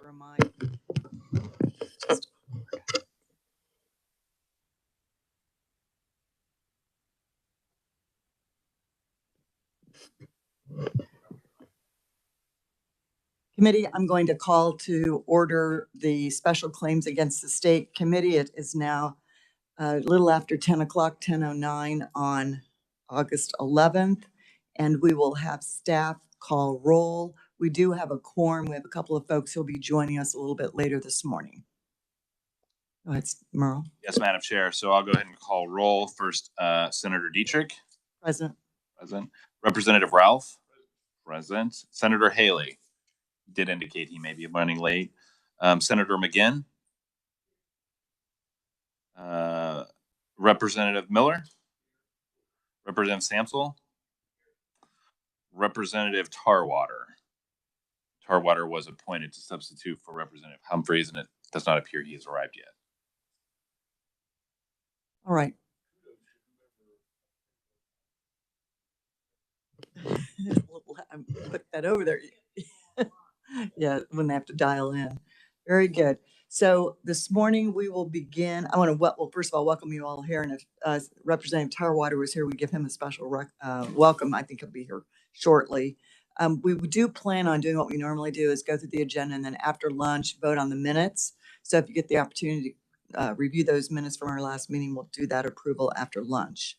Remind. Committee, I'm going to call to order the special claims against the state committee. It is now a little after 10 o'clock, 10:09 on August 11th, and we will have staff call roll. We do have a quorum. We have a couple of folks who will be joining us a little bit later this morning. Go ahead, Merle. Yes, Madam Chair. So I'll go ahead and call roll. First, Senator Dietrich. Present. Present. Representative Ralph. Present. Senator Haley. Did indicate he may be running late. Senator McGinn. Representative Miller. Representative Samsel. Representative Tarwater. Tarwater was appointed to substitute for Representative Humphreys, and it does not appear he has arrived yet. All right. Put that over there. Yeah, when they have to dial in. Very good. So this morning we will begin. I want to, well, first of all, welcome you all here. And if Representative Tarwater was here, we give him a special welcome. I think he'll be here shortly. We do plan on doing what we normally do is go through the agenda and then after lunch, vote on the minutes. So if you get the opportunity to review those minutes from our last meeting, we'll do that approval after lunch.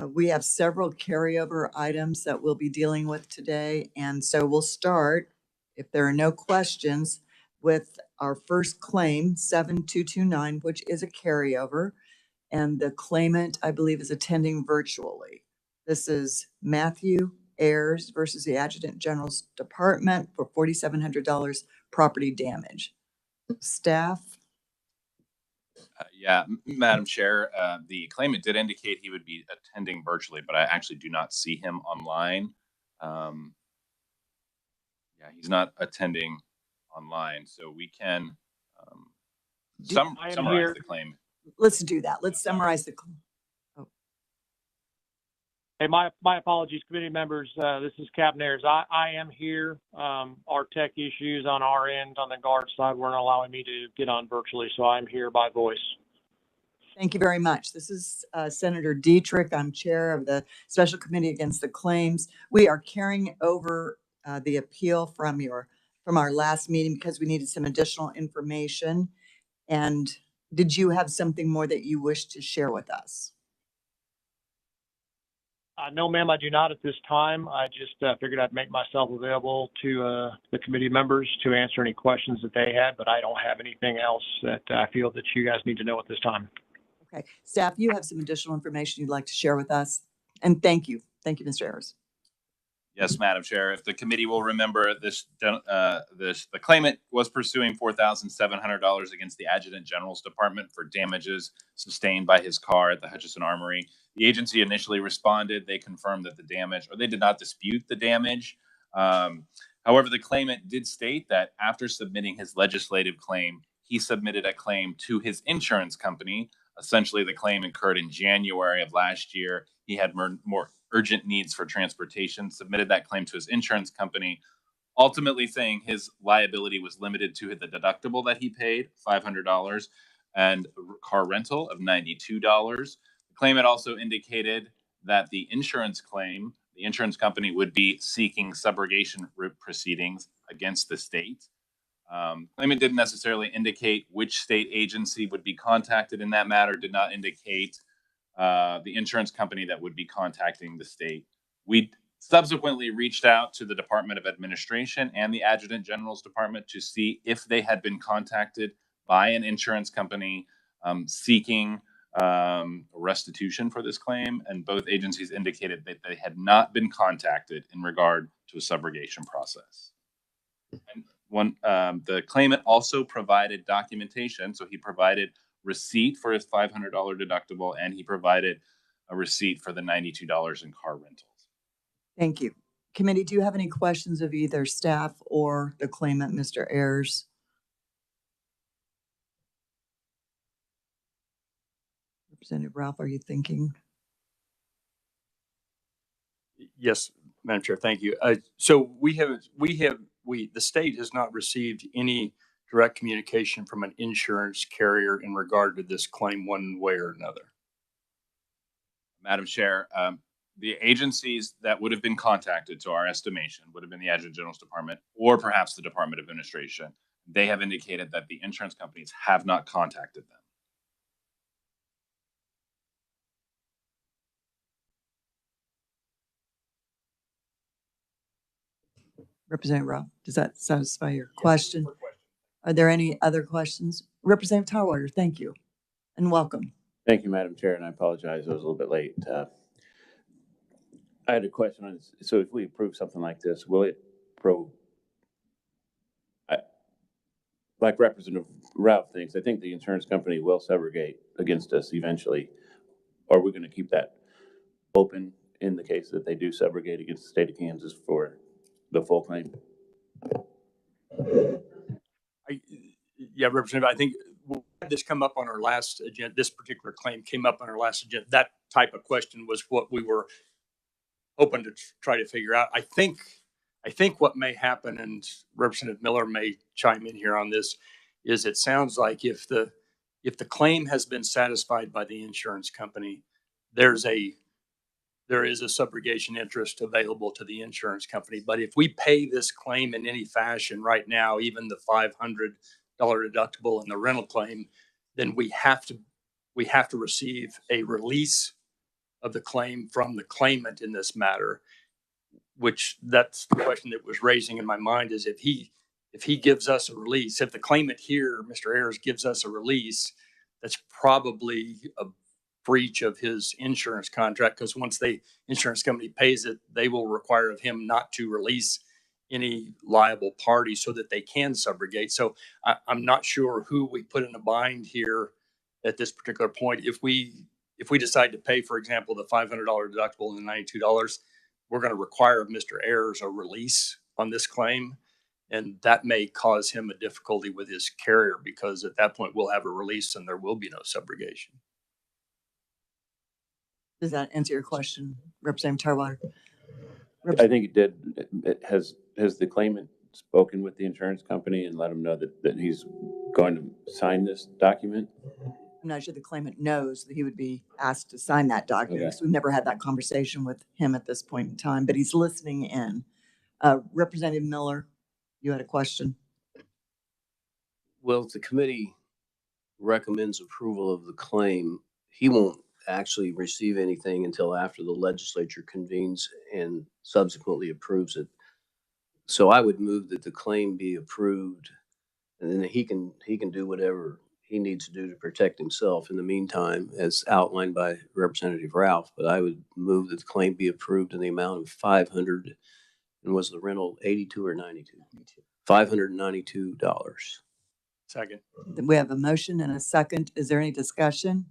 We have several carryover items that we'll be dealing with today. And so we'll start, if there are no questions, with our first claim, 7229, which is a carryover. And the claimant, I believe, is attending virtually. This is Matthew Ayers versus the Adjutant General's Department for $4,700 property damage. Staff? Yeah, Madam Chair, the claimant did indicate he would be attending virtually, but I actually do not see him online. Yeah, he's not attending online, so we can summarize the claim. Let's do that. Let's summarize the claim. Oh. Hey, my apologies, committee members. This is Captain Ayers. I am here. Our tech issues on our end, on the guard side, weren't allowing me to get on virtually, so I'm here by voice. Thank you very much. This is Senator Dietrich. I'm chair of the Special Committee Against the Claims. We are carrying over the appeal from our last meeting because we needed some additional information. And did you have something more that you wish to share with us? No, ma'am, I do not at this time. I just figured I'd make myself available to the committee members to answer any questions that they had, but I don't have anything else that I feel that you guys need to know at this time. Okay. Staff, you have some additional information you'd like to share with us? And thank you. Thank you, Mr. Ayers. Yes, Madam Chair. If the committee will remember, the claimant was pursuing $4,700 against the Adjutant General's Department for damages sustained by his car at the Hutchinson Armory. The agency initially responded. They confirmed that the damage, or they did not dispute the damage. However, the claimant did state that after submitting his legislative claim, he submitted a claim to his insurance company. Essentially, the claim occurred in January of last year. He had more urgent needs for transportation, submitted that claim to his insurance company, ultimately saying his liability was limited to the deductible that he paid, $500, and car rental of $92. The claimant also indicated that the insurance company would be seeking subrogation proceedings against the state. Claimant didn't necessarily indicate which state agency would be contacted in that matter, did not indicate the insurance company that would be contacting the state. We subsequently reached out to the Department of Administration and the Adjutant General's Department to see if they had been contacted by an insurance company seeking restitution for this claim, and both agencies indicated that they had not been contacted in regard to a subrogation process. And the claimant also provided documentation, so he provided receipt for his $500 deductible, and he provided a receipt for the $92 in car rentals. Thank you. Committee, do you have any questions of either staff or the claimant, Mr. Ayers? Representative Ralph, are you thinking? Yes, Madam Chair, thank you. So we have the state has not received any direct communication from an insurance carrier in regard to this claim one way or another. Madam Chair, the agencies that would have been contacted, to our estimation, would have been the Adjutant General's Department or perhaps the Department of Administration. They have indicated that the insurance companies have not contacted them. Representative Rao, does that satisfy your question? Are there any other questions? Representative Tarwater, thank you and welcome. Thank you, Madam Chair, and I apologize, I was a little bit late. I had a question on this. So if we approve something like this, will it like Representative Ralph thinks, I think the insurance company will subrogate against us eventually. Are we going to keep that open in the case that they do subrogate against the state of Kansas for the full claim? Yeah, Representative, I think this come up on our last agenda. This particular claim came up on our last agenda. That type of question was what we were hoping to try to figure out. I think what may happen, and Representative Miller may chime in here on this, is it sounds like if the claim has been satisfied by the insurance company, there is a subrogation interest available to the insurance company. But if we pay this claim in any fashion right now, even the $500 deductible and the rental claim, then we have to receive a release of the claim from the claimant in this matter, which that's the question that was raising in my mind, is if he gives us a release, if the claimant here, Mr. Ayers, gives us a release, that's probably a breach of his insurance contract, because once the insurance company pays it, they will require of him not to release any liable party so that they can subrogate. So I'm not sure who we put in a bind here at this particular point. If we decide to pay, for example, the $500 deductible and the $92, we're going to require of Mr. Ayers a release on this claim. And that may cause him a difficulty with his carrier, because at that point we'll have a release and there will be no subrogation. Does that answer your question, Representative Tarwater? I think it did. Has the claimant spoken with the insurance company and let him know that he's going to sign this document? I'm not sure the claimant knows that he would be asked to sign that document, because we've never had that conversation with him at this point in time, but he's listening in. Representative Miller, you had a question. Well, if the committee recommends approval of the claim, he won't actually receive anything until after the legislature convenes and subsequently approves it. So I would move that the claim be approved, and then he can do whatever he needs to do to protect himself in the meantime, as outlined by Representative Ralph. But I would move that the claim be approved in the amount of $500, and was the rental 82 or 92? $592. Second. We have a motion and a second. Is there any discussion?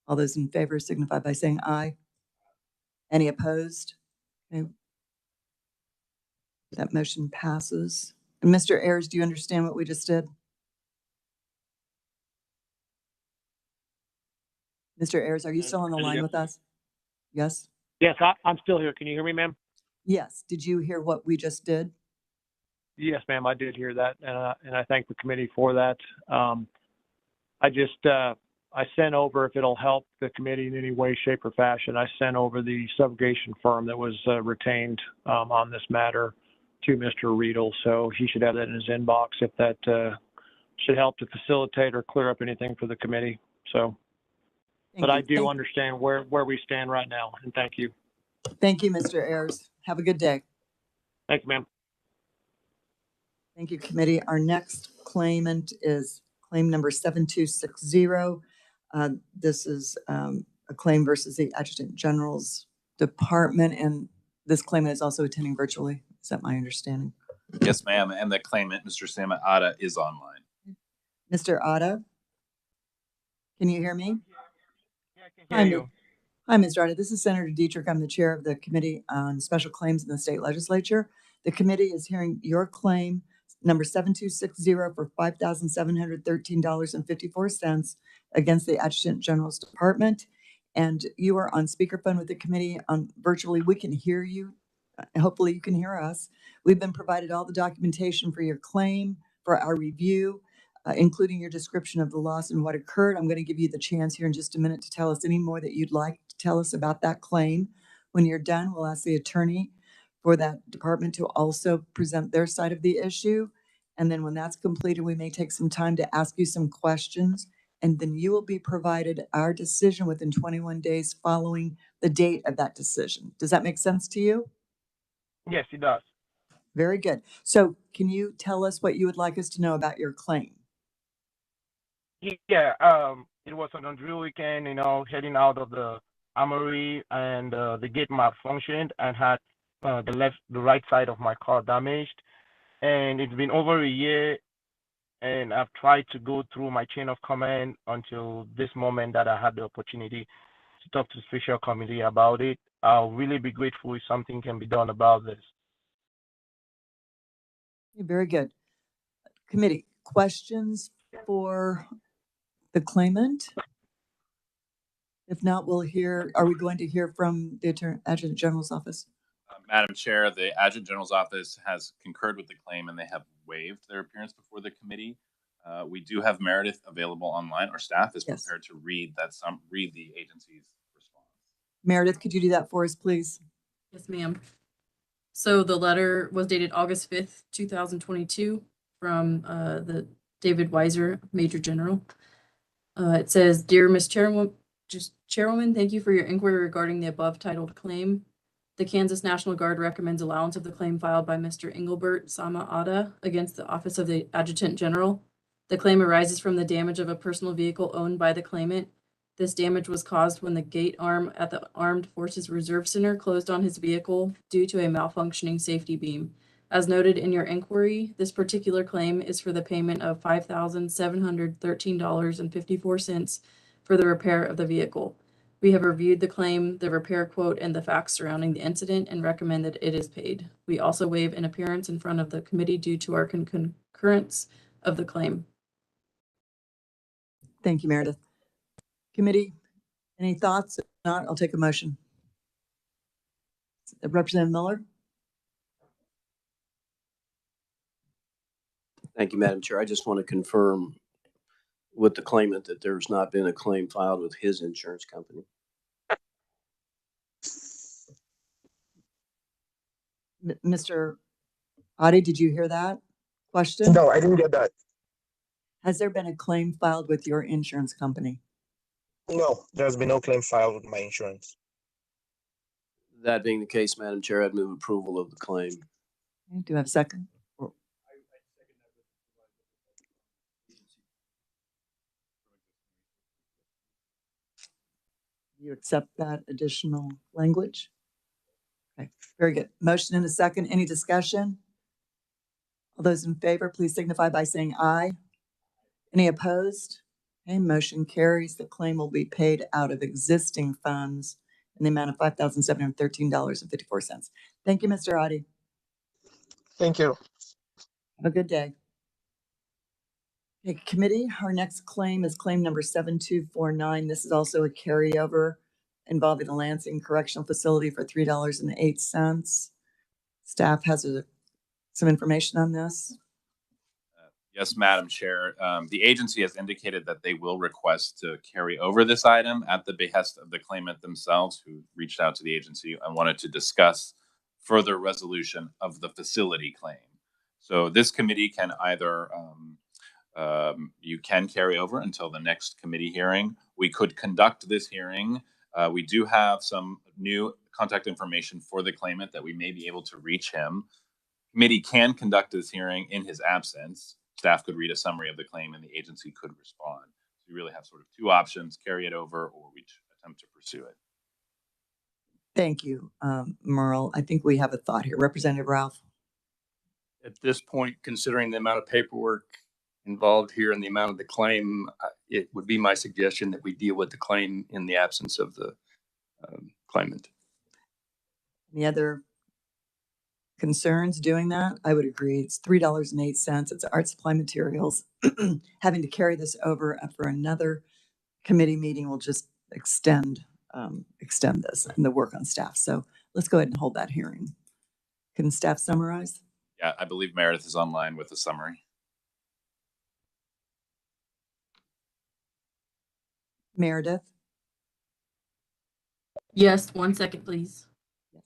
All those in favor signify by saying aye. Any opposed? Okay. That motion passes. And Mr. Ayers, do you understand what we just did? Mr. Ayers, are you still on the line with us? Yes? Yes, I'm still here. Can you hear me, ma'am? Yes. Did you hear what we just did? Yes, ma'am, I did hear that, and I thank the committee for that. I sent over, if it'll help the committee in any way, shape, or fashion, I sent over the subrogation firm that was retained on this matter to Mr. Riedel. So he should have that in his inbox if that should help to facilitate or clear up anything for the committee. So, but I do understand where we stand right now, and thank you. Thank you, Mr. Ayers. Have a good day. Thank you, ma'am. Thank you, committee. Our next claimant is claim number 7260. This is a claim versus the Adjutant General's Department, and this claimant is also attending virtually. Is that my understanding? Yes, ma'am. And the claimant, Mr. Sama Atta, is online. Mr. Atta, can you hear me? Yeah, I can hear you. Hi, Mr. Atta. This is Senator Dietrich. I'm the chair of the Committee on Special Claims in the State Legislature. The committee is hearing your claim number 7260 for $5,713.54 against the Adjutant General's Department. And you are on speakerphone with the committee on virtually. We can hear you. Hopefully you can hear us. We've been provided all the documentation for your claim, for our review, including your description of the loss and what occurred. I'm going to give you the chance here in just a minute to tell us any more that you'd like to tell us about that claim. When you're done, we'll ask the attorney for that department to also present their side of the issue. And then when that's completed, we may take some time to ask you some questions. And then you will be provided our decision within 21 days following the date of that decision. Does that make sense to you? Yes, it does. Very good. So can you tell us what you would like us to know about your claim? Yeah, it was an unreal weekend, heading out of the armory, and the gate malfunctioned and had the right side of my car damaged. And it's been over a year, and I've tried to go through my chain of command until this moment that I had the opportunity to talk to the special committee about it. I'll really be grateful if something can be done about this. Very good. Committee, questions for the claimant? If not, are we going to hear from the Adjutant General's office? Madam Chair, the Adjutant General's office has concurred with the claim and they have waived their appearance before the committee. We do have Meredith available online. Our staff is prepared to read the agency's response. Meredith, could you do that for us, please? Yes, ma'am. So the letter was dated August 5th, 2022 from the David Weiser, Major General. It says, "Dear Ms. Chairwoman, thank you for your inquiry regarding the above titled claim. The Kansas National Guard recommends allowance of the claim filed by Mr. Engelbert Sama-Ada against the Office of the Adjutant General. The claim arises from the damage of a personal vehicle owned by the claimant. This damage was caused when the gate arm at the Armed Forces Reserve Center closed on his vehicle due to a malfunctioning safety beam. As noted in your inquiry, this particular claim is for the payment of $5,713.54 for the repair of the vehicle. We have reviewed the claim, the repair quote, and the facts surrounding the incident and recommend that it is paid. We also waive an appearance in front of the committee due to our concurrence of the claim." Thank you, Meredith. Committee, any thoughts? If not, I'll take a motion. Representative Miller? Thank you, Madam Chair. I just want to confirm with the claimant that there's not been a claim filed with his insurance company. Mr. Adi, did you hear that question? No, I didn't get that. Has there been a claim filed with your insurance company? No, there's been no claim filed with my insurance. That being the case, Madam Chair, I'd move approval of the claim. Okay, do I have a second? You accept that additional language? Okay, very good. Motion and a second. Any discussion? All those in favor, please signify by saying aye. Any opposed? Okay, motion carries. The claim will be paid out of existing funds in the amount of $5,713.54. Thank you, Mr. Adi. Thank you. Have a good day. Okay, committee, our next claim is claim number 7249. This is also a carryover involving the Lansing Correctional Facility for $3.08. Staff has some information on this. Yes, Madam Chair. The agency has indicated that they will request to carry over this item at the behest of the claimant themselves, who reached out to the agency and wanted to discuss further resolution of the facility claim. So this committee can either you can carry over until the next committee hearing. We could conduct this hearing. We do have some new contact information for the claimant that we may be able to reach him. Committee can conduct this hearing in his absence. Staff could read a summary of the claim and the agency could respond. So we really have sort of two options: carry it over or we attempt to pursue it. Thank you, Merle. I think we have a thought here. Representative Ralph. At this point, considering the amount of paperwork involved here and the amount of the claim, it would be my suggestion that we deal with the claim in the absence of the claimant. Any other concerns doing that? I would agree. It's $3.08. It's art supply materials. Having to carry this over for another committee meeting will just extend this and the work on staff. So let's go ahead and hold that hearing. Can staff summarize? Yeah, I believe Meredith is online with a summary. Meredith? Yes, 1 second, please. Yes.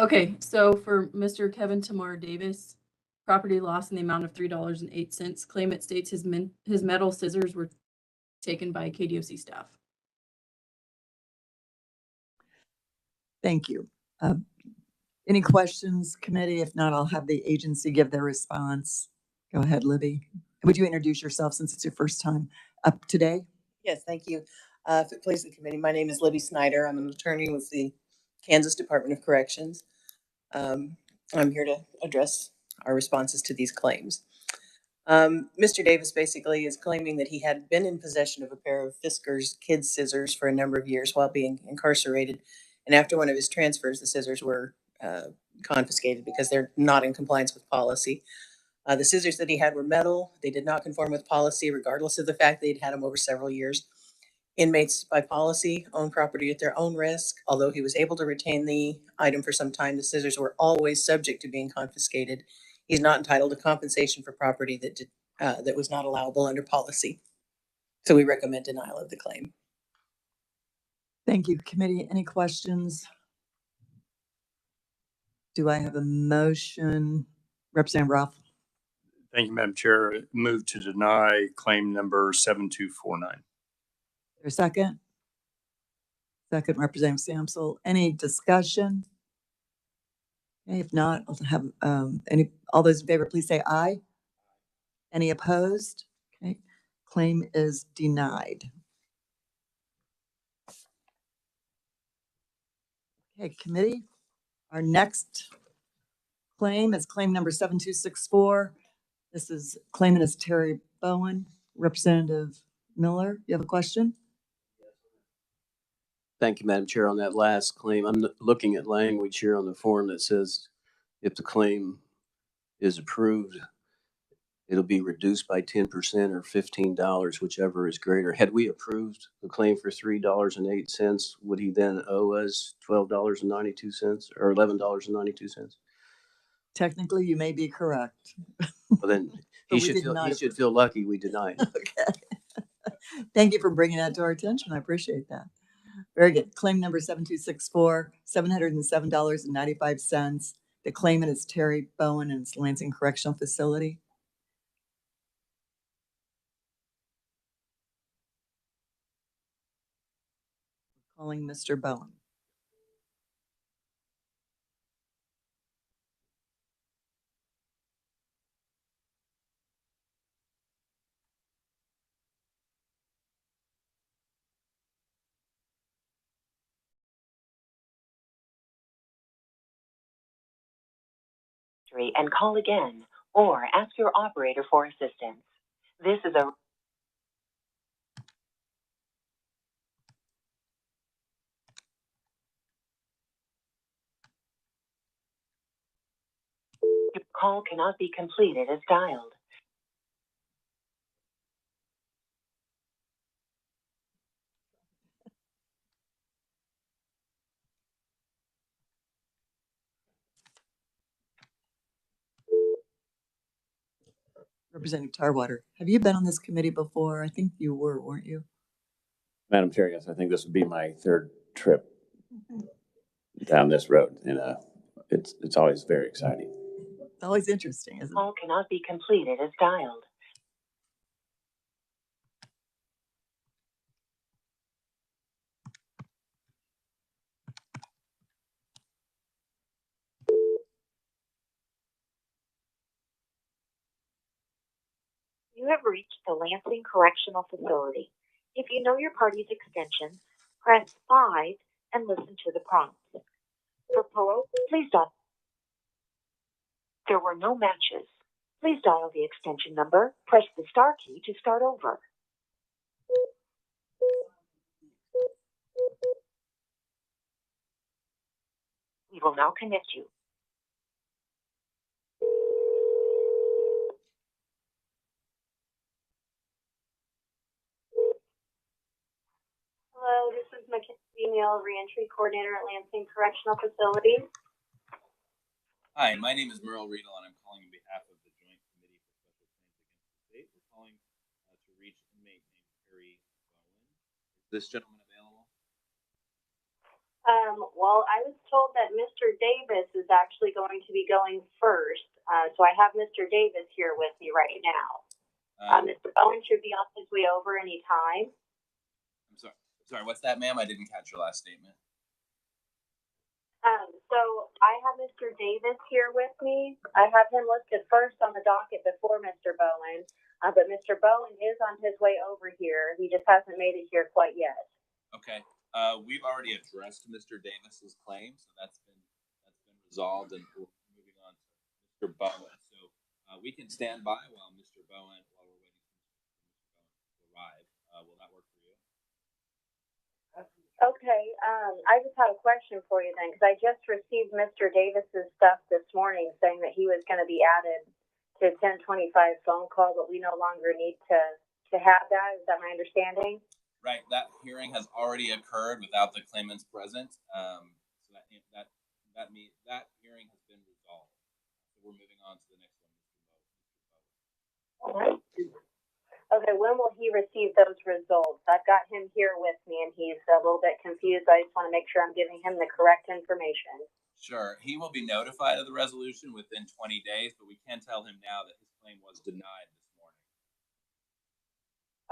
Okay, so for Mr. Kevin Tamar Davis, property loss in the amount of $3.08. Claimant states his metal scissors were taken by KDOC staff. Thank you. Any questions, committee? If not, I'll have the agency give their response. Go ahead, Libby. Would you introduce yourself since it's your first time up today? Yes, thank you. If it pleases the committee, my name is Libby Snyder. I'm an attorney with the Kansas Department of Corrections. I'm here to address our responses to these claims. Mr. Davis basically is claiming that he had been in possession of a pair of Fisker's kid scissors for a number of years while being incarcerated. And after one of his transfers, the scissors were confiscated because they're not in compliance with policy. The scissors that he had were metal. They did not conform with policy, regardless of the fact they'd had them over several years. Inmates, by policy, own property at their own risk. Although he was able to retain the item for some time, the scissors were always subject to being confiscated. He's not entitled to compensation for property that was not allowable under policy. So we recommend denial of the claim. Thank you, committee. Any questions? Do I have a motion? Representative Ralph? Thank you, Madam Chair. Move to deny claim number 7249. A second? Second, Representative Samsel. Any discussion? Okay, if not, I'll have all those in favor, please say aye. Any opposed? Okay, claim is denied. Okay, committee, our next claim is claim number 7264. This is claimant is Terry Bowen. Representative Miller, you have a question? Thank you, Madam Chair. On that last claim, I'm looking at language here on the form that says if the claim is approved, it'll be reduced by 10% or $15, whichever is greater. Had we approved the claim for $3.08, would he then owe us $12.92 or $11.92? Technically, you may be correct. Well, then But he we did should not feel lucky we denied it. Okay. Thank you for bringing that to our attention. I appreciate that. Very good. Claim number 7264, $707.95. The claimant is Terry Bowen and it's Lansing Correctional Facility. Calling Mr. Bowen. And call again or ask your operator for assistance. This is a your call cannot be completed as dialed. Representative Tarwater, have you been on this committee before? I think you were, weren't you? Madam Chair, yes, I think this would be my third trip down this road, and it's always very exciting. It's always interesting, isn't it? Call cannot be completed as dialed. You have reached the Lansing Correctional Facility. If you know your party's extension, press 5 and listen to the prompts. For parole, please dial. There were no matches. Please dial the extension number. Press the star key to start over. We will now connect you. Merle, Reentry Coordinator at Lansing Correctional Facility. Hi, my name is Merle Riedel, and I'm calling on behalf of the Joint Committee for Special Claims Against the State. We're calling to reach inmate named Harry Bowen. Is this gentleman available? Well, I was told that Mr. Davis is actually going to be going first. So I have Mr. Davis here with me right now. Mr. Bowen should be on his way over any time. I'm sorry, what's that, ma'am? I didn't catch your last statement. So I have Mr. Davis here with me. I have him listed first on the docket before Mr. Bowen, but Mr. Bowen is on his way over here. He just hasn't made it here quite yet. Okay. We've already addressed Mr. Davis's claim, so that's been resolved, and we're moving on to Mr. Bowen. So we can stand by while we're waiting for Mr. Bowen to arrive. Will that work for you? Okay, I just had a question for you then, because I just received Mr. Davis's stuff this morning saying that he was going to be added to 1025 phone call, but we no longer need to have that. Is that my understanding? Right. That hearing has already occurred without the claimants present. So that hearing has been resolved. So we're moving on to the next one, Mr. Bowen. Okay, when will he receive those results? I've got him here with me, and he's a little bit confused. I just want to make sure I'm giving him the correct information. Sure. He will be notified of the resolution within 20 days, but we can tell him now that his claim was denied this morning.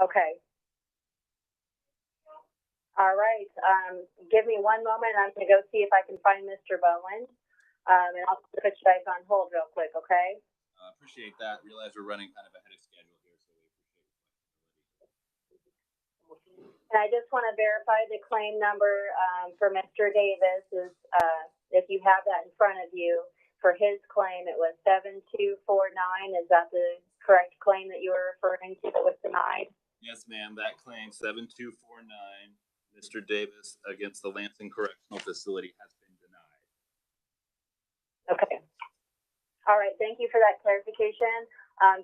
Okay. All right. Give me one moment. I'm going to go see if I can find Mr. Bowen. And I'll put you guys on hold real quick, okay? Appreciate that. Realize we're running kind of ahead of schedule here, so we appreciate it. And I just want to verify the claim number for Mr. Davis is, if you have that in front of you, for his claim, it was 7249. Is that the correct claim that you were referring to that was denied? Yes, ma'am. That claim 7249, Mr. Davis against the Lansing Correctional Facility has been denied. Okay. All right. Thank you for that clarification.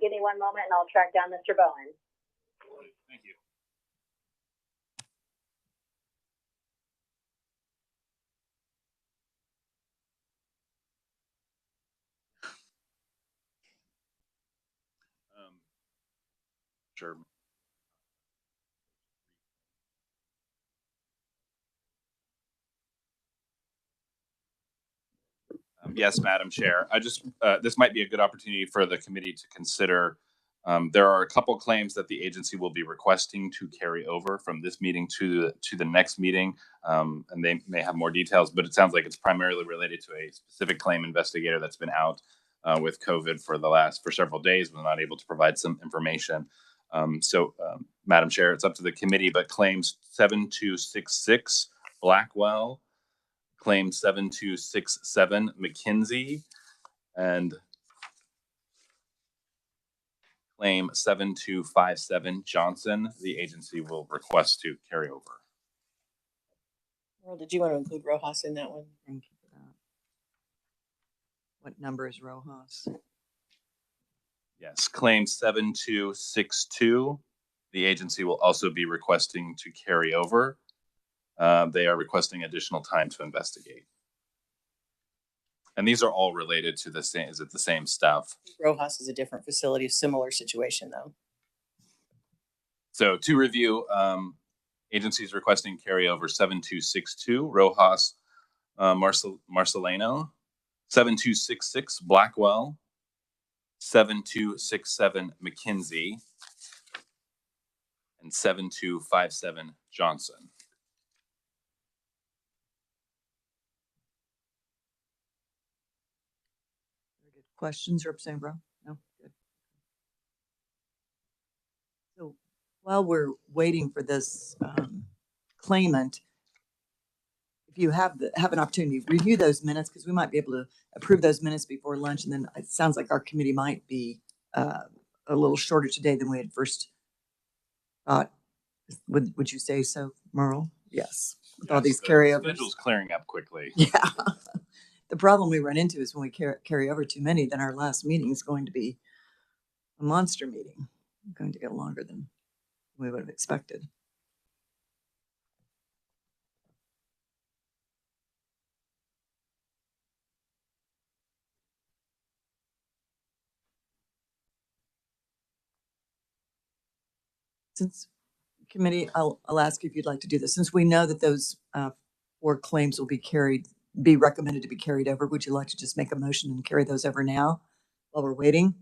Give me one moment and I'll track down Mr. Bowen. Thank you. Sure. Yes, Madam Chair. This might be a good opportunity for the committee to consider. There are a couple claims that the agency will be requesting to carry over from this meeting to the next meeting, and they may have more details, but it sounds like it's primarily related to a specific claim investigator that's been out with COVID for several days, was not able to provide some information. Madam Chair, it's up to the committee, but claims 7266 Blackwell, claim 7267 McKinsey, and claim 7257 Johnson, the agency will request to carry over. Well, did you want to include Rojas in that one? Thank you for that. What number is Rojas? Yes, claim 7262, the agency will also be requesting to carry over. They are requesting additional time to investigate. And these are all related to the same, is it the same stuff? Rojas is a different facility, similar situation though. So to review, agencies requesting carryover 7262, Rojas Marcelino, 7266 Blackwell, 7267 McKinsey, and 7257 Johnson. Questions, Representative Brown? No? Good. So while we're waiting for this claimant, if you have an opportunity, review those minutes, because we might be able to approve those minutes before lunch. And then it sounds like our committee might be a little shorter today than we had first thought. Would you say so, Merle? Yes. With all these carryovers. The schedule's clearing up quickly. Yeah. The problem we run into is when we carry over too many, then our last meeting is going to be a monster meeting. It's going to get longer than we would have expected. Since committee, I'll ask you if you'd like to do this. Since we know that those 4 claims will be recommended to be carried over, would you like to just make a motion and carry those over now while we're waiting?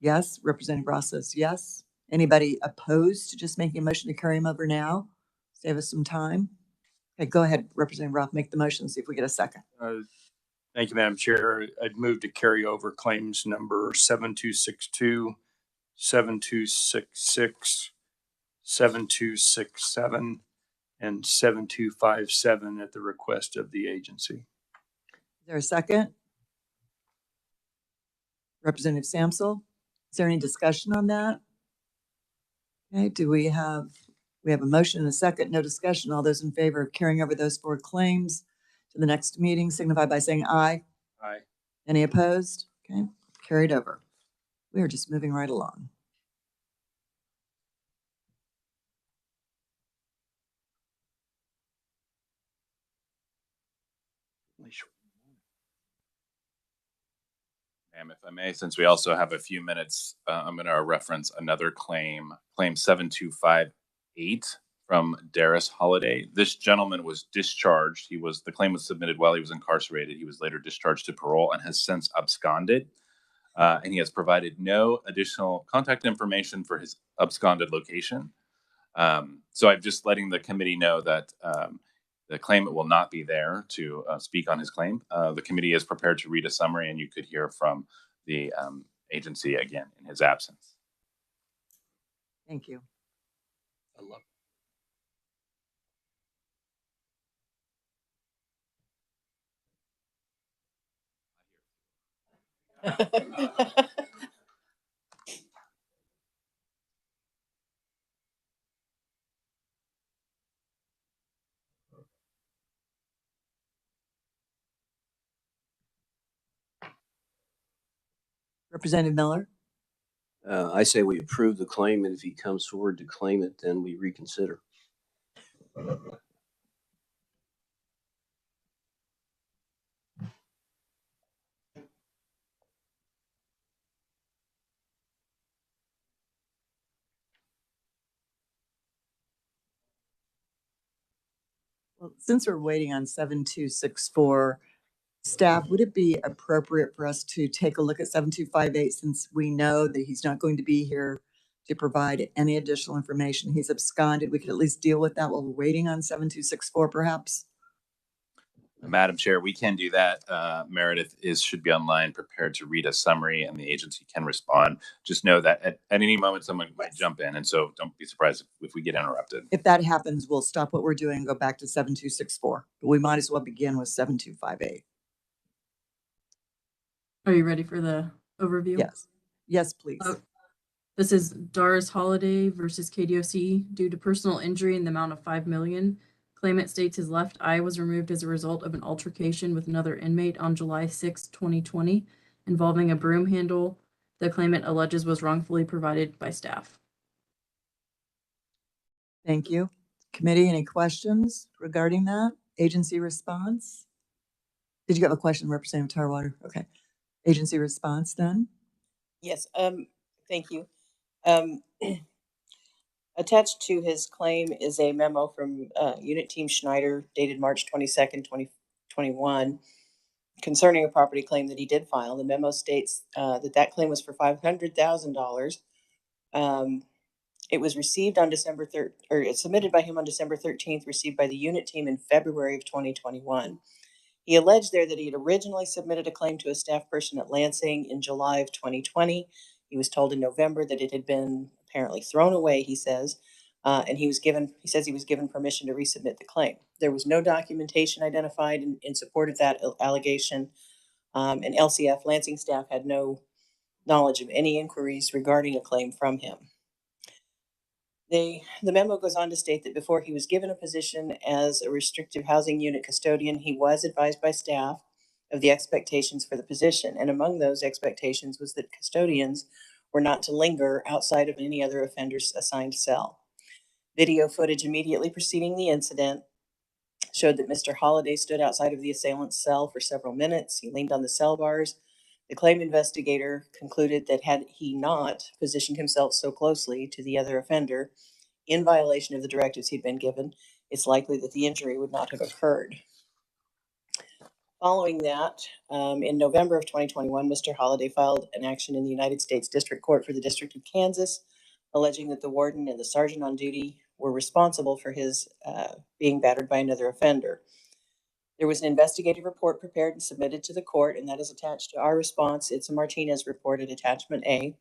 Yes. Representative Ross says yes. Anybody opposed to just making a motion to carry them over now? Save us some time. Okay, go ahead, Representative Roth, make the motion, see if we get a second. Thank you, Madam Chair. I'd move to carry over claims number 7262, 7266, 7267, and 7257 at the request of the agency. Is there a second? Representative Samsel, is there any discussion on that? Okay, we have a motion and a second, no discussion. All those in favor of carrying over those 4 claims to the next meeting signify by saying aye. Aye. Any opposed? Okay, carried over. We are just moving right along. Ma'am, if I may, since we also have a few minutes, I'm going to reference another claim 7258 from Darius Holiday. This gentleman was discharged. The claim was submitted while he was incarcerated. He was later discharged to parole and has since absconded. And he has provided no additional contact information for his absconded location. So I'm just letting the committee know that the claimant will not be there to speak on his claim. The committee is prepared to read a summary, and you could hear from the agency again in his absence. Thank you. I love it. Representative Miller? I say we approve the claim, and if he comes forward to claim it, then we reconsider. Well, since we're waiting on 7264, staff, would it be appropriate for us to take a look at 7258 since we know that he's not going to be here to provide any additional information? He's absconded. We could at least deal with that while we're waiting on 7264, perhaps. Madam Chair, we can do that. Meredith should be online, prepared to read a summary, and the agency can respond. Just know that at any moment, someone might jump in, and so don't be surprised if we get interrupted. If that happens, we'll stop what we're doing and go back to 7264. But we might as well begin with 7258. Are you ready for the overview? Yes. Yes, please. This is Doris Holiday versus KDOC. Due to personal injury in the amount of $5 million, claimant states his left eye was removed as a result of an altercation with another inmate on July 6, 2020, involving a broom handle the claimant alleges was wrongfully provided by staff. Thank you. Committee, any questions regarding that? Agency response? Did you have a question, Representative Tarwater? Okay. Agency response then? Yes, thank you. Attached to his claim is a memo from Unit Team Schneider dated March 22nd, 2021 concerning a property claim that he did file. The memo states that claim was for $500,000. It was received on December 3rd, or it's submitted by him on December 13th, received by the unit team in February of 2021. He alleged there that he had originally submitted a claim to a staff person at Lansing in July of 2020. He was told in November that it had been apparently thrown away, he says, and he says he was given permission to resubmit the claim. There was no documentation identified in support of that allegation, and LCF Lansing staff had no knowledge of any inquiries regarding a claim from him. The memo goes on to state that before he was given a position as a restrictive housing unit custodian, he was advised by staff of the expectations for the position. And among those expectations was that custodians were not to linger outside of any other offender's assigned cell. Video footage immediately preceding the incident showed that Mr. Holiday stood outside of the assailant's cell for several minutes. He leaned on the cell bars. The claim investigator concluded that had he not positioned himself so closely to the other offender in violation of the directives he'd been given, it's likely that the injury would not have occurred. Following that, in November of 2021, Mr. Holliday filed an action in the United States District Court for the District of Kansas, alleging that the warden and the sergeant on duty were responsible for his being battered by another offender. There was an investigative report prepared and submitted to the court, and that is attached to our response. It's a Martinez report at Attachment A.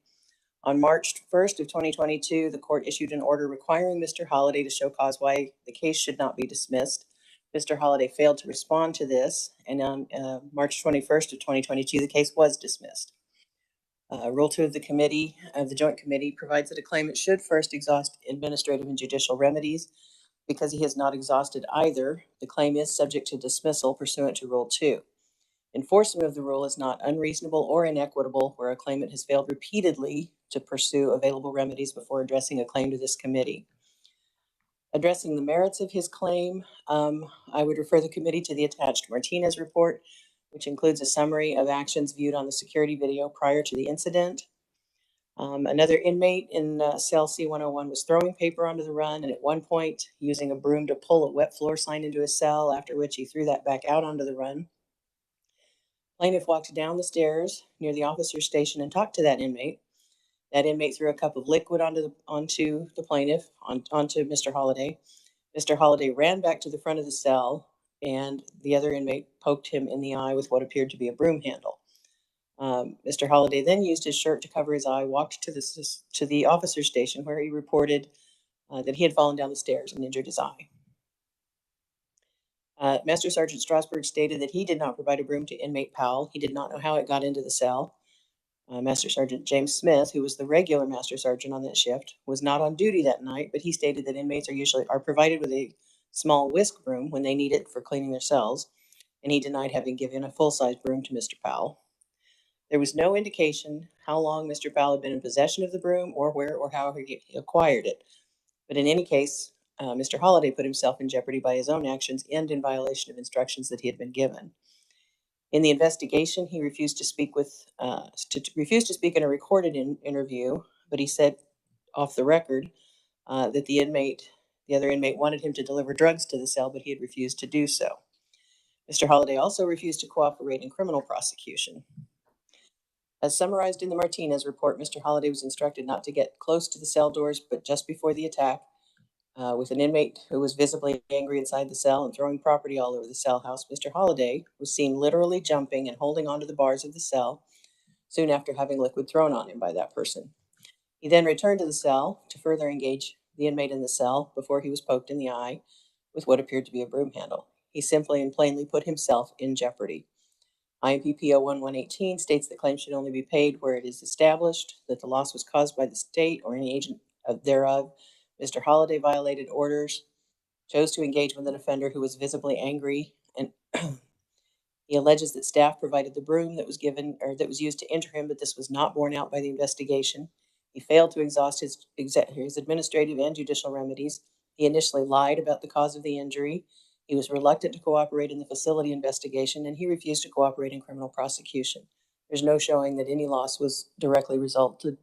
On March 1st of 2022, the court issued an order requiring Mr. Holliday to show cause why the case should not be dismissed. Mr. Holliday failed to respond to this, and on March 21st of 2022, the case was dismissed. Rule 2 of the committee, of the Joint Committee, provides that a claimant should first exhaust administrative and judicial remedies. Because he has not exhausted either, the claim is subject to dismissal pursuant to Rule 2. Enforcement of the rule is not unreasonable or inequitable where a claimant has failed repeatedly to pursue available remedies before addressing a claim to this committee. Addressing the merits of his claim, I would refer the committee to the attached Martinez report, which includes a summary of actions viewed on the security video prior to the incident. Another inmate in cell C101 was throwing paper onto the run, and at one point using a broom to pull a wet floor sign into his cell, after which he threw that back out onto the run. Plaintiff walked down the stairs near the officer's station and talked to that inmate. That inmate threw a cup of liquid onto the plaintiff, onto Mr. Holliday. Mr. Holliday ran back to the front of the cell, and the other inmate poked him in the eye with what appeared to be a broom handle. Mr. Holliday then used his shirt to cover his eye, walked to the officer's station, where he reported that he had fallen down the stairs and injured his eye. Master Sergeant Strasburg stated that he did not provide a broom to inmate Powell. He did not know how it got into the cell. Master Sergeant James Smith, who was the regular Master Sergeant on that shift, was not on duty that night, but he stated that inmates are provided with a small whisk broom when they need it for cleaning their cells, and he denied having given a full-size broom to Mr. Powell. There was no indication how long Mr. Powell had been in possession of the broom or where or how he acquired it. But in any case, Mr. Holliday put himself in jeopardy by his own actions and in violation of instructions that he had been given. In the investigation, he refused to speak in a recorded interview, but he said off the record that the other inmate wanted him to deliver drugs to the cell, but he had refused to do so. Mr. Holliday also refused to cooperate in criminal prosecution. As summarized in the Martinez report, Mr. Holliday was instructed not to get close to the cell doors, but just before the attack, with an inmate who was visibly angry inside the cell and throwing property all over the cell house, Mr. Holliday was seen literally jumping and holding onto the bars of the cell soon after having liquid thrown on him by that person. He then returned to the cell to further engage the inmate in the cell before he was poked in the eye with what appeared to be a broom handle. He simply and plainly put himself in jeopardy. IMPP 01118 states that claims should only be paid where it is established that the loss was caused by the state or any agent thereof. Mr. Holliday violated orders, chose to engage with an offender who was visibly angry, and he alleges that staff provided the broom that was used to injure him, but this was not borne out by the investigation. He failed to exhaust his administrative and judicial remedies. He initially lied about the cause of the injury. He was reluctant to cooperate in the facility investigation, and he refused to cooperate in criminal prosecution. There's no showing that any loss was directly resulted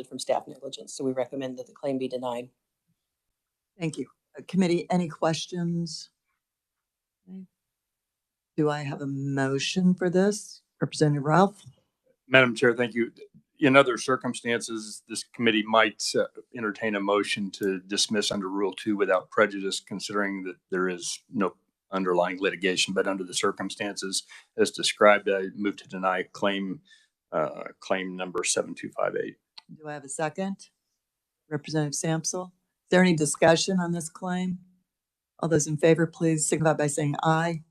from staff negligence, so we recommend that the claim be denied. Thank you. Committee, any questions? Do I have a motion for this? Representative Ralph? Madam Chair, thank you. In other circumstances, this committee might entertain a motion to dismiss under Rule 2 without prejudice, considering that there is no underlying litigation. But under the circumstances as described, I move to deny claim number 7258. Do I have a second? Representative Samsel? Is there any discussion on this claim? All those in favor, please signify by saying aye.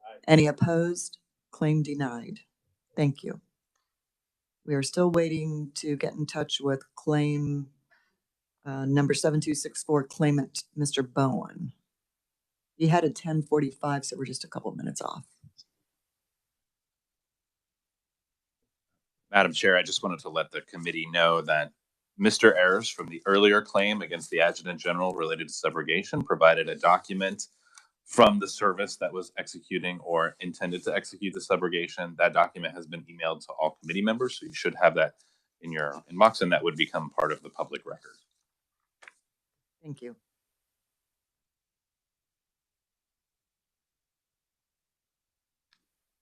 Aye. Any opposed? Claim denied. Thank you. We are still waiting to get in touch with claim number 7264, claimant Mr. Bowen. He had a 10:45, so we're just a couple minutes off. Madam Chair, I just wanted to let the committee know that Mr. Ayers from the earlier claim against the Adjutant General related to subrogation provided a document from the service that was executing or intended to execute the subrogation. That document has been emailed to all committee members, so you should have that in your inbox, and that would become part of the public record. Thank you.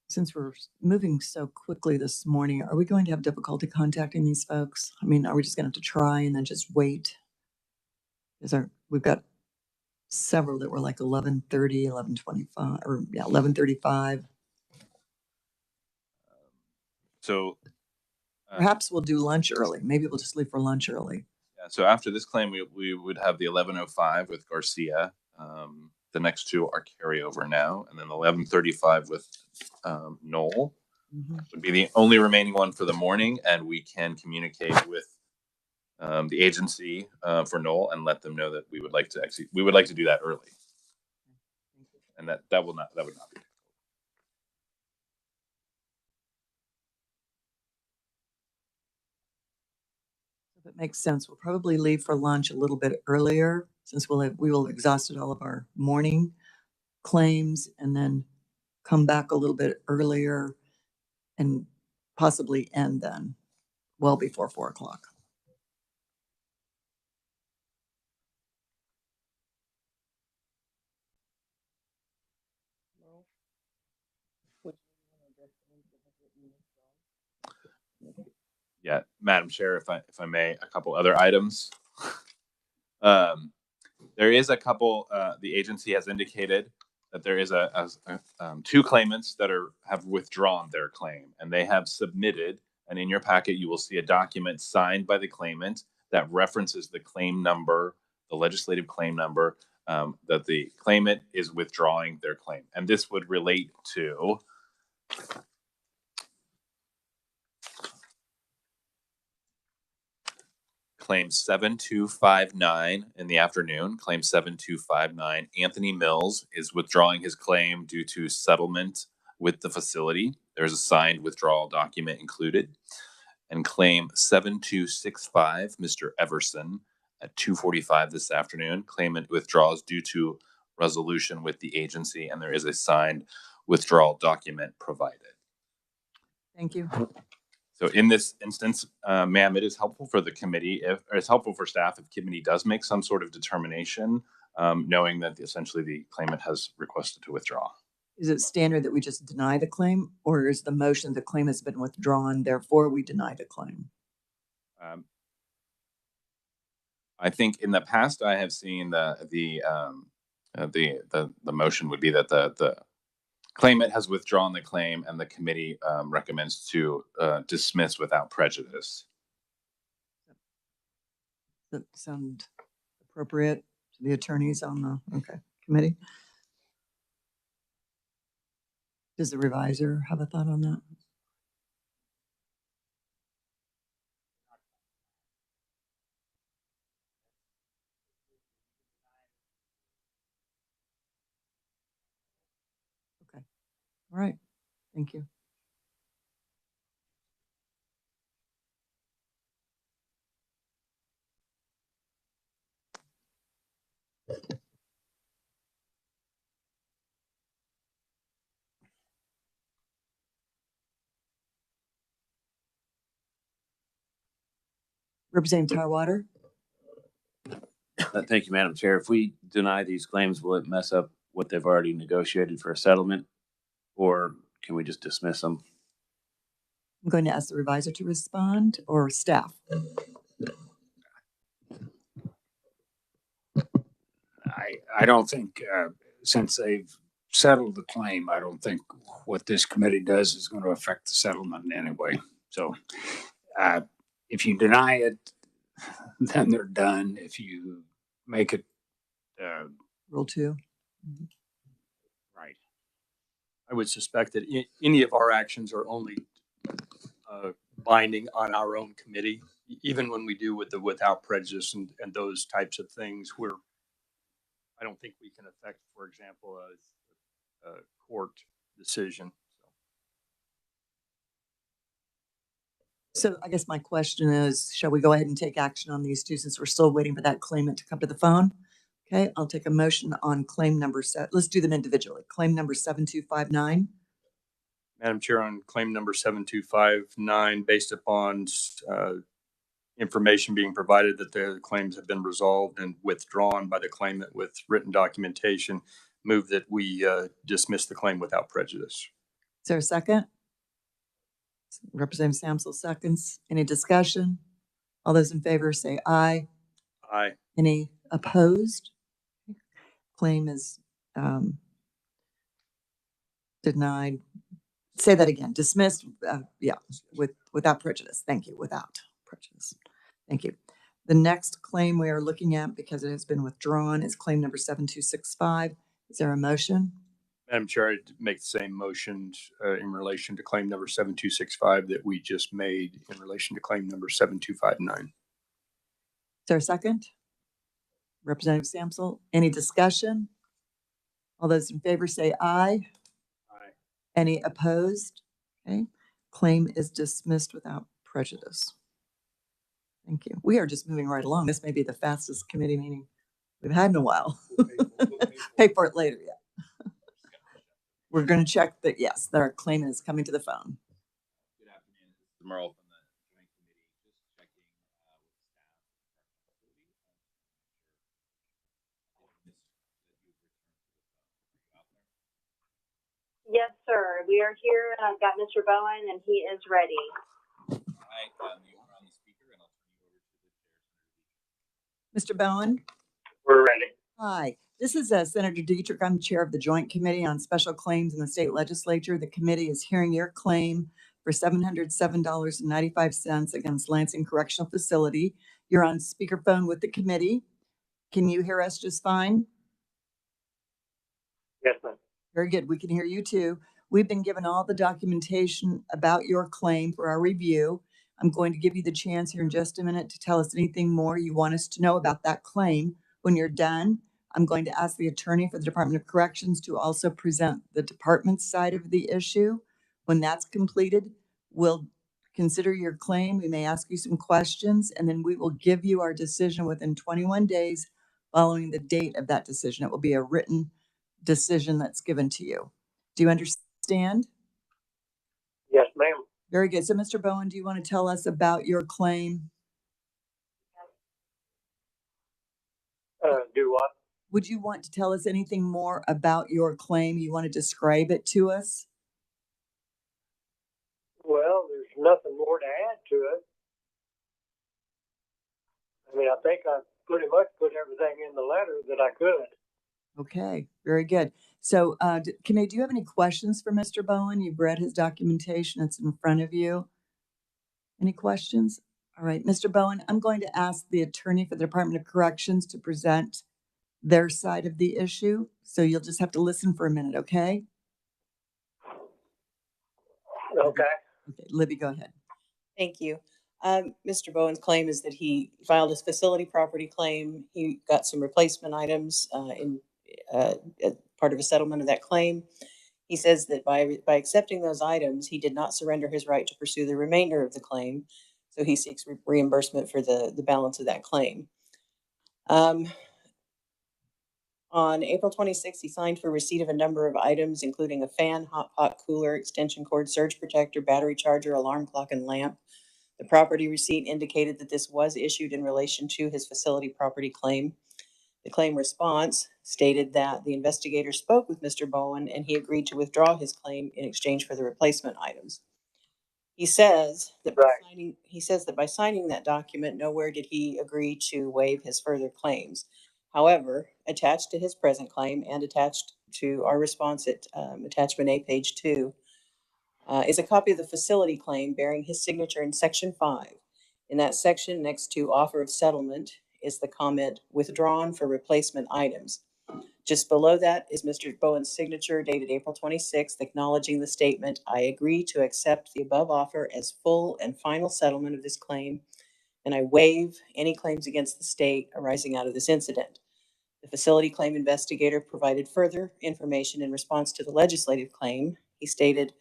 Since we're moving so quickly this morning, are we going to have difficulty contacting these folks? I mean, are we just going to have to try and then just wait? We've got several that were like 11:30, 11:25, or yeah, 11:35. So Perhaps we'll do lunch early. Maybe we'll just leave for lunch early. yeah, so after this claim, we would have the 11:05 with Garcia. The next two are carryover now, and then 11:35 with Knoll would be the only remaining one for the morning, and we can communicate with the agency for Knoll and let them know that we would like to do that early, and that would not be. If it makes sense, we'll probably leave for lunch a little bit earlier, since we will have exhausted all of our morning claims, and then come back a little bit earlier and possibly end then well before 4 o'clock. Yeah, Madam Chair, if I may, a couple other items. There is a couple. The agency has indicated that there is two claimants that have withdrawn their claim, and they have submitted. And in your packet, you will see a document signed by the claimant that references the claim number, the legislative claim number, that the claimant is withdrawing their claim, and this would relate to. Claim 7259 in the afternoon. Claim 7259. Anthony Mills is withdrawing his claim due to settlement with the facility. There's a signed withdrawal document included. And claim 7265, Mr. Everson, at 2:45 this afternoon. Claimant withdraws due to resolution with the agency, and there is a signed withdrawal document provided. Thank you. So in this instance, ma'am, it is helpful for the committee, or it's helpful for staff if committee does make some sort of determination, knowing that essentially the claimant has requested to withdraw. Is it standard that we just deny the claim, or is the motion the claim has been withdrawn, therefore we deny the claim? I think in the past I have seen the motion would be that the claimant has withdrawn the claim, and the committee recommends to dismiss without prejudice. Does that sound appropriate to the attorneys on the committee? Does the reviser have a thought on that? Okay. All right. Thank you. Representative Tarwater? Thank you, Madam Chair. If we deny these claims, will it mess up what they've already negotiated for a settlement, or can we just dismiss them? I'm going to ask the reviser to respond, or staff. I don't think, since they've settled the claim, I don't think what this committee does is going to affect the settlement in any way. So if you deny it, then they're done. If you make it Rule 2. right. I would suspect that any of our actions are only binding on our own committee, even when we do with the without prejudice and those types of things, where I don't think we can affect, for example, a court decision. So I guess my question is, shall we go ahead and take action on these two, since we're still waiting for that claimant to come to the phone? Okay, I'll take a motion on claim number let's do them individually. Claim number 7259. Madam Chair, on claim number 7259, based upon information being provided that the claims have been resolved and withdrawn by the claimant with written documentation, move that we dismiss the claim without prejudice. Is there a second? Representative Samsel seconds. Any discussion? All those in favor say aye. Aye. Any opposed? Claim is denied. Say that again. Dismissed. Without prejudice. Thank you. Without prejudice. Thank you. The next claim we are looking at, because it has been withdrawn, is claim number 7265. Is there a motion? Madam Chair, I'd make the same motion in relation to claim number 7265 that we just made in relation to claim number 7259. Is there a second? Representative Samsel, any discussion? All those in favor say aye. Aye. Any opposed? Okay. Claim is dismissed without prejudice. Thank you. We are just moving right along. This may be the fastest committee meeting we've had in a while. Pay for it later, yeah. We're going to check that, yes, that our claimant is coming to the phone. Good afternoon. This is Merle from the Joint Committee. Just checking with staff. Yes, sir. We are here, and I've got Mr. Bowen, and he is ready. All right, you are on the speaker, and I'll turn you over to the chair. Mr. Bowen? We're ready. Hi, this is Senator Dietrich. I'm chair of the Joint Committee on Special Claims in the State Legislature. The committee is hearing your claim for $707.95 against Lansing Correctional Facility. You're on speakerphone with the committee. Can you hear us just fine? Yes, ma'am. Very good. We can hear you too. We've been given all the documentation about your claim for our review. I'm going to give you the chance here in just a minute to tell us anything more you want us to know about that claim. When you're done, I'm going to ask the attorney for the Department of Corrections to also present the department's side of the issue. When that's completed, we'll consider your claim. We may ask you some questions, and then we will give you our decision within 21 days following the date of that decision. It will be a written decision that's given to you. Do you understand? Yes, ma'am. Very good. So, Mr. Bowen, do you want to tell us about your claim? Do what? Would you want to tell us anything more about your claim? You want to describe it to us? Well, there's nothing more to add to it. I mean, I think I pretty much put everything in the letter that I could. Okay, very good. So, Kimay, do you have any questions for Mr. Bowen? You've read his documentation. It's in front of you. Any questions? All right, Mr. Bowen, I'm going to ask the attorney for the Department of Corrections to present their side of the issue. So you'll just have to listen for a minute, okay? Okay. Okay, Libby, go ahead. Thank you. Mr. Bowen's claim is that he filed his facility property claim. He got some replacement items as part of a settlement of that claim. He says that by accepting those items, he did not surrender his right to pursue the remainder of the claim. So he seeks reimbursement for the balance of that claim. On April 26th, he signed for receipt of a number of items, including a fan, hot pot cooler, extension cord, surge protector, battery charger, alarm clock, and lamp. The property receipt indicated that this was issued in relation to his facility property claim. The claim response stated that the investigator spoke with Mr. Bowen and he agreed to withdraw his claim in exchange for the replacement items. He says that by signing that document, nowhere did he agree to waive his further claims. However, attached to his present claim and attached to our response at attachment A, page 2, is a copy of the facility claim bearing his signature in section 5. In that section, next to offer of settlement, is the comment withdrawn for replacement items. Just below that is Mr. Bowen's signature dated April 26th, acknowledging the statement, "I agree to accept the above offer as full and final settlement of this claim, and I waive any claims against the state arising out of this incident." The facility claim investigator provided further information in response to the legislative claim. He stated,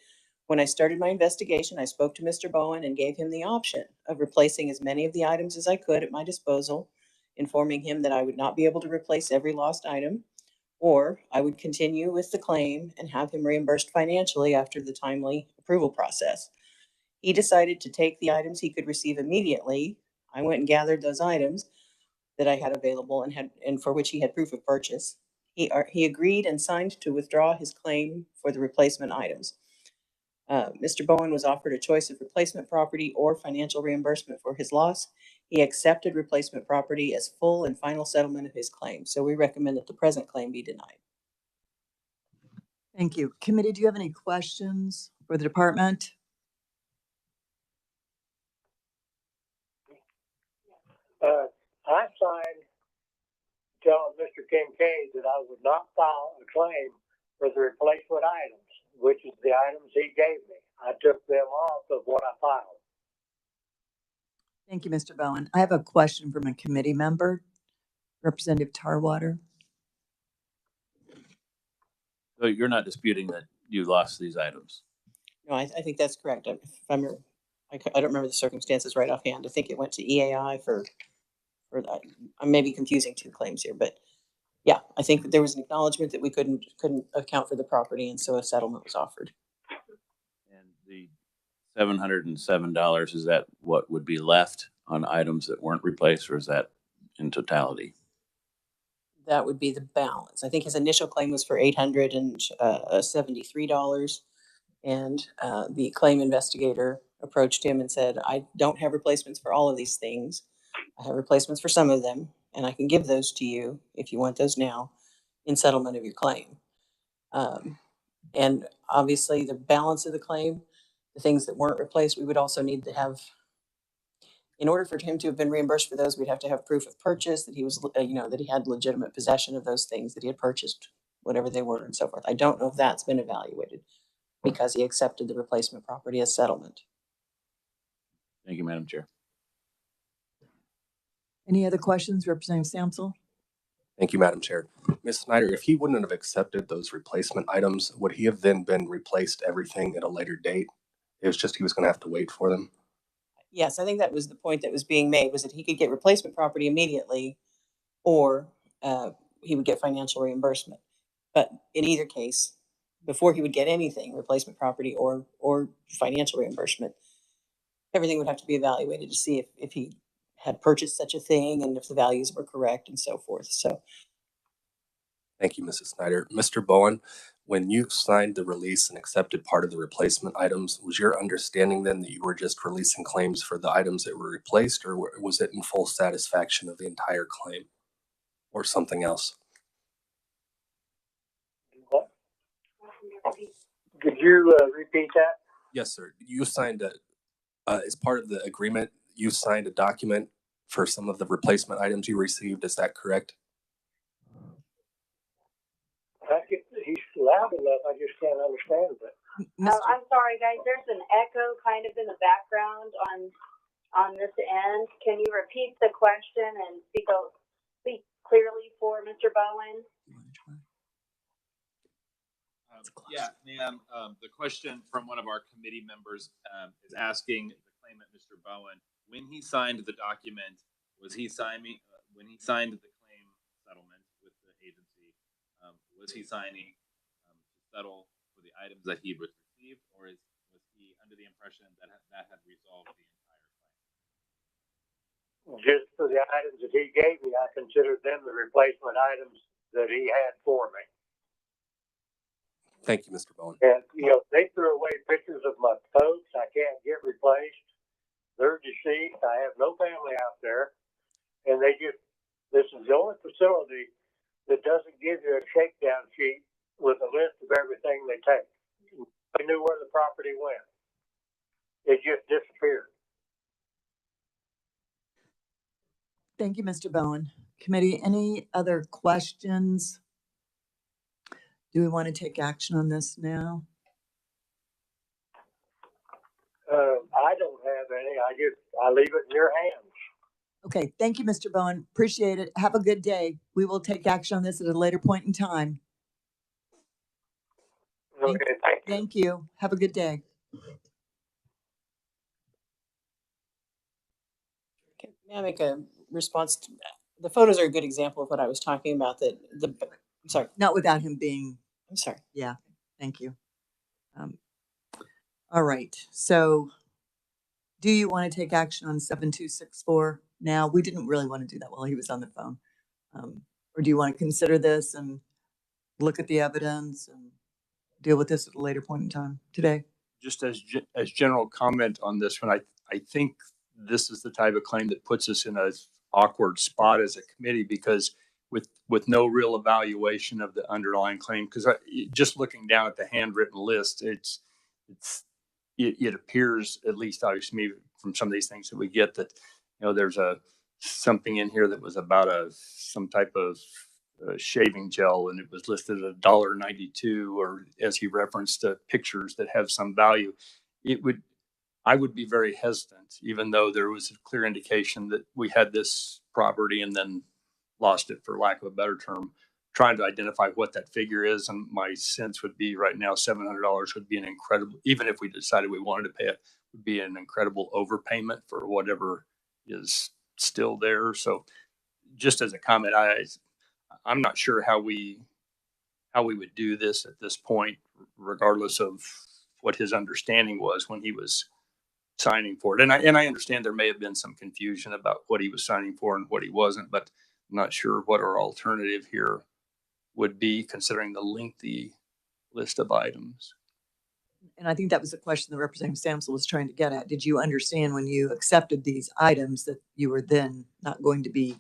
"When I started my investigation, I spoke to Mr. Bowen and gave him the option of replacing as many of the items as I could at my disposal. informing him that I would not be able to replace every lost item, or I would continue with the claim and have him reimbursed financially after the timely approval process. He decided to take the items he could receive immediately. I went and gathered those items that I had available and for which he had proof of purchase. He agreed and signed to withdraw his claim for the replacement items. Mr. Bowen was offered a choice of replacement property or financial reimbursement for his loss. He accepted replacement property as full and final settlement of his claim. So we recommend that the present claim be denied. Thank you. Committee, do you have any questions for the department? I signed telling Mr. Kincaid that I would not file a claim for the replacement items, which is the items he gave me. I took them off of what I filed. Thank you, Mr. Bowen. I have a question from a committee member, Representative Tarwater. So you're not disputing that you lost these items? No, I think that's correct. I don't remember the circumstances right offhand. I think it went to EAI for that. I may be confusing two claims here, but yeah, I think that there was an acknowledgement that we couldn't account for the property, and so a settlement was offered. And the $707, is that what would be left on items that weren't replaced, or is that in totality? That would be the balance. I think his initial claim was for $873, and the claim investigator approached him and said, I don't have replacements for all of these things. I have replacements for some of them, and I can give those to you if you want those now in settlement of your claim. And obviously the balance of the claim, the things that weren't replaced, we would also need to have, in order for him to have been reimbursed for those, we'd have to have proof of purchase, that he was, that he had legitimate possession of those things, that he had purchased, whatever they were and so forth. I don't know if that's been evaluated because he accepted the replacement property as settlement. Thank you, Madam Chair. Any other questions, Representative Samsel? Thank you, Madam Chair. Ms. Snyder, if he wouldn't have accepted those replacement items, would he have then been replaced everything at a later date? It was just he was going to have to wait for them? Yes, I think that was the point that was being made, was that he could get replacement property immediately, or he would get financial reimbursement. But in either case, before he would get anything, replacement property or financial reimbursement, everything would have to be evaluated to see if he had purchased such a thing and if the values were correct and so forth. So, thank you, Mrs. Snyder. Mr. Bowen, when you signed the release and accepted part of the replacement items, was your understanding then that you were just releasing claims for the items that were replaced, or was it in full satisfaction of the entire claim or something else? What? Could you repeat that? Yes, sir. You signed as part of the agreement, you signed a document for some of the replacement items you received. Is that correct? He's loud enough. I just can't understand it. I'm sorry, guys. There's an echo kind of in the background on this end. Can you repeat the question and speak clearly for Mr. Bowen? Yeah, ma'am. The question from one of our committee members is asking the claimant, Mr. Bowen, when he signed the document, was he signing when he signed the claim settlement with the agency? Was he signing to settle for the items that he received, or was he under the impression that that had resolved the entire claim? Just for the items that he gave me, I considered them the replacement items that he had for me. Thank you, Mr. Bowen. And, they threw away pictures of my folks I can't get replaced. They're deceased. I have no family out there. And this is the only facility that doesn't give you a shakedown sheet with a list of everything they take. I knew where the property went. It just disappeared. Thank you, Mr. Bowen. Committee, any other questions? Do we want to take action on this now? I don't have any. I leave it in your hands. Okay, thank you, Mr. Bowen. Appreciate it. Have a good day. We will take action on this at a later point in time. Okay, thank you. Thank you. Have a good day. may I make a response to the photos are a good example of what I was talking about, that I'm sorry. Not without him being, I'm sorry. yeah, thank you. All right, so do you want to take action on 7264 now? We didn't really want to do that while he was on the phone. Or do you want to consider this and look at the evidence and deal with this at a later point in time today? Just as general comment on this one, I think this is the type of claim that puts us in a awkward spot as a committee, because with no real evaluation of the underlying claim, because just looking down at the handwritten list, it appears, at least obviously me from some of these things that we get, that there's something in here that was about some type of shaving gel, and it was listed at $1.92, or as he referenced, pictures that have some value. I would be very hesitant, even though there was a clear indication that we had this property and then lost it, for lack of a better term, trying to identify what that figure is. And my sense would be right now, $700 would be an incredible, even if we decided we wanted to pay it, would be an incredible overpayment for whatever is still there. So just as a comment, I'm not sure how we would do this at this point, regardless of what his understanding was when he was signing for it. And I understand there may have been some confusion about what he was signing for and what he wasn't, but I'm not sure what our alternative here would be, considering the lengthy list of items. And I think that was the question that Representative Samson was trying to get at. Did you understand when you accepted these items that you were then not going to be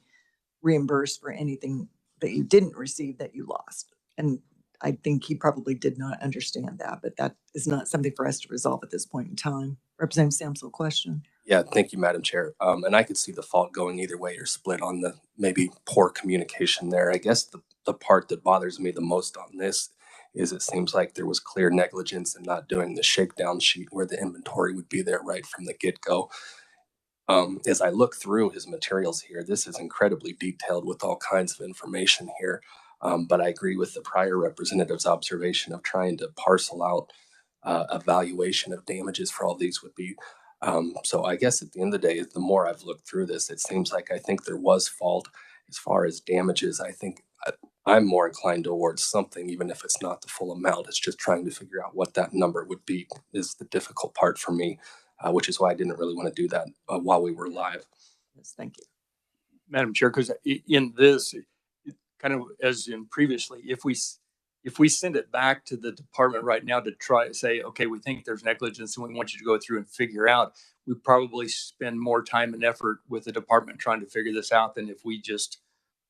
reimbursed for anything that you didn't receive that you lost? And I think he probably did not understand that, but that is not something for us to resolve at this point in time. Representative Samson, question. Yeah, thank you, Madam Chair. And I could see the fault going either way, or split on the maybe poor communication there. I guess the part that bothers me the most on this is it seems like there was clear negligence in not doing the shakedown sheet where the inventory would be there right from the get-go. As I look through his materials here, this is incredibly detailed with all kinds of information here. But I agree with the prior representative's observation of trying to parcel out evaluation of damages for all these would be. So I guess at the end of the day, the more I've looked through this, it seems like I think there was fault as far as damages. I think I'm more inclined towards something, even if it's not the full amount. It's just trying to figure out what that number would be is the difficult part for me, which is why I didn't really want to do that while we were live. Yes, thank you. Madam Chair, because in this, kind of as in previously, if we send it back to the department right now to try to say, okay, we think there's negligence and we want you to go through and figure out, we probably spend more time and effort with the department trying to figure this out than if we just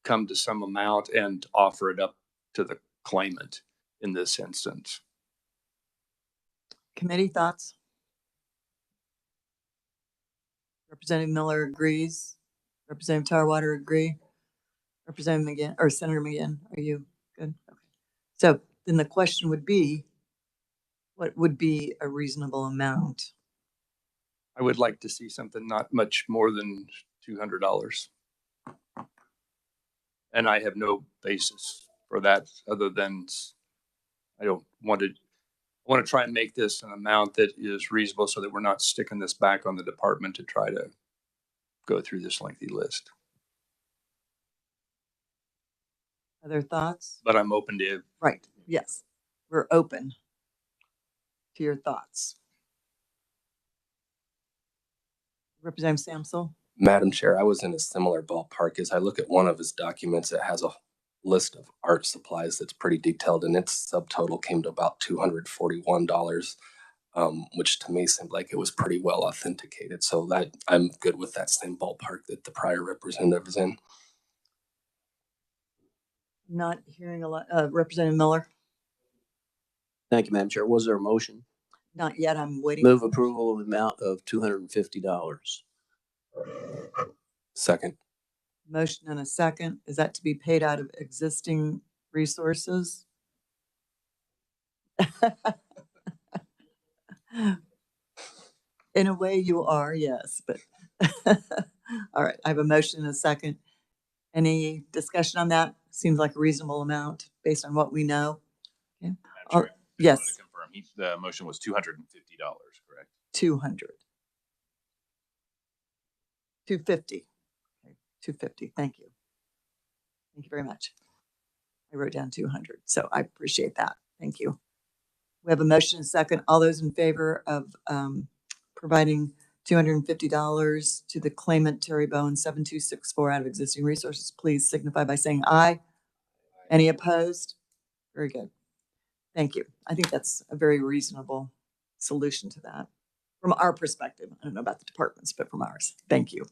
come to some amount and offer it up to the claimant in this instance. Committee thoughts? Representative Miller agrees. Representative Tarwater agree. Representative McGinn, or Senator McGinn, are you good? Okay. So then the question would be, what would be a reasonable amount? I would like to see something not much more than $200. And I have no basis for that other than I want to try and make this an amount that is reasonable so that we're not sticking this back on the department to try to go through this lengthy list. Other thoughts? But I'm open to. Right. Yes. We're open to your thoughts. Representative Samson? Madam Chair, I was in a similar ballpark. As I look at one of his documents, it has a list of art supplies that's pretty detailed, and its subtotal came to about $241, which to me seemed like it was pretty well authenticated. So that I'm good with that same ballpark that the prior representative is in. Not hearing a lot. Representative Miller? Thank you, Madam Chair. Was there a motion? Not yet. I'm waiting. Move approval of the amount of $250. Second. Motion and a second. Is that to be paid out of existing resources? In a way you are, yes, but all right. I have a motion and a second. Any discussion on that? Seems like a reasonable amount based on what we know. Okay. Sure. Yes. To confirm, the motion was $250, correct? 200. 250. Okay. 250. Thank you. Thank you very much. I wrote down 200, so I appreciate that. Thank you. We have a motion and a second. All those in favor of providing $250 to the claimant Terry Bowen 7264 out of existing resources, please signify by saying aye. Any opposed? Very good. Thank you. I think that's a very reasonable solution to that from our perspective. I don't know about the departments, but from ours. Thank you.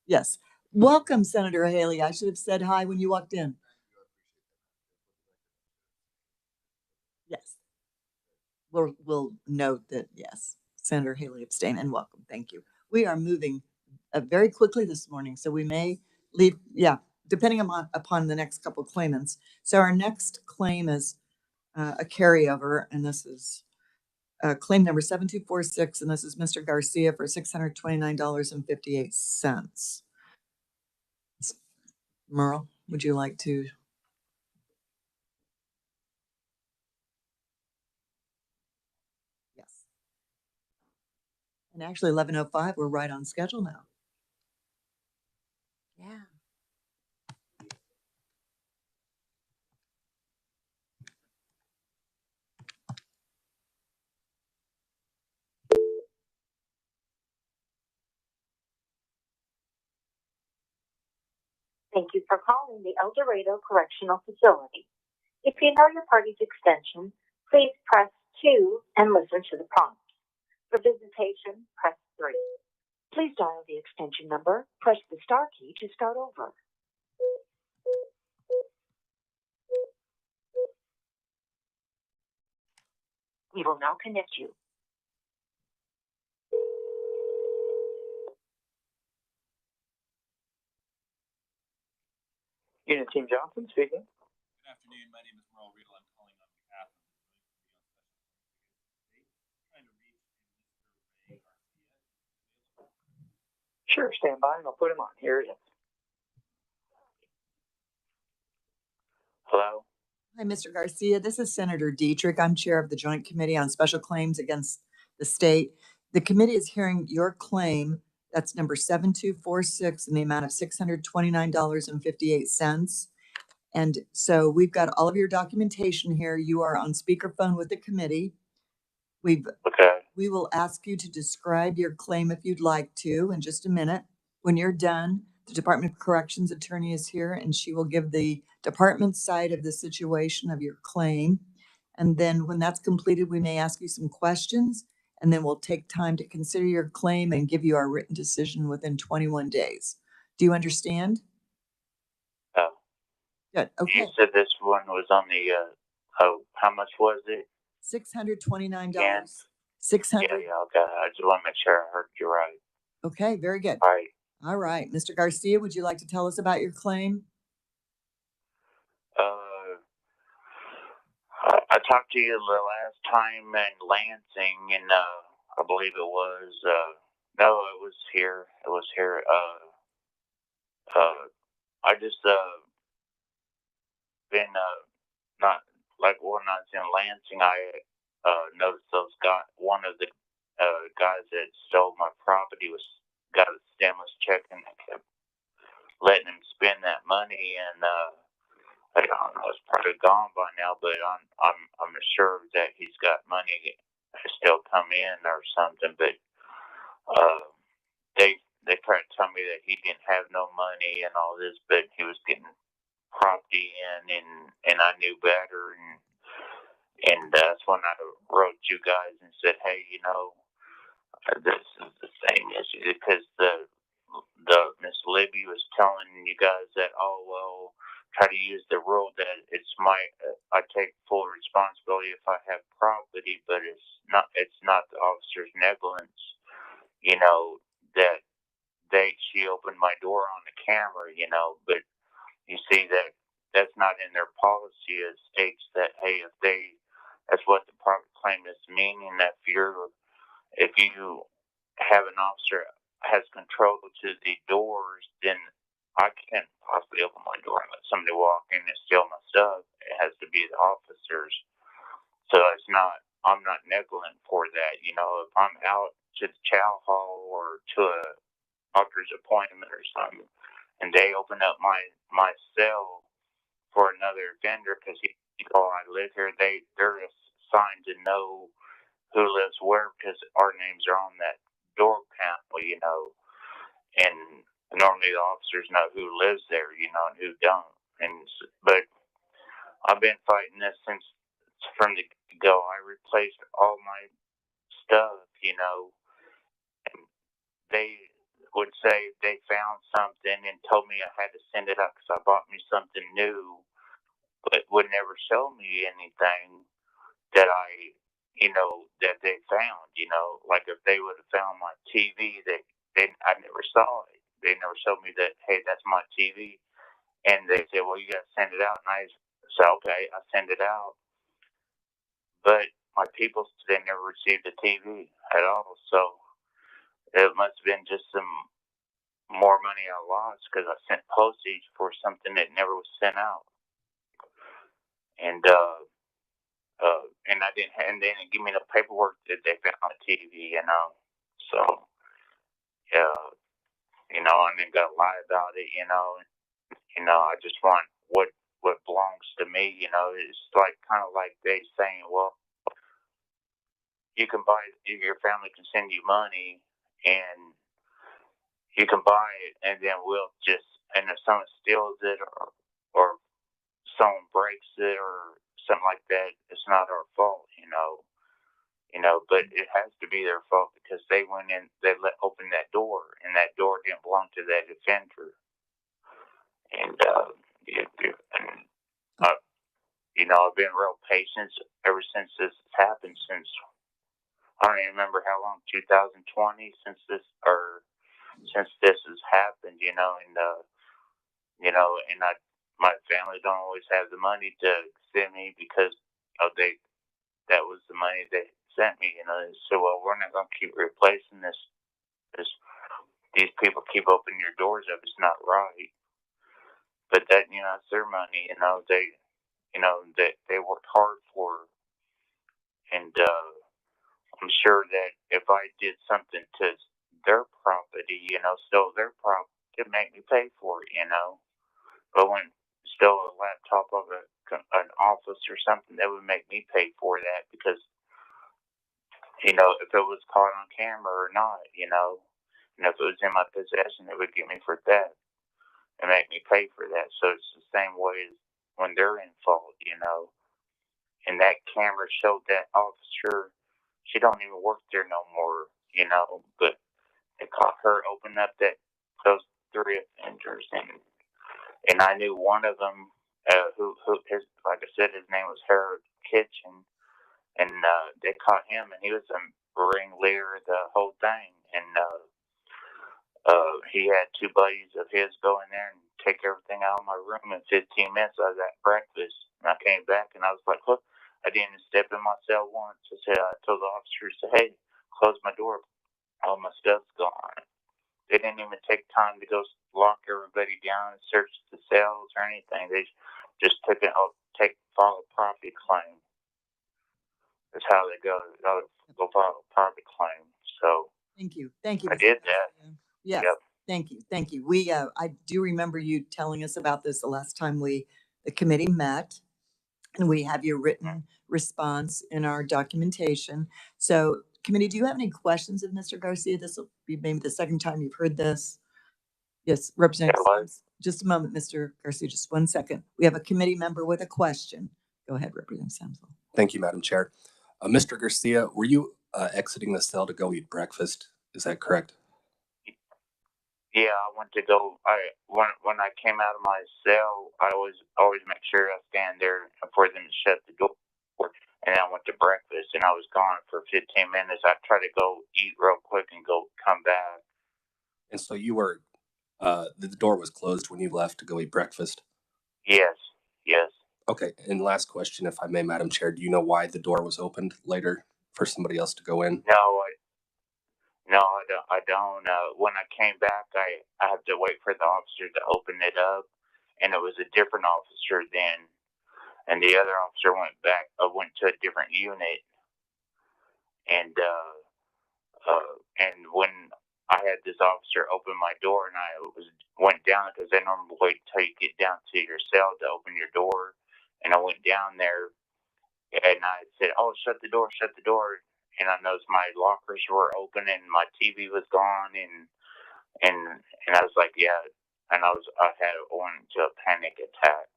Yes. Welcome, Senator Haley. I should have said hi when you walked in. Yes. We'll note that, yes, Senator Haley abstained, and welcome. Thank you. We are moving very quickly this morning, so we may leave, depending upon the next couple of claimants. So our next claim is a carryover, and this is claim number 7246, and this is Mr. Garcia for $629.58. Merle, would you like to? Yes. And actually 11:05, we're right on schedule now. Yeah. Thank you for calling the El Dorado Correctional Facility. If you know your party's extension, please press 2 and listen to the prompts. For visitation, press 3. Please dial the extension number. Press the star key to start over. We will now connect you. Unit Team Johnson speaking. Good afternoon. My name is Merle Riedel. I'm calling on behalf of trying to reach Mr. Garcia. Sure, stand by and I'll put him on. Here it is. Hello. Hi, Mr. Garcia. This is Senator Dietrich. I'm chair of the Joint Committee on Special Claims against the state. The committee is hearing your claim. That's number 7246 in the amount of $629.58. And so we've got all of your documentation here. You are on speakerphone with the committee. We will ask you to describe your claim if you'd like to in just a minute. When you're done, the Department of Corrections attorney is here and she will give the department side of the situation of your claim. And then when that's completed, we may ask you some questions and then we'll take time to consider your claim and give you our written decision within 21 days. Do you understand? Oh. Good. Okay. You said this one was on the, how much was it? $629. Yeah. 600. Yeah, okay. I just want to make sure I heard you right. Okay, very good. All right. All right. Mr. Garcia, would you like to tell us about your claim? I talked to you the last time in Lansing, and I believe it was, no, it was here. It was here. I just been not like when I was in Lansing, I noticed those guys. One of the guys that stole my property got a stimulus check and kept letting him spend that money, and I don't know, it's probably gone by now, but I'm sure that he's got money to still come in or something. But they tried to tell me that he didn't have no money and all this, but he was getting property in, and I knew better, and that's when I wrote you guys and said, hey, you know, this is the same issue, because the Miss Libby was telling you guys that, oh well, try to use the rule that it's I take full responsibility if I have property, but it's not the officer's negligence, you know, that she opened my door on the camera, you know, but you see that's not in their policy. It states that, hey, that's what the property claim is meaning, that if you have an officer has control to the doors, then I can't possibly open my door and let somebody walk in and steal my stuff. It has to be the officers. So I'm not negligent for that. You know, if I'm out to the chow hall or to a doctor's appointment or something, and they opened up my cell for another vendor because I live here. They're assigned to know who lives where because our names are on that door panel, and normally the officers know who lives there, and who don't. But I've been fighting this since from the go. I replaced all my stuff, and they would say they found something and told me I had to send it up because I bought me something new, but would never show me anything that that they found, like if they would have found my TV, I never saw it. They never showed me that, hey, that's my TV. And they said, well, you got to send it out. And I said, okay, I send it out. But my people, they never received the TV at all. So it must have been just some more money I lost because I sent postage for something that never was sent out. And and they didn't give me the paperwork that they found on the TV, So, I didn't got to lie about it, I just want what belongs to me, It's like kind of like they saying, well, you can buy your family can send you money, and you can buy it, and then and if someone steals it or someone breaks it or something like that, it's not our fault, but it has to be their fault because they went in, they open that door, and that door didn't belong to that offender. And I've been real patient ever since this has happened. Since I don't even remember how long, 2020, since this has happened, my family don't always have the money to send me because that was the money they sent me, So, well, we're not going to keep replacing this. These people keep opening your doors up. It's not right. But that, it's their money, they worked hard for. And I'm sure that if I did something to their property, stole their property, it'd make me pay for it, But when stole a laptop of an office or something, that would make me pay for that because, if it was caught on camera or not, and if it was in my possession, it would get me for that and make me pay for that. So it's the same way as when they're in fault, And that camera showed that officer, she don't even work there no more, But they caught her open up those three offenders, and I knew one of them, like I said, his name was Harold Kitchen, and they caught him, and he was a ringleader of the whole thing, and he had two buddies of his go in there and take everything out of my room in 15 minutes. I was at breakfast, and I came back, and I was like, look, I didn't even step in my cell once. I told the officers, hey, close my door. All my stuff's gone. They didn't even take time to go lock everybody down and search the cells or anything. They just file a property claim. That's how they go file a property claim. So Thank you. I did that. Yes. Yep. Thank you. I do remember you telling us about this the last time the committee met, and we have your written response in our documentation. So, committee, do you have any questions of Mr. Garcia? This will be maybe the second time you've heard this. Yes, Representative Sims. Just a moment, Mr. Garcia, just 1 second. We have a committee member with a question. Go ahead, Representative Sims. Thank you, Madam Chair. Mr. Garcia, were you exiting the cell to go eat breakfast? Is that correct? Yeah, I went to go. When I came out of my cell, I always make sure I stand there for them to shut the door. And I went to breakfast, and I was gone for 15 minutes. I tried to go eat real quick and come back. And so you were, the door was closed when you left to go eat breakfast? Yes. Okay, and last question, if I may, Madam Chair, do you know why the door was opened later for somebody else to go in? No, I don't. When I came back, I had to wait for the officer to open it up, and it was a different officer then. And the other officer went to a different unit. And when I had this officer open my door, and I went down because they normally wait until you get down to your cell to open your door. And I went down there, and I said, "Oh, shut the door, shut the door." And I noticed my lockers were open, and my TV was gone, and I was like, "Yeah." And I went into a panic attack.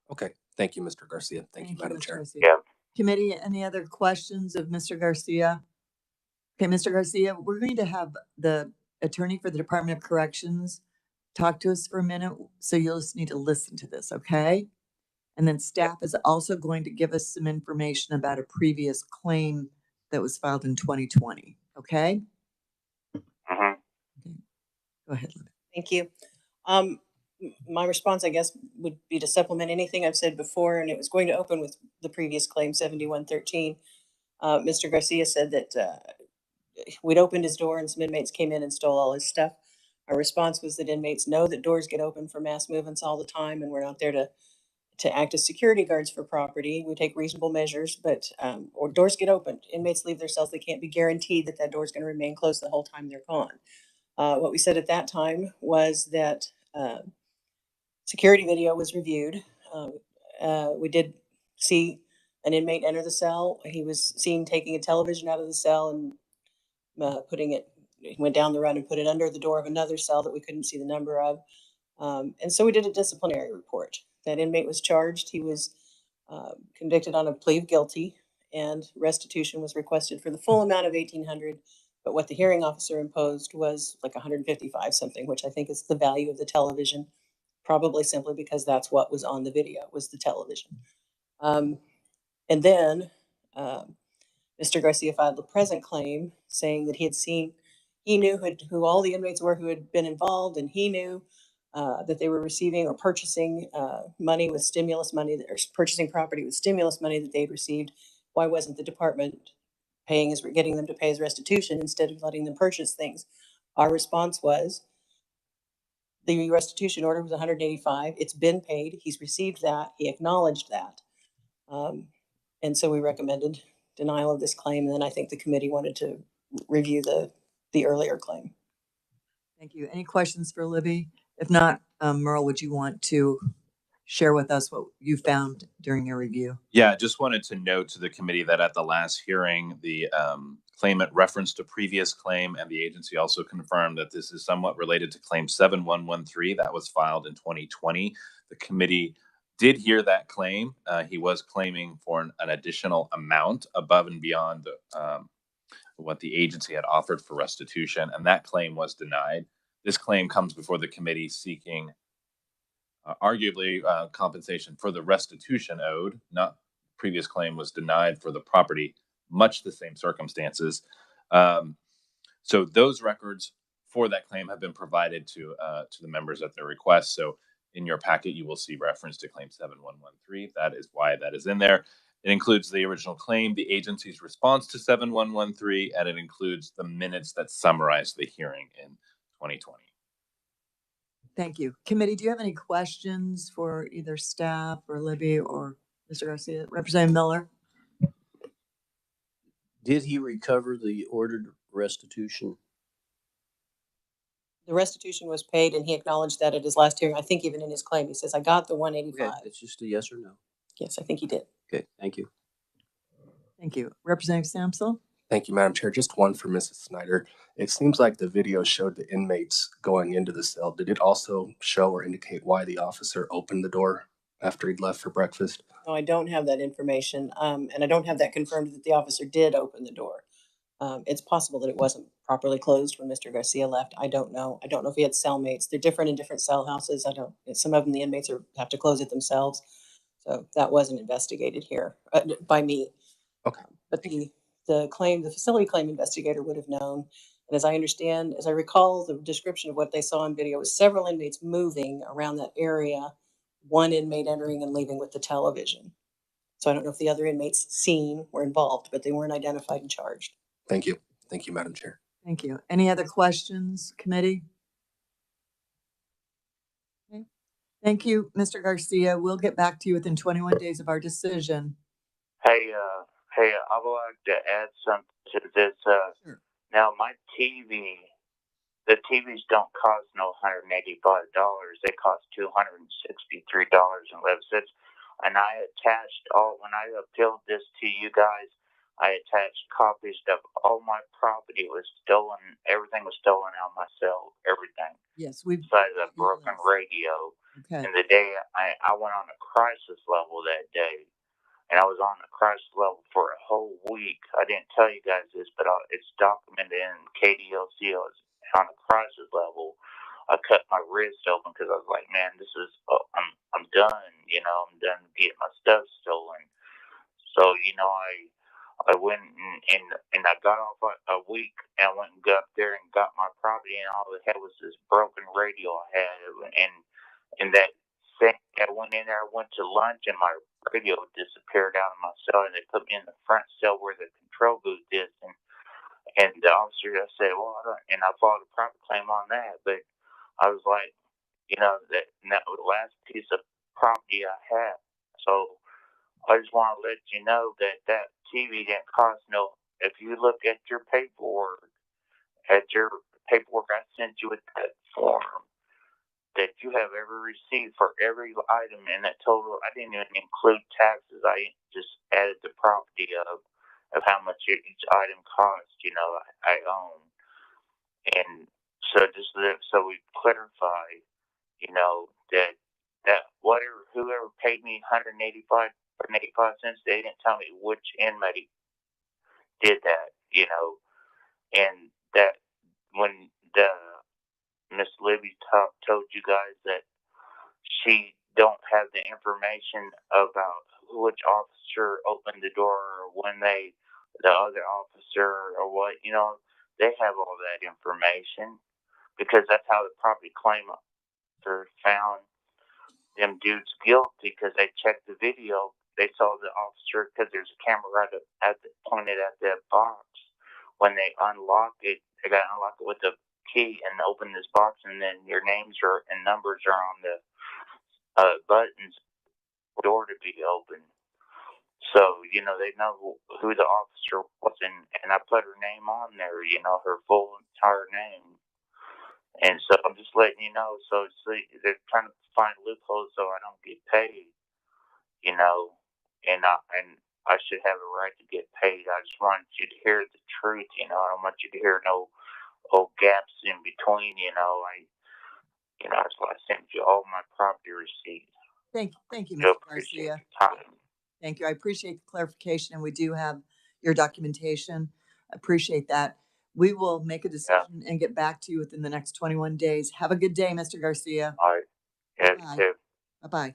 Okay, thank you, Mr. Garcia. Thank you, Madam Mr. Chair. Garcia. Yeah. Committee, any other questions of Mr. Garcia? Okay, Mr. Garcia, we're going to have the attorney for the Department of Corrections talk to us for a minute, so you'll just need to listen to this, okay? And then staff is also going to give us some information about a previous claim that was filed in 2020, okay? Mm-hmm. Okay. Go ahead, Linda. Thank you. My response, I guess, would be to supplement anything I've said before, and it was going to open with the previous claim, 7113. Mr. Garcia said that we'd opened his door and some inmates came in and stole all his stuff. Our response was that inmates know that doors get open for mass movements all the time, and we're not there to act as security guards for property. We take reasonable measures, but or doors get opened. Inmates leave their cells. They can't be guaranteed that that door is going to remain closed the whole time they're gone. What we said at that time was that security video was reviewed. We did see an inmate enter the cell. He was seen taking a television out of the cell and he went down the run and put it under the door of another cell that we couldn't see the number of. And so we did a disciplinary report. That inmate was charged. He was convicted on a plea of guilty, and restitution was requested for the full amount of $1,800. But what the hearing officer imposed was like 155 something, which I think is the value of the television, probably simply because that's what was on the video, was the television. And then Mr. Garcia filed a present claim saying that he knew who all the inmates were who had been involved, and he knew that they were receiving or purchasing money with stimulus money, or purchasing property with stimulus money that they'd received. Why wasn't the department getting them to pay his restitution instead of letting them purchase things? Our response was, the restitution order was 185. It's been paid. He's received that. He acknowledged that. And so we recommended denial of this claim. And then I think the committee wanted to review the earlier claim. Thank you. Any questions for Libby? If not, Merle, would you want to share with us what you found during your review? Yeah, just wanted to note to the committee that at the last hearing, the claimant referenced a previous claim, and the agency also confirmed that this is somewhat related to claim 7113 that was filed in 2020. The committee did hear that claim. He was claiming for an additional amount above and beyond what the agency had offered for restitution, and that claim was denied. This claim comes before the committee seeking arguably compensation for the restitution owed. Not previous claim was denied for the property, much the same circumstances. So those records for that claim have been provided to the members at their request. So in your packet, you will see reference to claim 7113. That is why that is in there. It includes the original claim, the agency's response to 7113, and it includes the minutes that summarize the hearing in 2020. Thank you. Committee, do you have any questions for either staff or Libby or Mr. Garcia? Representative Miller? Did he recover the ordered restitution? The restitution was paid, and he acknowledged that at his last hearing. I think even in his claim, he says, I got the 185. Okay, it's just a yes or no. Yes, I think he did. Okay, thank you. Thank you. Representative Samsel? Thank you, Madam Chair. Just one for Mrs. Snyder. It seems like the video showed the inmates going into the cell. Did it also show or indicate why the officer opened the door after he'd left for breakfast? No, I don't have that information, and I don't have that confirmed that the officer did open the door. It's possible that it wasn't properly closed when Mr. Garcia left. I don't know. I don't know if he had cellmates. They're different in different cell houses. Some of them, the inmates have to close it themselves. So that wasn't investigated here by me. Okay. But the facility claim investigator would have known. And as I recall, the description of what they saw in video was several inmates moving around that area, one inmate entering and leaving with the television. So I don't know if the other inmates were involved, but they weren't identified and charged. Thank you. Thank you, Madam Chair. Thank you. Any other questions, committee? Okay. Thank you, Mr. Garcia. We'll get back to you within 21 days of our decision. Hey, I would like to add something to this. Sure. Now my TV, the TVs don't cost no $185. They cost $263.11. And I attached when I appealed this to you guys, I attached copies of all my property was stolen. Everything was stolen out of my cell. Everything. Yes, we've. Besides a broken radio. Okay. And the day I went on a crisis level that day. And I was on the crisis level for a whole week. I didn't tell you guys this, but it's documented in KDLC. I was on a crisis level. I cut my wrist open because I was like, man, this is, I'm done. You know, I'm done getting my stuff stolen. So, you know, I went and I got off a week and I went and got up there and got my property, and all I had was this broken radio I had. And that thing, I went in there, I went to lunch, and my radio disappeared out of my cell, and they put me in the front cell where the control booth is. And the officer just said, well, and I filed a property claim on that. But I was like, you know, that was the last piece of property I had. So I just want to let you know that TV didn't cost no. If you look at your paperwork, I sent you with that form that you have ever received for every item in that total. I didn't even include taxes. I just added the property of how much each item cost, you know, I own. And so so we clarify, you know, that whoever paid me 185 cents, they didn't tell me which inmate did that, you know, and that when the Miss Libby told you guys that she don't have the information about which officer opened the door or when the other officer or what, you know, they have all that information because that's how the property claim officer found them dudes guilty, because they checked the video. They saw the officer because there's a camera right pointed at that box. When they unlocked it, they got to unlock it with the key and open this box, and then your names and numbers are on the buttons for the door to be open. So, you know, they know who the officer was, and I put her name on there, you know, her full entire name. And so I'm just letting you know. So they're trying to find loopholes so I don't get paid, you know, and I should have a right to get paid. I just want you to hear the truth, you know. I don't want you to hear no old gaps in between, you know. That's why I sent you all my property receipts. Thank you, Mr. Garcia. Thank you. I appreciate the clarification, and we do have your documentation. Appreciate that. We will make a decision and get back to you within the next 21 days. Have a good day, Mr. Garcia. All right. Yeah, you too. Bye-bye.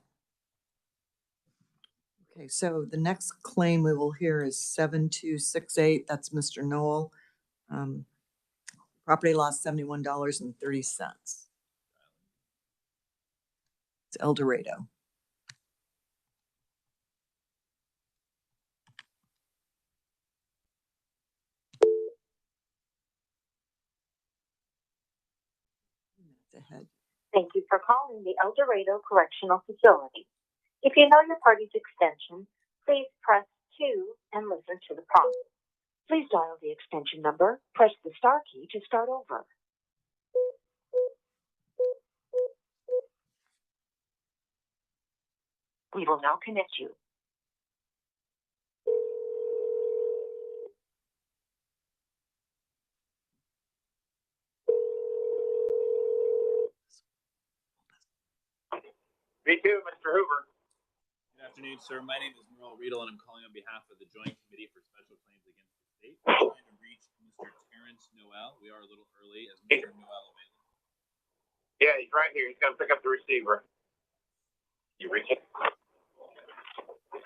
Okay, so the next claim we will hear is 7268. That's Mr. Knoll. Property loss $71.30. It's El Dorado. Ahead. Thank you for calling the El Dorado Correctional Facility. If you know your party's extension, please press 2 and listen to the prompt. Please dial the extension number, press the star key to start over. We will now connect you. Me too, Mr. Hoover. Good afternoon, sir. My name is Merle Riedel, and I'm calling on behalf of the Joint Committee for Special Claims Against the State. I'm trying to reach Mr. Terrence Noel. We are a little early. Is Mr. Noel available? Yeah, he's right here. He's going to pick up the receiver. You reach it?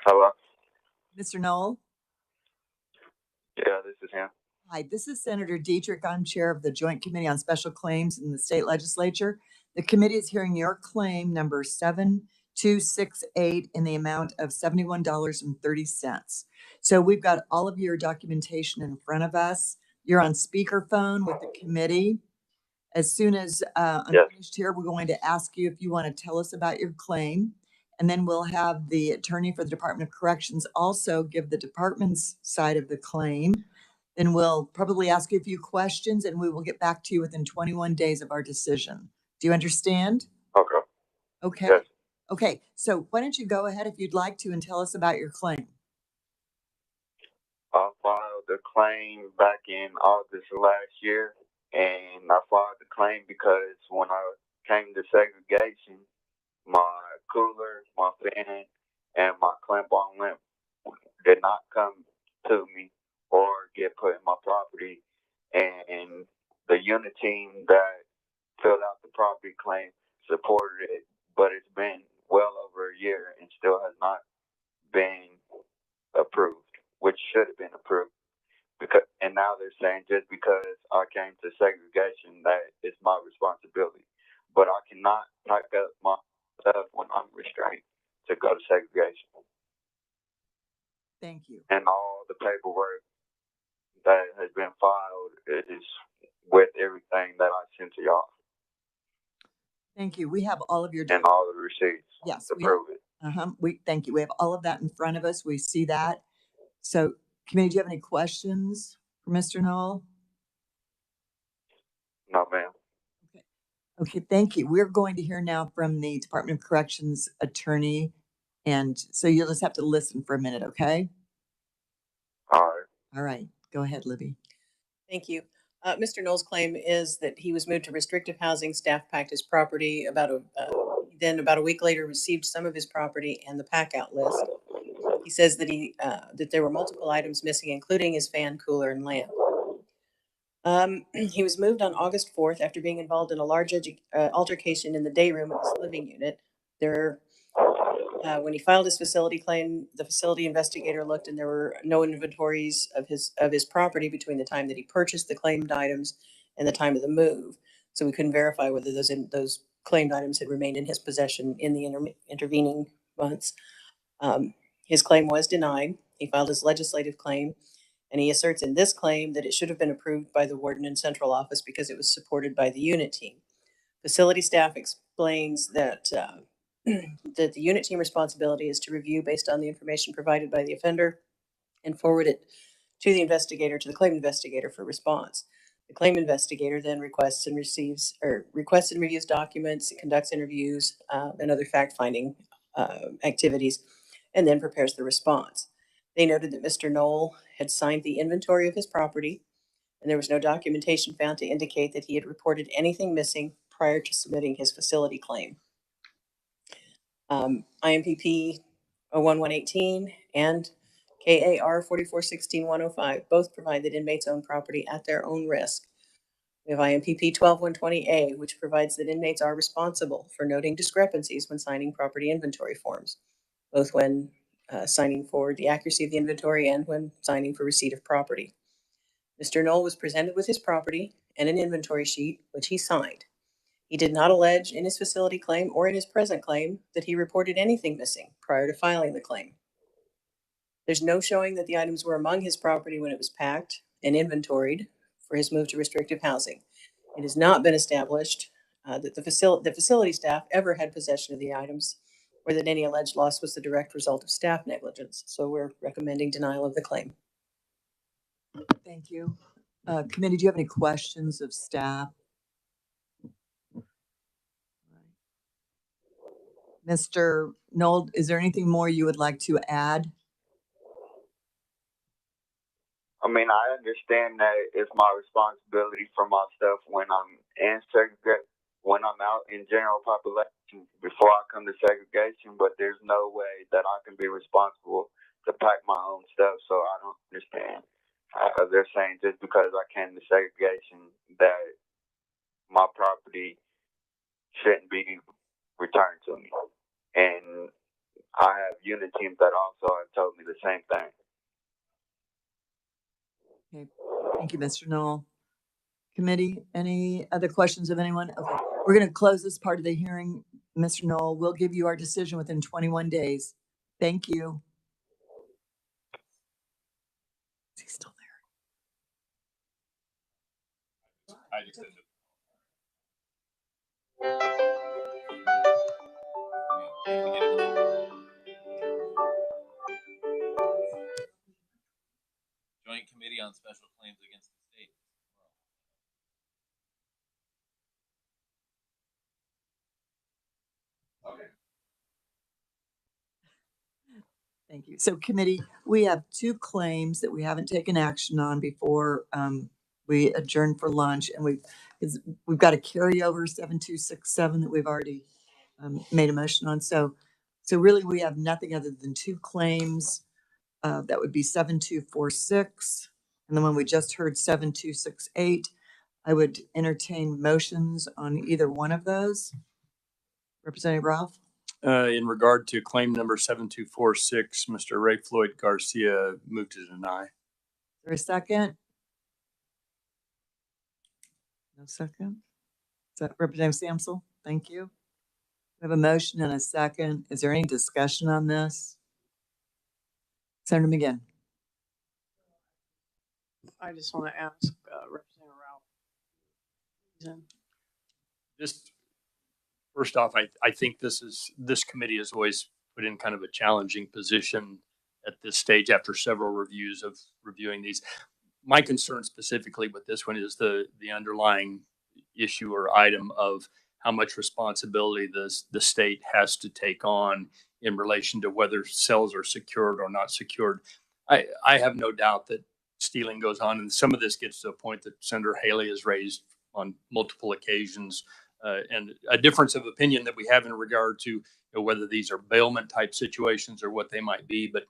Hello? Mr. Knoll? Yeah, this is him. Hi, this is Senator Dietrich. I'm chair of the Joint Committee on Special Claims in the state legislature. The committee is hearing your claim number 7268 in the amount of $71.30. So we've got all of your documentation in front of us. You're on speakerphone with the committee. As soon as I'm finished here, we're going to ask you if you want to tell us about your claim. And then we'll have the attorney for the Department of Corrections also give the department's side of the claim. Then we'll probably ask you a few questions and we will get back to you within 21 days of our decision. Do you understand? Okay. Okay. Yes. Okay. So why don't you go ahead if you'd like to and tell us about your claim? I filed the claim back in August of last year, and I filed the claim because when I came to segregation, my cooler, my fan, and my clamp-on lamp did not come to me or get put in my property, and the unit team that filled out the property claim supported it, but it's been well over a year and still has not been approved, which should have been approved. And now they're saying just because I came to segregation that it's my responsibility, but I cannot pack up my stuff when I'm restrained to go to segregation. Thank you. And all the paperwork that has been filed is with everything that I sent to y'all. Thank you. We have all of your and all the receipts yes, to prove it. We thank you. We have all of that in front of us. We see that. So, committee, do you have any questions for Mr. Knoll? No, ma'am. Okay, thank you. We're going to hear now from the Department of Corrections attorney. And so you'll just have to listen for a minute, okay? All right. All right. Go ahead, Libby. Thank you. Mr. Knoll's claim is that he was moved to restrictive housing, staff packed his property, then about a week later received some of his property and the pack out list. He says that that there were multiple items missing, including his fan, cooler, and lamp. He was moved on August 4th after being involved in a large altercation in the day room of his living unit. When he filed his facility claim, the facility investigator looked and there were no inventories of his property between the time that he purchased the claimed items and the time of the move. So we couldn't verify whether those claimed items had remained in his possession in the intervening months. His claim was denied. He filed his legislative claim, and he asserts in this claim that it should have been approved by the warden in central office because it was supported by the unit team. Facility staff explains that that the unit team responsibility is to review based on the information provided by the offender and forward it to the investigator, to the claim investigator for response. The claim investigator then requests and reviews documents, conducts interviews, and other fact-finding activities, and then prepares the response. They noted that Mr. Knoll had signed the inventory of his property, and there was no documentation found to indicate that he had reported anything missing prior to submitting his facility claim. IMPP 01118 and KAR 4416-105 both provide that inmates own property at their own risk. We have IMPP 12120A, which provides that inmates are responsible for noting discrepancies when signing property inventory forms, both when signing for the accuracy of the inventory and when signing for receipt of property. Mr. Knoll was presented with his property and an inventory sheet, which he signed. He did not allege in his facility claim or in his present claim that he reported anything missing prior to filing the claim. There's no showing that the items were among his property when it was packed and inventoried for his move to restrictive housing. It has not been established that the facility staff ever had possession of the items or that any alleged loss was the direct result of staff negligence. So we're recommending denial of the claim. Thank you. Committee, do you have any questions of staff? Mr. Knoll, is there anything more you would like to add? I mean, I understand that it's my responsibility for my stuff when I'm in segregation, when I'm out in general population before I come to segregation, but there's no way that I can be responsible to pack my own stuff, so I don't understand. They're saying just because I came to segregation that my property shouldn't be returned to me. And I have unit teams that also have told me the same thing. Okay, thank you, Mr. Knoll. Committee, any other questions of anyone? Okay, we're going to close this part of the hearing. Mr. Knoll, we'll give you our decision within 21 days. Thank you. Is he still there? I just did Join Joint Committee on Special Claims Against the State. Okay. Thank you. So committee, we have two claims that we haven't taken action on before we adjourn for lunch, and we've got a carryover 7267 that we've already made a motion on. So really we have nothing other than two claims. That would be 7246 and the one we just heard 7268. I would entertain motions on either one of those. Representative Ralph? In regard to claim number 7246, Mr. Ray Floyd Garcia moved to deny. Is there a second? No second. Is that Representative Samsel? Thank you. We have a motion and a second. Is there any discussion on this? Senator McGinn. I just want to ask Representative Ralph. Just first off, I think this committee is always put in kind of a challenging position at this stage after several reviews of reviewing these. My concern specifically with this one is the underlying issue or item of how much responsibility the state has to take on in relation to whether cells are secured or not secured. I have no doubt that stealing goes on, and some of this gets to a point that Senator Haley has raised on multiple occasions, and a difference of opinion that we have in regard to whether these are bailment type situations or what they might be. But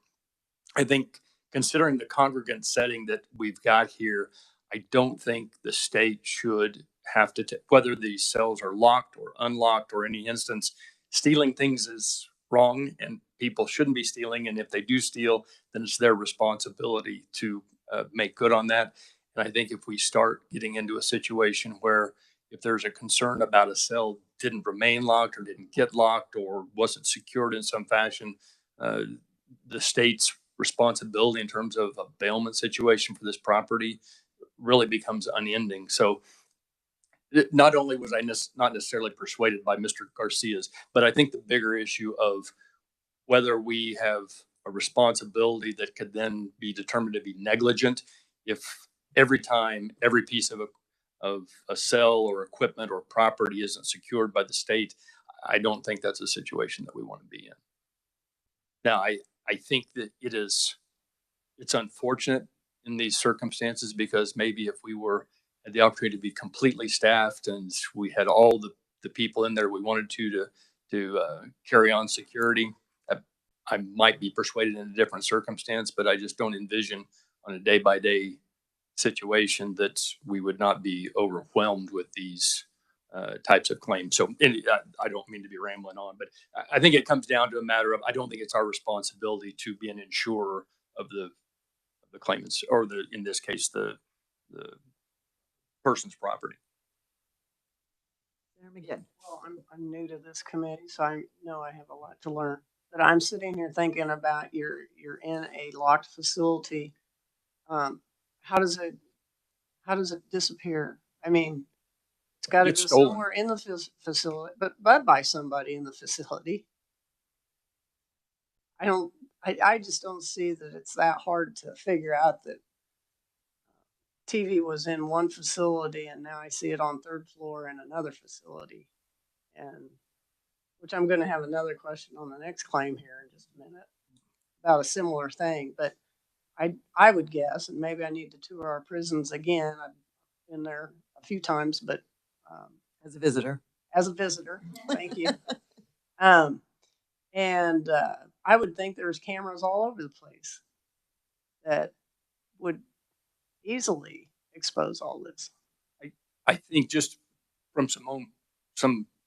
I think considering the congregant setting that we've got here, I don't think the state should have to, whether these cells are locked or unlocked or any instance, stealing things is wrong and people shouldn't be stealing. And if they do steal, then it's their responsibility to make good on that. And I think if we start getting into a situation where if there's a concern about a cell didn't remain locked or didn't get locked or wasn't secured in some fashion, the state's responsibility in terms of a bailment situation for this property really becomes unending. So not only was I not necessarily persuaded by Mr. Garcia's, but I think the bigger issue of whether we have a responsibility that could then be determined to be negligent if every time every piece of a cell or equipment or property isn't secured by the state, I don't think that's a situation that we want to be in. Now, I think that it's unfortunate in these circumstances because maybe if we had the opportunity to be completely staffed and we had all the people in there we wanted to carry on security, I might be persuaded in a different circumstance, but I just don't envision on a day-by-day situation that we would not be overwhelmed with these types of claims. So I don't mean to be rambling on, but I think it comes down to a matter of, I don't think it's our responsibility to be an insurer of the claimants, or in this case, the person's property. Well, I'm new to this committee, so I know I have a lot to learn. But I'm sitting here thinking about you're in a locked facility. How does it disappear? I mean, it's got to go somewhere in the facility, but by somebody in the facility. I just don't see that it's that hard to figure out that TV was in one facility and now I see it on third floor in another facility. And which I'm going to have another question on the next claim here in just a minute about a similar thing. But I would guess, and maybe I need to tour our prisons again. I've been there a few times, but as a visitor. Thank you. And I would think there's cameras all over the place that would easily expose all this. I think just from some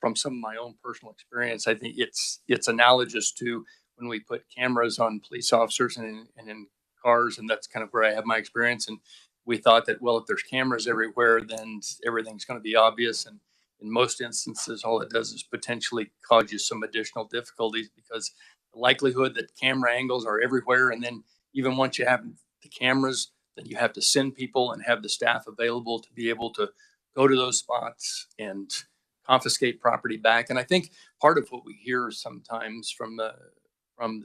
of my own personal experience, I think it's analogous to when we put cameras on police officers and in cars, and that's kind of where I have my experience. And we thought that, well, if there's cameras everywhere, then everything's going to be obvious. And in most instances, all it does is potentially cause you some additional difficulties because the likelihood that camera angles are everywhere, and then even once you have the cameras, then you have to send people and have the staff available to be able to go to those spots and confiscate property back. And I think part of what we hear sometimes from the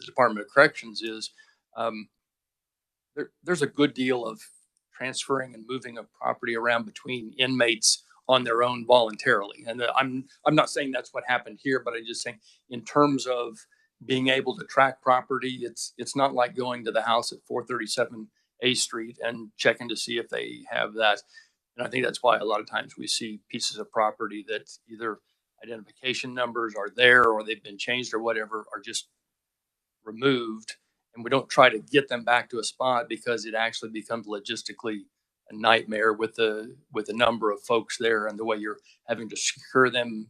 Department of Corrections is there's a good deal of transferring and moving of property around between inmates on their own voluntarily. And I'm not saying that's what happened here, but I'm just saying in terms of being able to track property, it's not like going to the house at 437 A Street and checking to see if they have that. And I think that's why a lot of times we see pieces of property that either identification numbers are there or they've been changed or whatever are just removed. And we don't try to get them back to a spot because it actually becomes logistically a nightmare with the number of folks there and the way you're having to secure them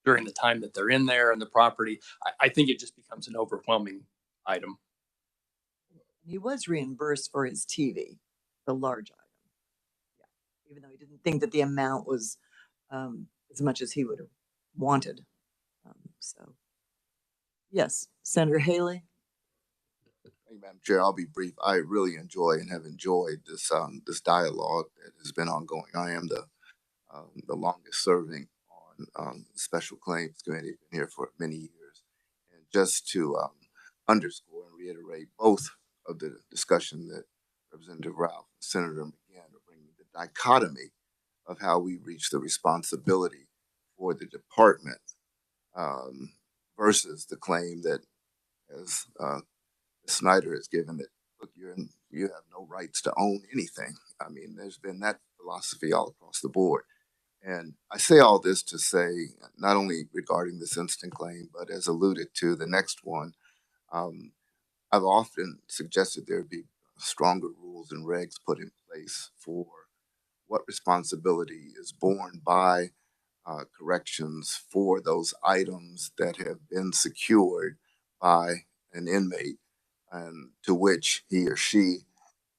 during the time that they're in there and the property. I think it just becomes an overwhelming item. He was reimbursed for his TV, the large item. Yeah. Even though he didn't think that the amount was as much as he would have wanted. So, yes, Senator Haley. Thank you, Madam Chair. I'll be brief. I really enjoy and have enjoyed this this dialogue that has been ongoing. I am the longest serving on Special Claims Committee. Been here for many years, and just to underscore and reiterate both of the discussion that Representative Ralph and Senator McGann are bringing, the dichotomy of how we reach the responsibility for the department versus the claim that, as Snyder has given, that look, you have no rights to own anything. I mean, there's been that philosophy all across the board. And I say all this to say, not only regarding this instant claim, but as alluded to the next one, I've often suggested there be stronger rules and regs put in place for what responsibility is borne by corrections for those items that have been secured by an inmate and to which he or she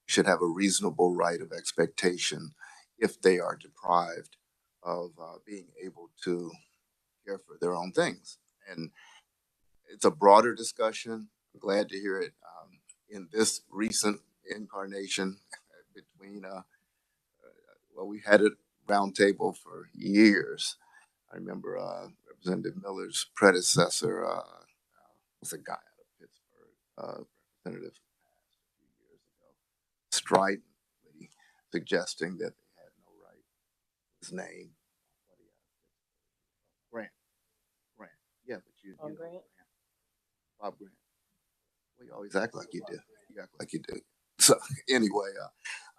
should have a reasonable right of expectation if they are deprived of being able to care for their own things. And it's a broader discussion. I'm glad to hear it in this recent incarnation between, well, we had a roundtable for years. I remember Representative Miller's predecessor was a guy out of Pittsburgh, Representative a few years ago, stridently suggesting that they had no right. His name, Grant. Yeah, but you know Grant. Bob Grant. Well, you always act like you do. You act like you do. So anyway,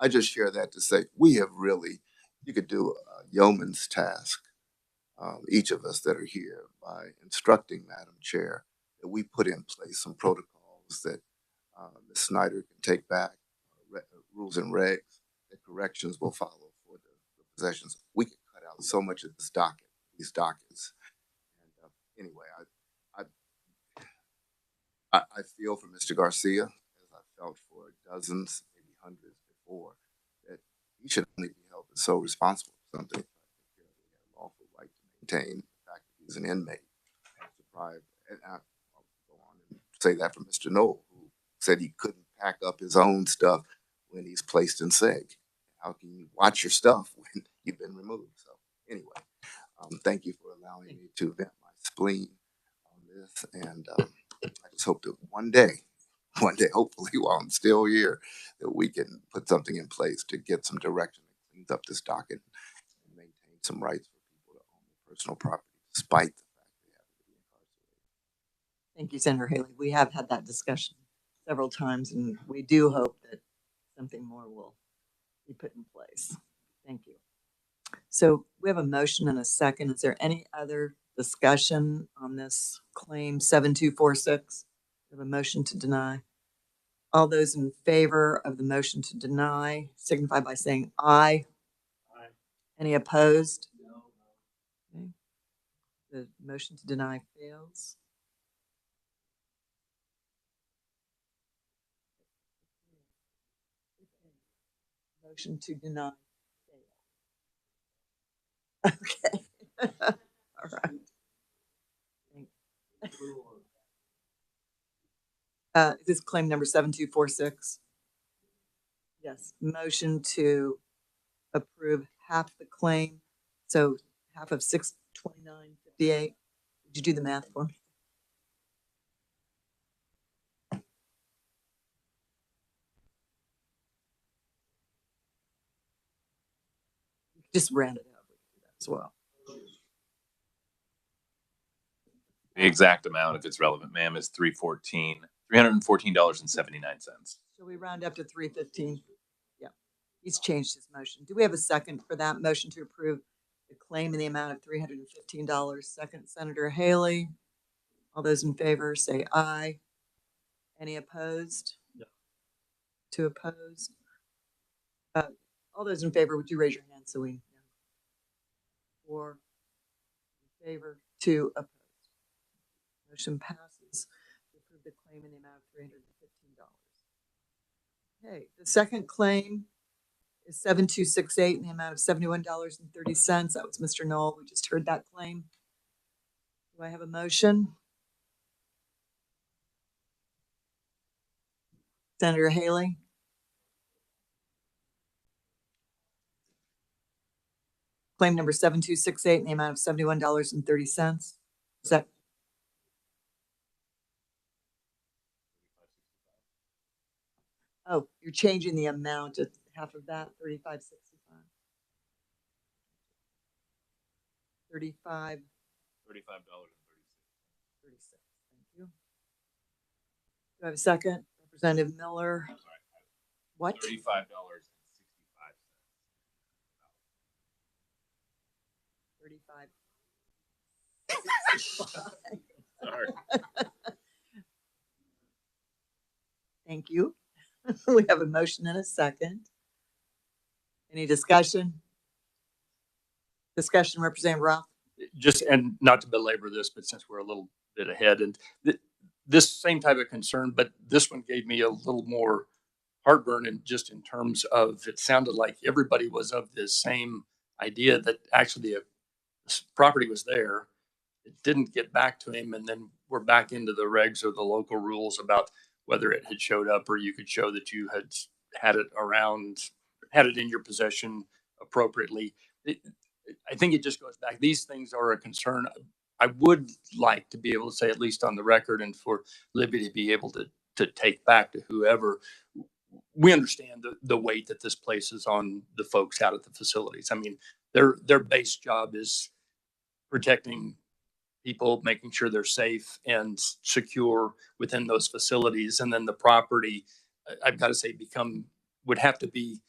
I just share that to say we have really, you could do a yeoman's task, each of us that are here, by instructing Madam Chair that we put in place some protocols that Ms. Snyder can take back, rules and regs that corrections will follow for the possessions. We can cut out so much of this docket, these dockets. And anyway, I feel for Mr. Garcia, as I felt for dozens, maybe hundreds before, that he should only be held as so responsible for something. He had a lawful right to maintain the fact that he's an inmate and deprived. And I'll go on and say that for Mr. Knoll, who said he couldn't pack up his own stuff when he's placed in SEG. How can you watch your stuff when you've been removed? So anyway, thank you for allowing me to vent my spleen on this. And I just hope that one day, hopefully while I'm still here, that we can put something in place to get some direction that cleans up this docket and maintain some rights for people to own their personal property, despite the fact they have to be incarcerated. Thank you, Senator Haley. We have had that discussion several times, and we do hope that something more will be put in place. Thank you. So we have a motion and a second. Is there any other discussion on this claim 7246? We have a motion to deny. All those in favor of the motion to deny signify by saying aye. Aye. Any opposed? No. Okay. The motion to deny fails. Motion to deny fails. Okay. All right. Is this claim number 7246? Yes. Motion to approve half the claim. So half of 629.58. Did you do the math for me? just round it up. We can do that as well. The exact amount, if it's relevant, ma'am, is $314.79. Shall we round up to 315? Yeah, he's changed his motion. Do we have a second for that motion to approve the claim in the amount of $315? Second, Senator Haley. All those in favor say aye. Any opposed? No. Two opposed. All those in favor, would you raise your hand so we know? 4 in favor, 2 opposed. Motion passes to approve the claim in the amount of $315. Okay, the second claim is 7268 in the amount of $71.30. That was Mr. Knoll. We just heard that claim. Do I have a motion? Senator Haley? Claim number 7268 in the amount of $71.30. Is that? Oh, you're changing the amount of half of that, $35.65. 35. $35.36. 36. Thank you. Do I have a second? Representative Miller. What? $35.65. 35. Sorry. Thank you. We have a motion and a second. Any discussion? Discussion, Representative Roth. Just, and not to belabor this, but since we're a little bit ahead, and this same type of concern, but this one gave me a little more heartburn, and just in terms of, it sounded like everybody was of this same idea that actually the property was there. It didn't get back to him, and then we're back into the regs or the local rules about whether it had showed up, or you could show that you had it around, had it in your possession appropriately. I think it just goes back. These things are a concern. I would like to be able to say, at least on the record, and for Libby to be able to take back to whoever. We understand the weight that this places on the folks out at the facilities. I mean, their base job is protecting people, making sure they're safe and secure within those facilities. And then the property, I've got to say, would have to be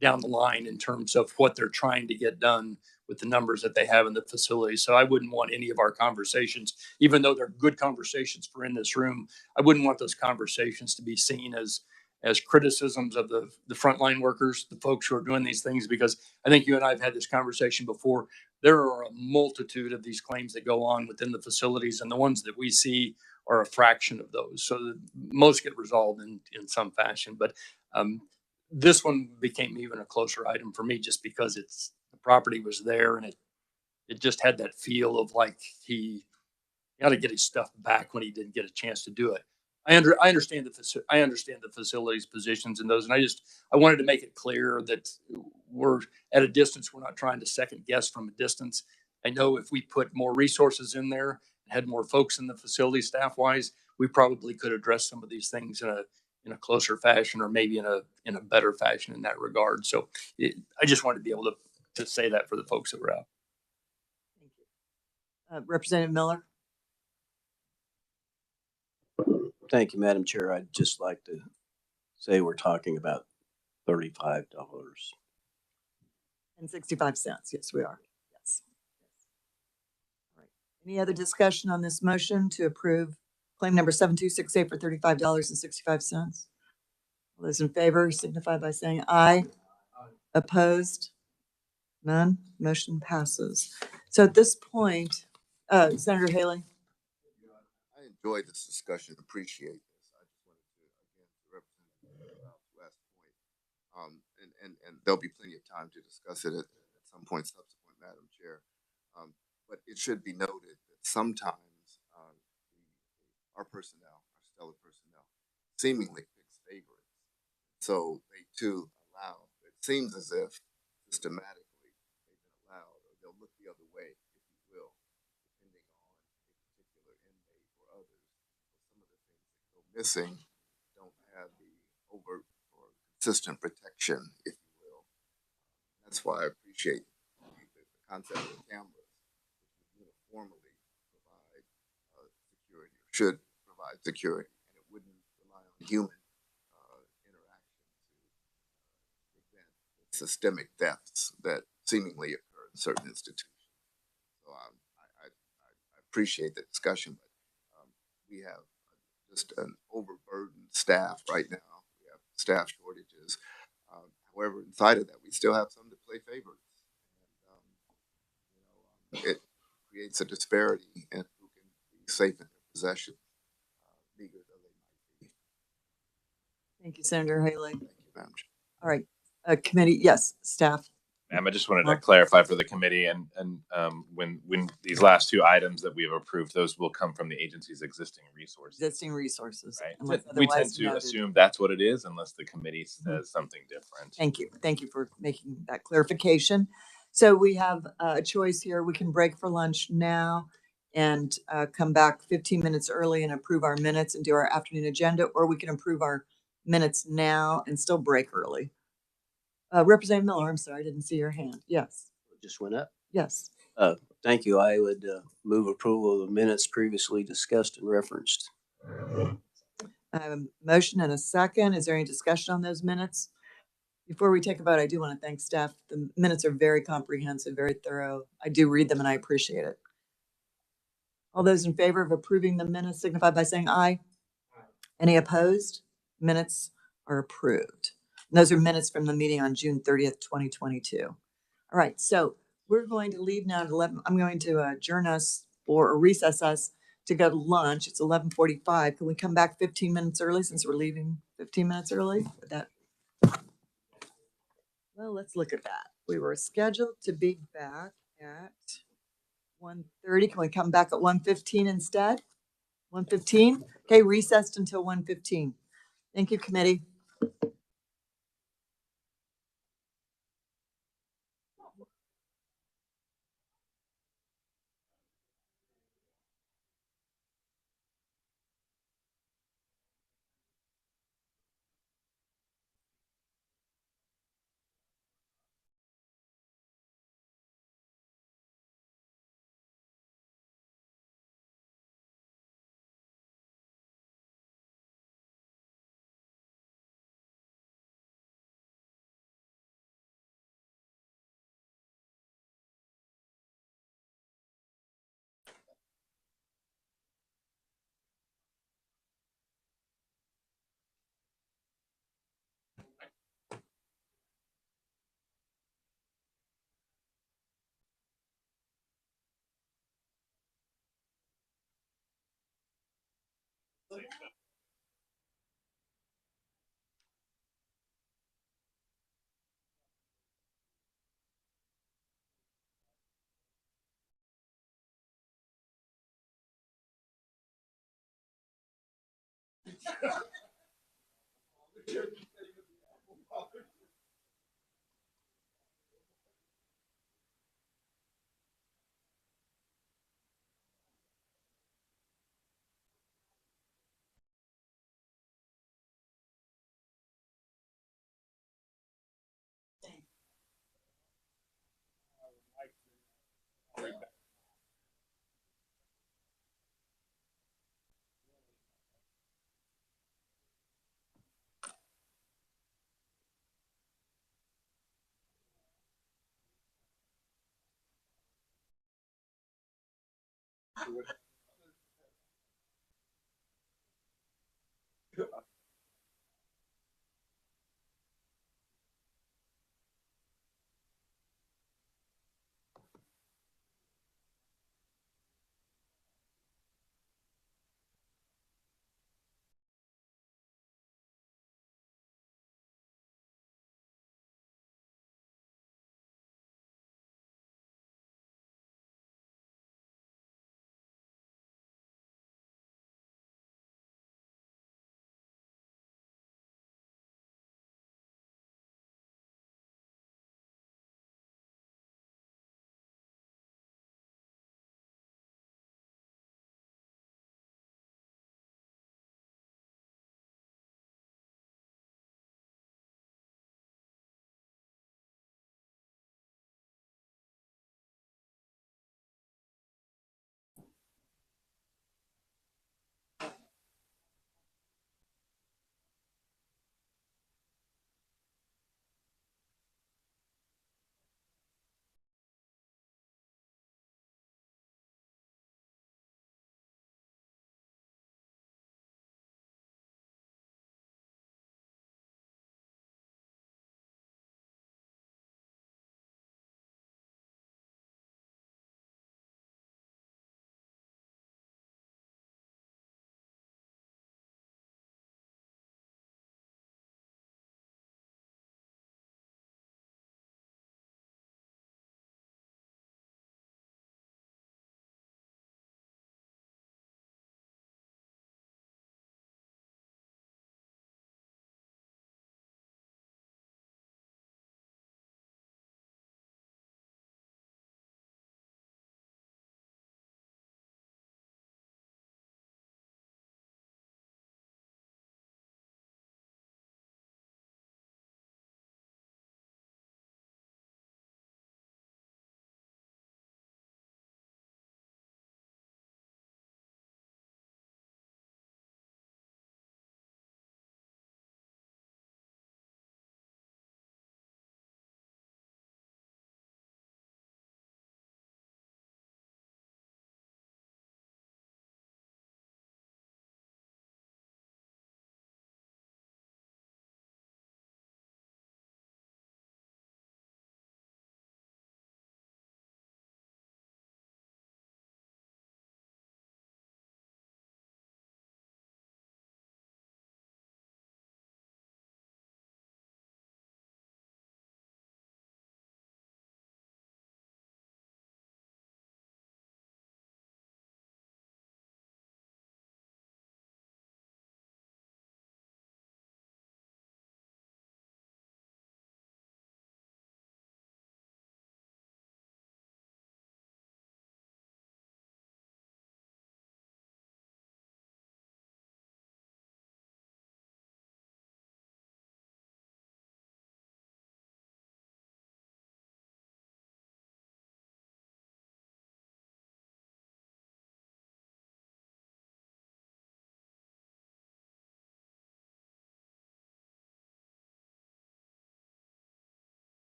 down the line in terms of what they're trying to get done with the numbers that they have in the facility. So I wouldn't want any of our conversations, even though they're good conversations for in this room, I wouldn't want those conversations to be seen as criticisms of the frontline workers, the folks who are doing these things, because I think you and I have had this conversation before. There are a multitude of these claims that go on within the facilities, and the ones that we see are a fraction of those. So most get resolved in some fashion. But this one became even a closer item for me, just because the property was there, and it just had that feel of like he got to get his stuff back when he didn't get a chance to do it. I understand the facilities positions in those, and I wanted to make it clear that we're at a distance. We're not trying to second guess from a distance. I know if we put more resources in there and had more folks in the facility staff wise, we probably could address some of these things in a closer fashion, or maybe in a better fashion in that regard. So I just wanted to be able to say that for the folks that were out. Thank you. Representative Miller. Thank you, Madam Chair. I'd just like to say we're talking about $35. And 65 cents. Yes, we are. Yes. All right. Any other discussion on this motion to approve claim number 7268 for $35.65? All those in favor signify by saying aye. Opposed? None. Motion passes. So at this point, Senator Haley. I enjoyed this discussion, appreciate this. I just wanted to, again, represent last point. And there'll be plenty of time to discuss it at some point subsequent, Madam Chair. But it should be noted that sometimes our personnel, our stellar personnel, seemingly picks favorites. So they too allow, it seems as if systematically they've been allowed, or they'll look the other way, if you will, depending on a particular inmate or others. Some of the things that go missing don't have the overt or consistent protection, if you will. That's why I appreciate concept of cameras, which would uniformly provide security, or should provide security, and it wouldn't rely on human interaction to prevent systemic thefts that seemingly occur in certain institutions. So I appreciate the discussion, but we have just an overburdened staff right now. We have staff shortages. However, inside of that, we still have some that play favorites. And, it creates a disparity in who can be safe in their possession, meager though they might be. Thank you, Senator Haley. Thank you, Madam Chair. All right, committee, yes, staff. Ma'am, I just wanted to clarify for the committee, and when these last two items that we have approved, those will come from the agency's existing resources. Existing resources. Right. unless We tend otherwise to noted. assume that's what it is, unless the committee says something different. Thank you. Thank you for making that clarification. So we have a choice here. We can break for lunch now and come back 15 minutes early and approve our minutes and do our afternoon agenda, or we can approve our minutes now and still break early. Representative Miller, I'm sorry, I didn't see your hand. Yes. It just went up. Yes. Thank you. I would move approval of the minutes previously discussed and referenced. I have a motion and a second. Is there any discussion on those minutes? Before we take a vote, I do want to thank staff. The minutes are very comprehensive, very thorough. I do read them and I appreciate it. All those in favor of approving the minutes signify by saying aye. Any opposed? Minutes are approved. And those are minutes from the meeting on June 30th, 2022. All right, so we're going to leave now at 11. I'm going to adjourn us or recess us to go to lunch. It's 11:45. Can we come back 15 minutes early since we're leaving 15 minutes early? Would that? Well, let's look at that. We were scheduled to be back at 1:30. Can we come back at 1:15 instead? 1:15? Okay, recessed until 1:15. Thank you, committee.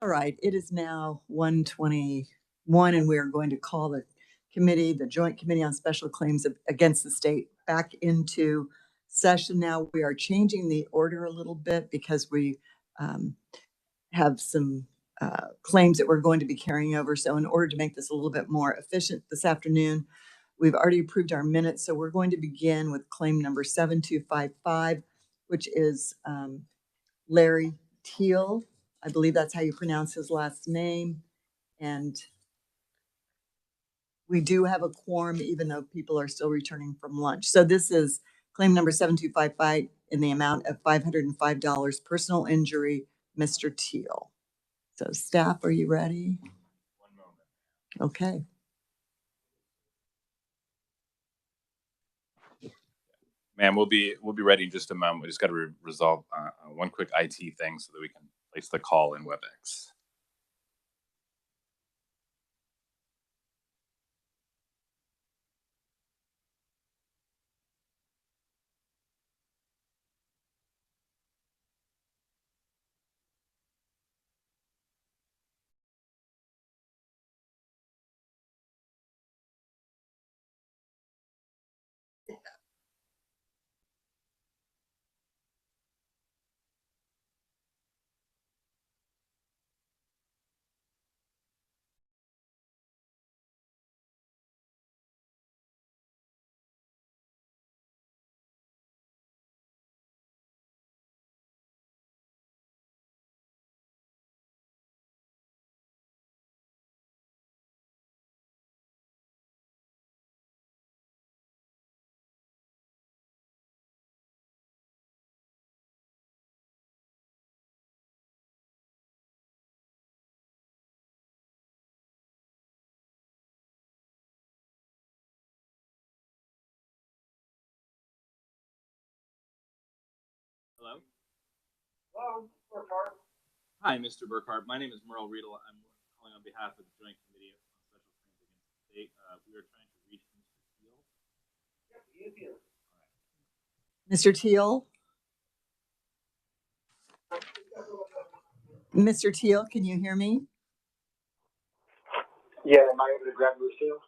All right, it is now 1:21, and we are going to call the committee, the Joint Committee on Special Claims Against the State, back into session. Now we are changing the order a little bit because we have some claims that we're going to be carrying over. So in order to make this a little bit more efficient this afternoon, we've already approved our minutes. So we're going to begin with claim number 7255, which is Larry Teal. I believe that's how you pronounce his last name. And we do have a quorum, even though people are still returning from lunch. So this is claim number 7255 in the amount of $505, personal injury, Mr. Teal. So staff, are you ready? One moment. Okay. Ma'am, we'll be ready in just a moment. We just got to resolve one quick IT thing so that we can place the call in WebEx. Hello? Hello, Burkhart. Hi, Mr. Burkhart. My name is Merle Riedel. I'm calling on behalf of the Joint Committee on Special Claims Against the State. We are trying to reach Mr. Teal. Yep, he is here. Mr. Teal? Mr. Teal, can you hear me? Yeah, am I able to grab your seal?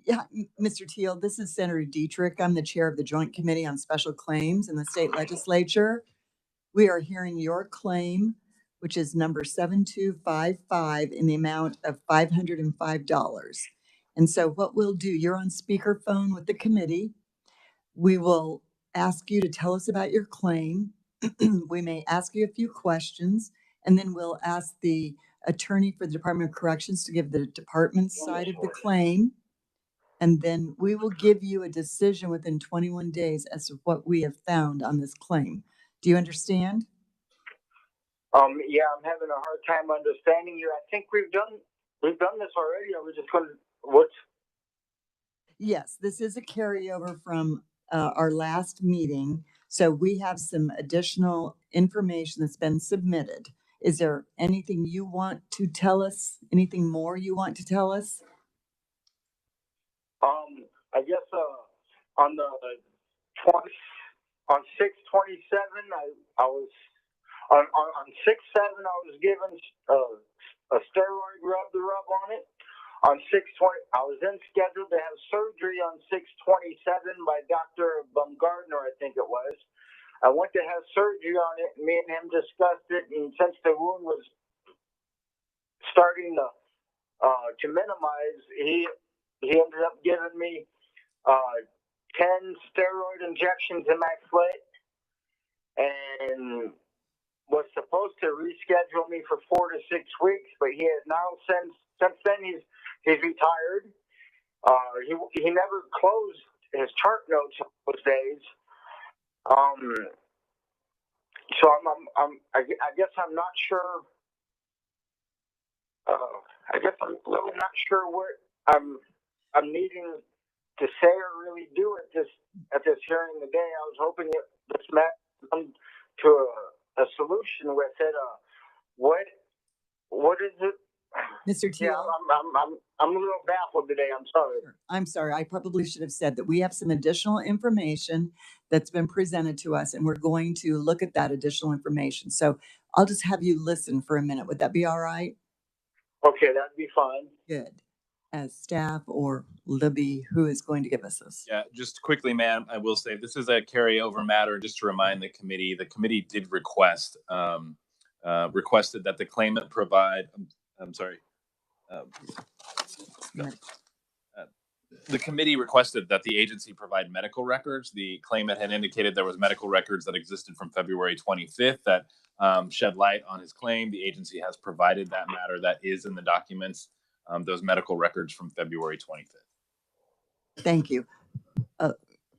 Yeah, Mr. Teal, this is Senator Dietrich. I'm the chair of the Joint Committee on Special Claims in the state legislature. We are hearing your claim, which is number 7255 in the amount of $505. And so what we'll do, you're on speakerphone with the committee. We will ask you to tell us about your claim. We may ask you a few questions, and then we'll ask the attorney for the Department of Corrections to give the department's side of the claim. And then we will give you a decision within 21 days as to what we have found on this claim. Do you understand? Yeah, I'm having a hard time understanding you. I think we've done this already. I was just going to, what's? Yes, this is a carryover from our last meeting. So we have some additional information that's been submitted. Is there anything you want to tell us? Anything more you want to tell us? I guess on the 6/27, I was on 6/7 I was given a steroid rub on it. On 6/20, I was then scheduled to have surgery on 6/27 by Dr. Baumgartner, I think it was. I went to have surgery on it, and me and him discussed it, and since the wound was starting to minimize, he ended up giving me 10 steroid injections in my foot, and was supposed to reschedule me for 4 to 6 weeks, but he has now since then he's retired. He never closed his chart notes on those days. So I guess I'm not sure. I guess I'm really not sure what I'm needing to say or really do at this hearing today. I was hoping that this met to a solution with it. What is it? Mr. Teal? Yeah, I'm a little baffled today. I'm sorry. I'm sorry. I probably should have said that we have some additional information that's been presented to us, and we're going to look at that additional information. So I'll just have you listen for a minute. Would that be all right? Okay, that'd be fine. Good. As staff or Libby, who is going to give us this? Yeah, just quickly, ma'am, I will say this is a carryover matter. Just to remind the committee did request requested that the claimant provide. I'm sorry. The committee requested that the agency provide medical records. The claimant had indicated there was medical records that existed from February 25th that shed light on his claim. The agency has provided that matter. That is in the documents, those medical records from February 25th. Thank you.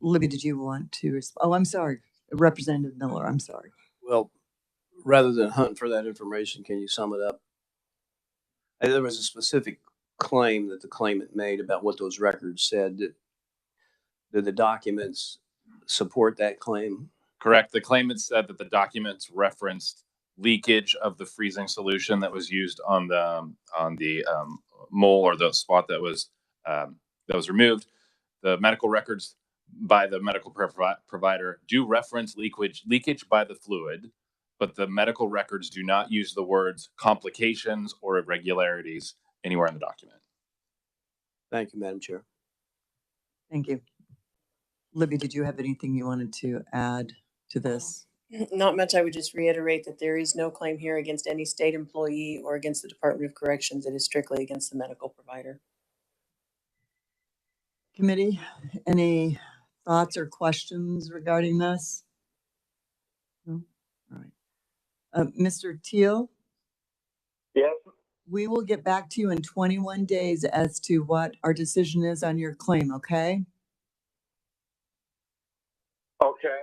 Libby, did you want to respond? Oh, I'm sorry. Representative Miller, I'm sorry. Well, rather than hunting for that information, can you sum it up? There was a specific claim that the claimant made about what those records said. Did the documents support that claim? Correct. The claimant said that the documents referenced leakage of the freezing solution that was used on the mole or the spot that was removed. The medical records by the medical provider do reference leakage by the fluid, but the medical records do not use the words complications or irregularities anywhere in the document. Thank you, Madam Chair. Thank you. Libby, did you have anything you wanted to add to this? Not much. I would just reiterate that there is no claim here against any state employee or against the Department of Corrections. It is strictly against the medical provider. Committee, any thoughts or questions regarding this? No? All right. Mr. Teal? Yes. We will get back to you in 21 days as to what our decision is on your claim, okay? Okay.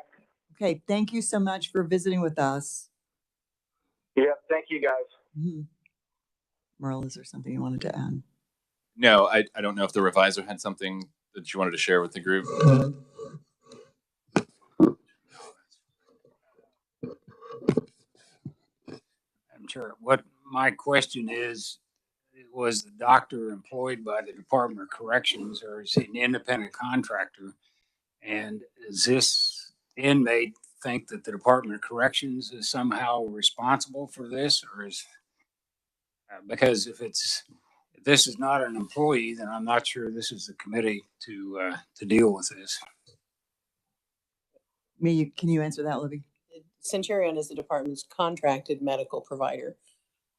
Okay, thank you so much for visiting with us. Yeah, thank you guys. Mm-hmm. Merle, is there something you wanted to add? No, I don't know if the revisor had something that you wanted to share with the group. I'm sure. What my question is, was the doctor employed by the Department of Corrections or is he an independent contractor? And does this inmate think that the Department of Corrections is somehow responsible for this, or is because if this is not an employee, then I'm not sure this is the committee to deal with this. Can you answer that, Libby? Centurion is the department's contracted medical provider.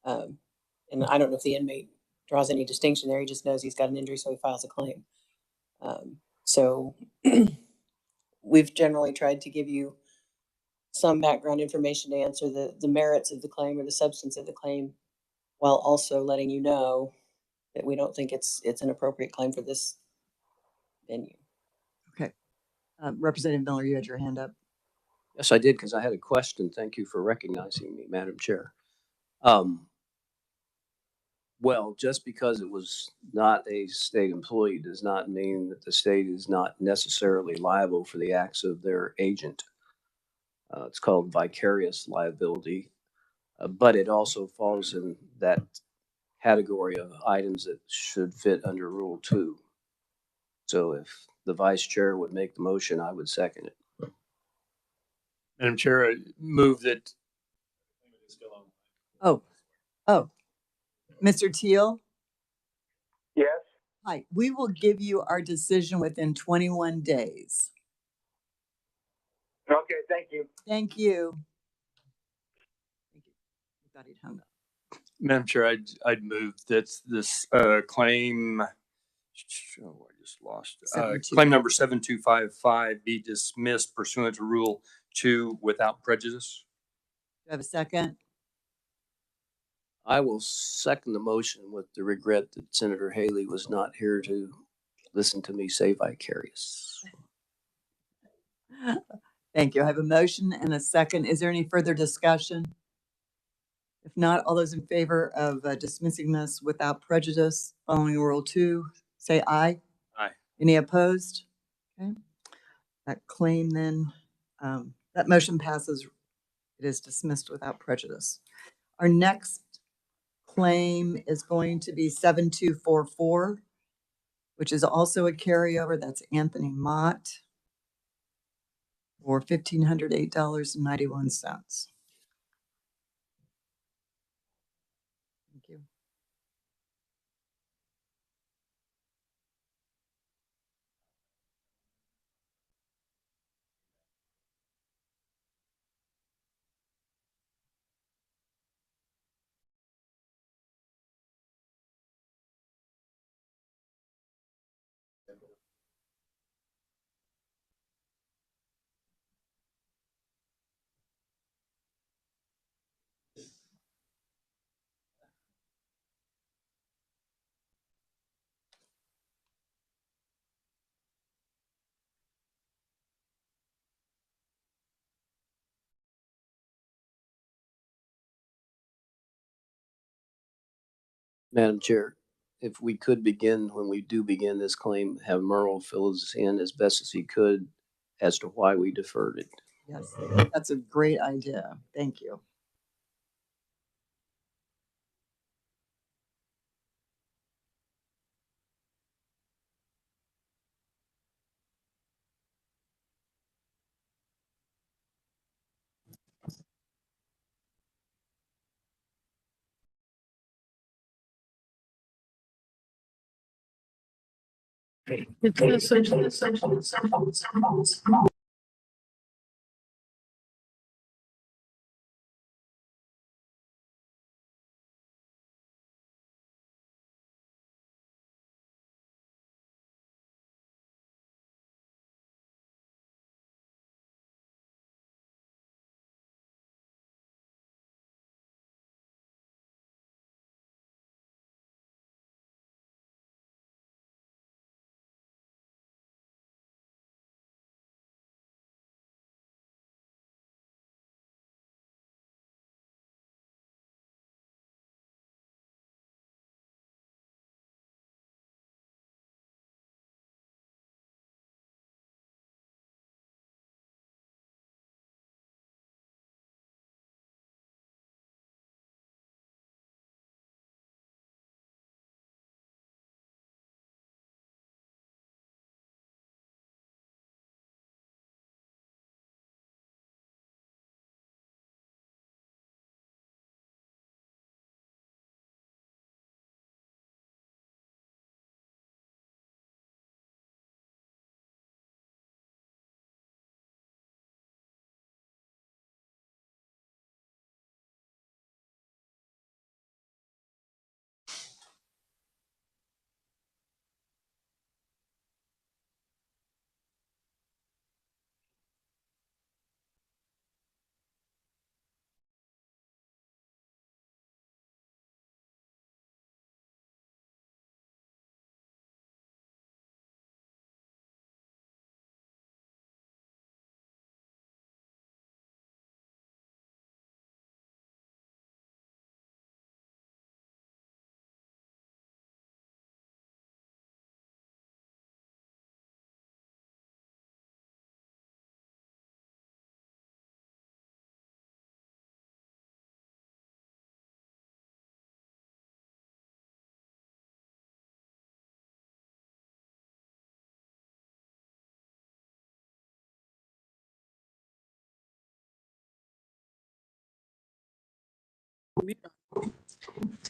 And I don't know if the inmate draws any distinction there. He just knows he's got an injury, so he files a claim. So we've generally tried to give you some background information to answer the merits of the claim or the substance of the claim, while also letting you know that we don't think it's an appropriate claim for this venue. Okay. Representative Miller, you had your hand up. Yes, I did, because I had a question. Thank you for recognizing me, Madam Chair. Well, just because it was not a state employee does not mean that the state is not necessarily liable for the acts of their agent. It's called vicarious liability, but it also falls in that category of items that should fit under Rule 2. So if the vice chair would make the motion, I would second it. Madam Chair, I move that. Oh, Mr. Teal? Yes. Hi, we will give you our decision within 21 days. Okay, thank you. Thank you. Thank you. I thought he'd hung up. Madam Chair, I'd move that this claim, I just lost it. Claim number 7255 be dismissed pursuant to Rule 2 without prejudice. Do you have a second? I will second the motion with the regret that Senator Haley was not here to listen to me say vicarious. Thank you. I have a motion and a second. Is there any further discussion? If not, all those in favor of dismissing this without prejudice following Rule 2, say aye. Aye. Any opposed? Okay. That claim then, that motion passes. It is dismissed without prejudice. Our next claim is going to be 7244, which is also a carryover. That's Anthony Mott for $1,508.91. Thank you. Madam Chair, if we could begin, when we do begin this claim, have Merle fill us in as best as he could as to why we deferred it. Yes, that's a great idea. Thank you.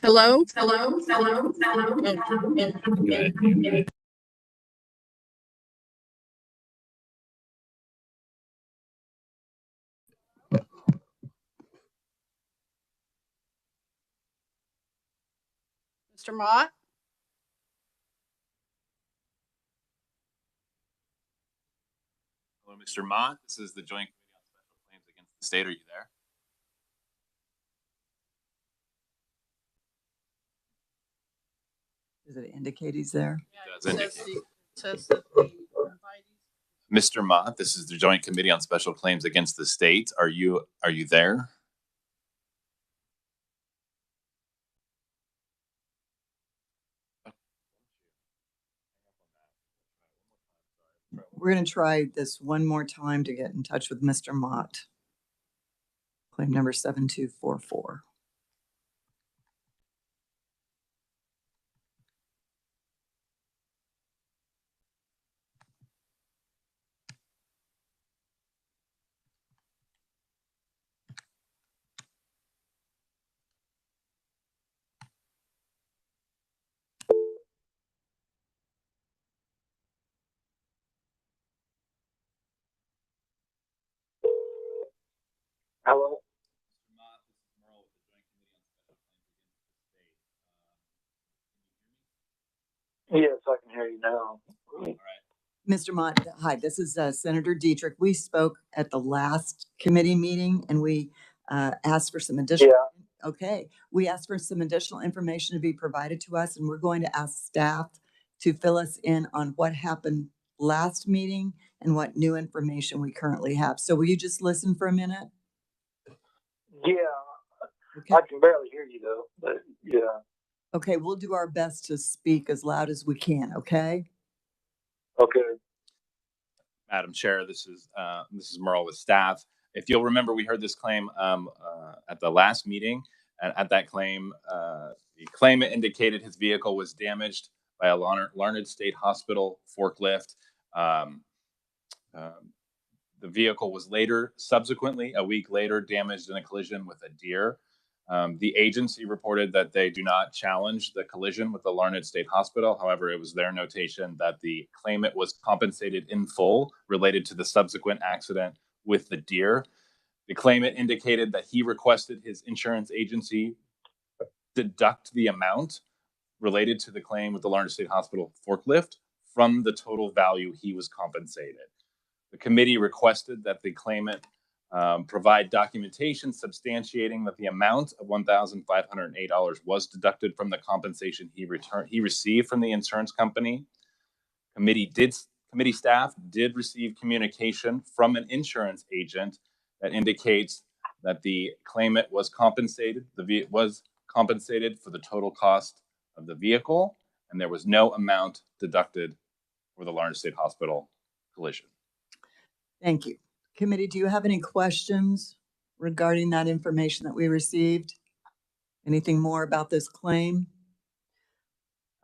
Hello? Mr. Mott? Hello, Mr. Mott. This is the Joint Committee on Special Claims Against the State. Are you there? Does it indicate he's there? It does indicate. Mr. Mott, this is the Joint Committee on Special Claims Against the State. Are you there? We're going to try this one more time to get in touch with Mr. Mott. Claim number 7244. Hello? Yes, I can hear you now. Mr. Mott, hi, this is Senator Dietrich. We spoke at the last committee meeting and we asked for some additional. Yeah. Okay, we asked for some additional information to be provided to us, and we're going to ask staff to fill us in on what happened last meeting and what new information we currently have. So will you just listen for a minute? Yeah. Okay. I can barely hear you though, but yeah. Okay, we'll do our best to speak as loud as we can, okay? Okay. Madam Chair, this is Merle with staff. If you'll remember, we heard this claim at the last meeting. At that claim, the claimant indicated his vehicle was damaged by a Larned State Hospital forklift. The vehicle was subsequently, a week later, damaged in a collision with a deer. The agency reported that they do not challenge the collision with the Larned State Hospital. However, it was their notation that the claimant was compensated in full related to the subsequent accident with the deer. The claimant indicated that he requested his insurance agency deduct the amount related to the claim with the Larned State Hospital forklift from the total value he was compensated. The committee requested that the claimant provide documentation substantiating that the amount of $1,508 was deducted from the compensation he received from the insurance company. Committee staff did receive communication from an insurance agent that indicates that the claimant was compensated. Was compensated for the total cost of the vehicle, and there was no amount deducted for the Larned State Hospital collision. Thank you. Committee, do you have any questions regarding that information that we received? Anything more about this claim?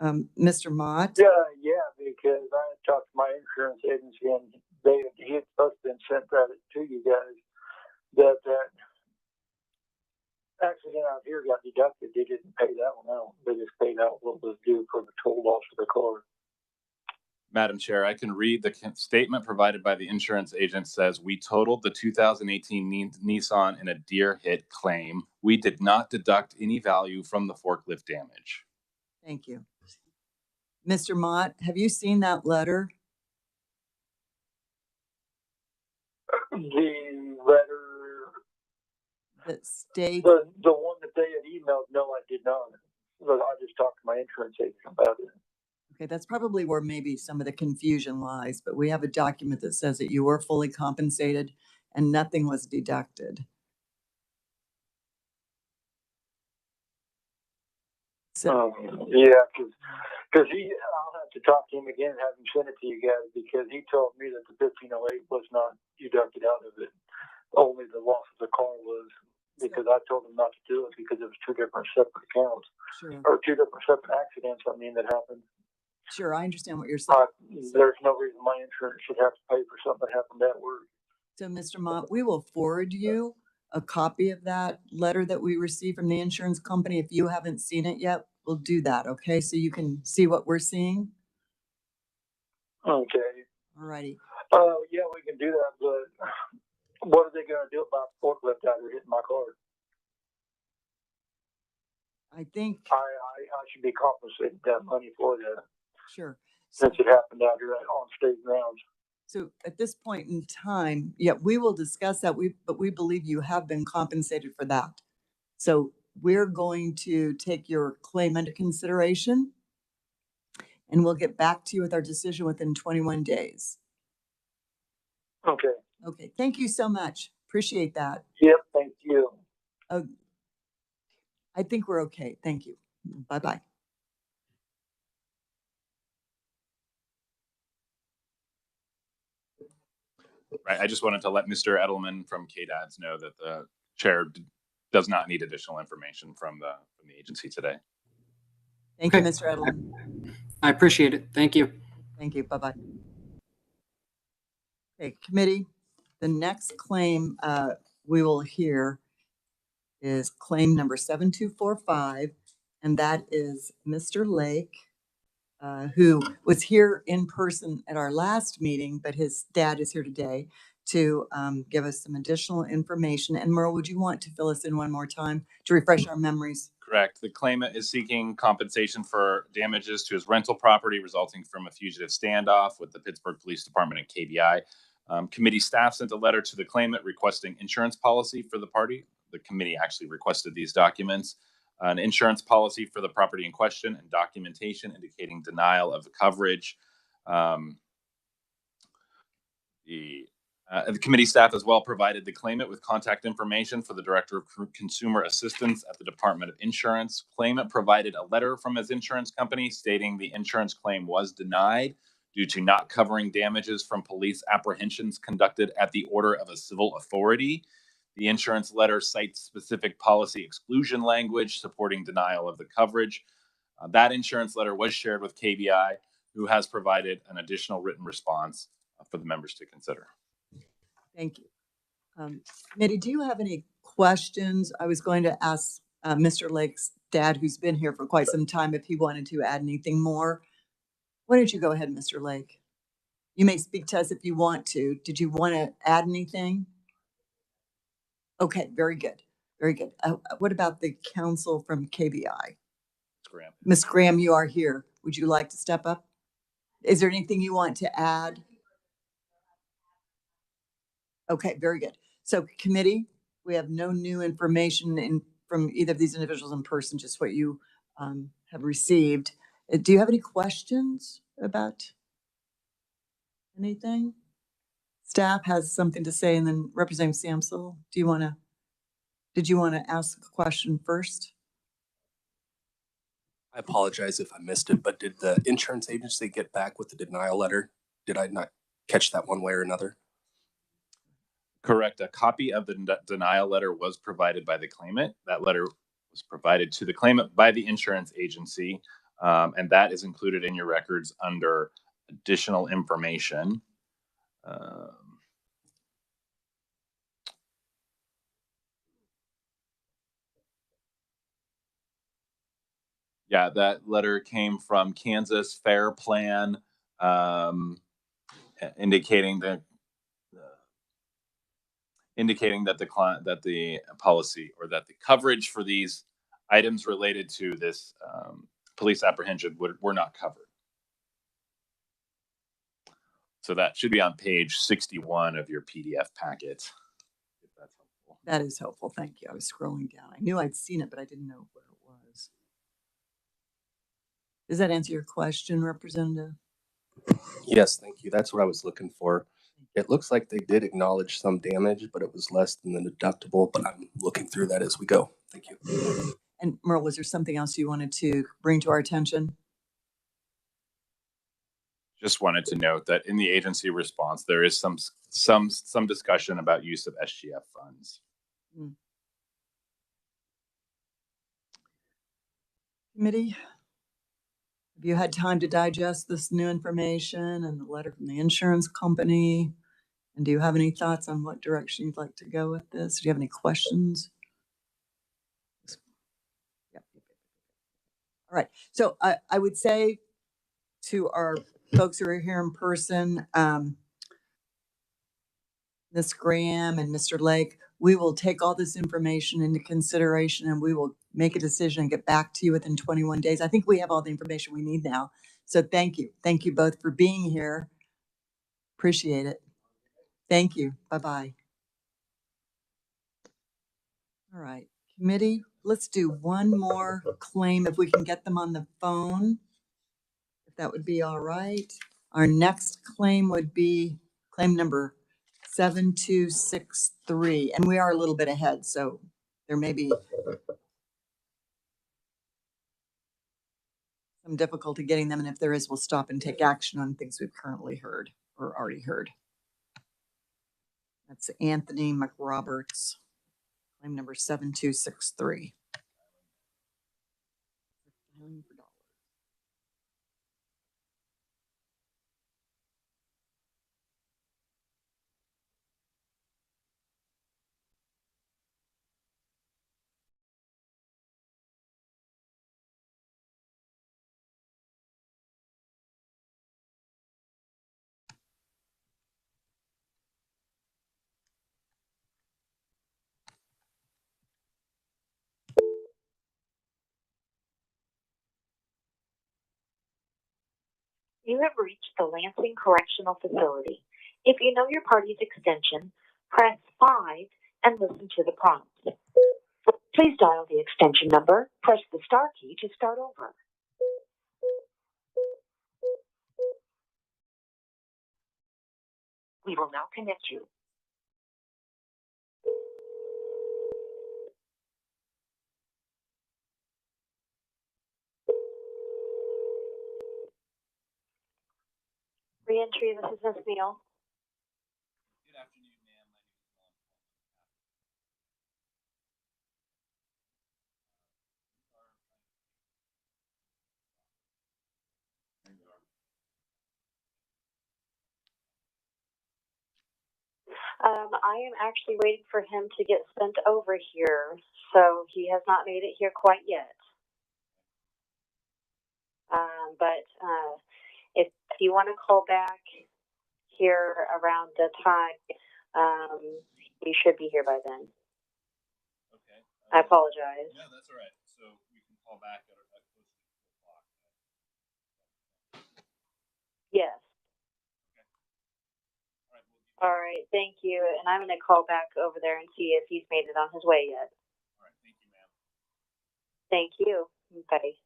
Mr. Mott? Yeah, because I had talked to my insurance agency and he had supposed to been sent that to you guys that accident out here got deducted. They didn't pay that one out. They just paid out what was due for the total loss of the car. Madam Chair, I can read the statement provided by the insurance agent. Says, we totaled the 2018 Nissan in a deer hit claim. We did not deduct any value from the forklift damage. Thank you. Mr. Mott, have you seen that letter? The letter that states the one that they had emailed, no, I did not. But I just talked to my insurance agent about it. Okay, that's probably where maybe some of the confusion lies, but we have a document that says that you were fully compensated and nothing was deducted. So, yeah, because I'll have to talk to him again and have him send it to you guys because he told me that the 1508 was not deducted out of it. Only the loss of the car was, because I told him not to do it because it was two different separate accounts. Sure. Or two different separate accidents, that happened. Sure, I understand what you're saying. There's no reason my insurance should have to pay for something that happened that word. So, Mr. Mott, we will forward you a copy of that letter that we received from the insurance company. If you haven't seen it yet, we'll do that, okay? So you can see what we're seeing. Okay. All righty. Yeah, we can do that, but what are they going to do about forklift out here hitting my car? I think I should be compensated that money for that. Sure. Since it happened out here on state grounds. So at this point in time, yeah, we will discuss that. But we believe you have been compensated for that. So we're going to take your claim under consideration, and we'll get back to you with our decision within 21 days. Okay. Okay. Thank you so much. Appreciate that. Yep. Thank you. I think we're okay. Thank you. Bye-bye. Right. I just wanted to let Mr. Edelman from KDADS know that the chair does not need additional information from the agency today. Thank you, Mr. Edelman. I appreciate it. Thank you. Thank you. Bye-bye. Okay, committee, the next claim we will hear is claim number 7245, and that is Mr. Lake, who was here in person at our last meeting, but his dad is here today to give us some additional information. And Merle, would you want to fill us in one more time to refresh our memories? Correct. The claimant is seeking compensation for damages to his rental property resulting from a fugitive standoff with the Pittsburgh Police Department and KBI. Committee staff sent a letter to the claimant requesting insurance policy for the party. The committee actually requested these documents. An insurance policy for the property in question and documentation indicating denial of the coverage. The The committee staff as well provided the claimant with contact information for the Director of Consumer Assistance at the Department of Insurance. Claimant provided a letter from his insurance company stating the insurance claim was denied due to not covering damages from police apprehensions conducted at the order of a civil authority. The insurance letter cites specific policy exclusion language supporting denial of the coverage. That insurance letter was shared with KBI, who has provided an additional written response for the members to consider. Thank you. Committee, do you have any questions? I was going to ask Mr. Lake's dad, who's been here for quite some time, if he wanted to add anything more. Why don't you go ahead, Mr. Lake? You may speak to us if you want to. Did you want to add anything? Okay, very good. Very good. What about the counsel from KBI? Graham. Ms. Graham, you are here. Would you like to step up? Is there anything you want to add? Okay, very good. So committee, we have no new information from either of these individuals in person, just what you have received. Do you have any questions about anything? Staff has something to say, and then Representative Samsel, did you want to ask a question first? I apologize if I missed it, but did the insurance agency get back with the denial letter? Did I not catch that one way or another? Correct. A copy of the denial letter was provided by the claimant. That letter was provided to the claimant by the insurance agency, and that is included in your records under additional information. Yeah, that letter came from Kansas Fair Plan, indicating that the policy or that the coverage for these items related to this police apprehension were not covered. So that should be on page 61 of your PDF packet. If that's helpful. That is helpful. Thank you. I was scrolling down. I knew I'd seen it, but I didn't know where it was. Does that answer your question, Representative? Yes, thank you. That's what I was looking for. It looks like they did acknowledge some damage, but it was less than the deductible, but I'm looking through that as we go. Thank you. And Merle, was there something else you wanted to bring to our attention? Just wanted to note that in the agency response, there is some discussion about use of SGF funds. Committee, have you had time to digest this new information and the letter from the insurance company? And do you have any thoughts on what direction you'd like to go with this? Do you have any questions? Yep. All right. So I would say to our folks who are here in person, Ms. Graham and Mr. Lake, we will take all this information into consideration and we will make a decision and get back to you within 21 days. I think we have all the information we need now. So thank you. Thank you both for being here. Appreciate it. Thank you. Bye-bye. All right, committee, let's do one more claim if we can get them on the phone. If that would be all right. Our next claim would be claim number 7263. And we are a little bit ahead, so there may be some difficulty getting them. And if there is, we'll stop and take action on things we've currently heard or already heard. That's Anthony Mcroberts, claim number 7263. You have reached the Lansing Correctional Facility. If you know your party's extension, press 5 and listen to the prompts. Please dial the extension number. Press the star key to start over. We will now connect you. Reentry, this is Miss Neal. Good afternoon, ma'am. I am actually waiting for him to get sent over here, so he has not made it here quite yet. But if you want to call back here around the time, he should be here by then. Okay. I apologize. No, that's all right. So we can call back at close to 2 o'clock. Yes. All right, thank you. And I'm going to call back over there and see if he's made it on his way yet. All right, thank you, ma'am. Thank you. Bye.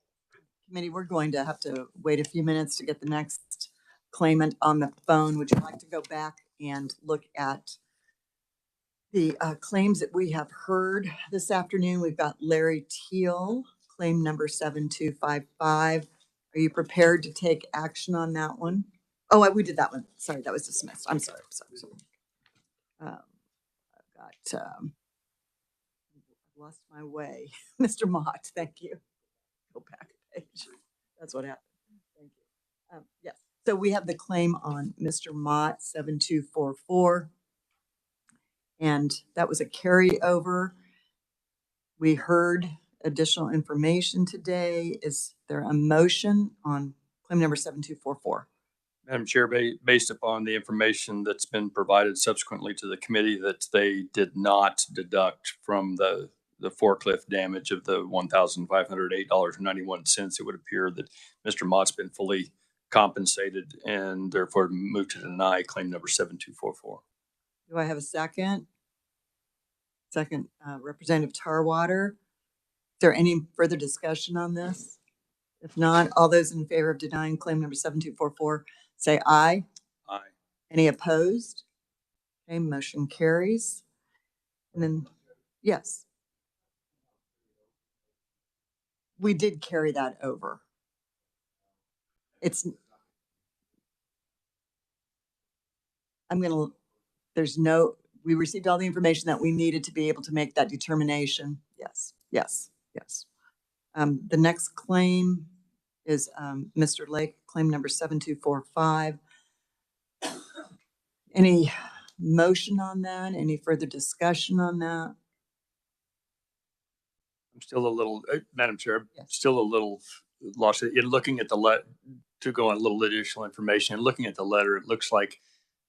Committee, we're going to have to wait a few minutes to get the next claimant on the phone. Would you like to go back and look at the claims that we have heard this afternoon? We've got Larry Teal, claim number 7255. Are you prepared to take action on that one? Oh, we did that one. Sorry, that was dismissed. I'm sorry. I've lost my way. Mr. Mott, thank you. Go back a page. That's what happened. Thank you. Yes. So we have the claim on Mr. Mott 7244. And that was a carryover. We heard additional information today. Is there a motion on claim number 7244? Madam Chair, based upon the information that's been provided subsequently to the committee, that they did not deduct from the forklift damage of the $1,508.91, it would appear that Mr. Mott's been fully compensated and therefore move to deny claim number 7244. Do I have a second? Second, Representative Tarwater. Is there any further discussion on this? If not, all those in favor of denying claim number 7244, say aye. Aye. Any opposed? Okay, motion carries. And then, yes. We did carry that over. We received all the information that we needed to be able to make that determination. Yes. The next claim is Mr. Lake, claim number 7245. Any motion on that? Any further discussion on that? I'm still a little, Madam Chair, still a little lost. In looking at the to go on a little additional information, looking at the letter, it looks like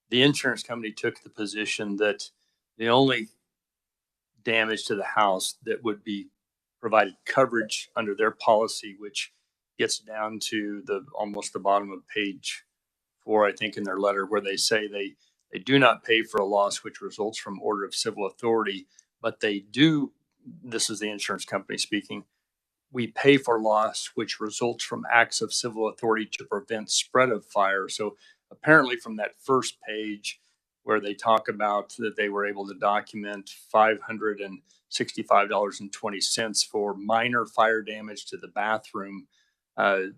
the insurance company took the position that the only damage to the house that would be provided coverage under their policy, which gets down to almost the bottom of page 4, I think, in their letter, where they say they do not pay for a loss which results from order of civil authority, but they do. This is the insurance company speaking. We pay for loss which results from acts of civil authority to prevent spread of fire. So apparently from that first page where they talk about that they were able to document $565.20 for minor fire damage to the bathroom. So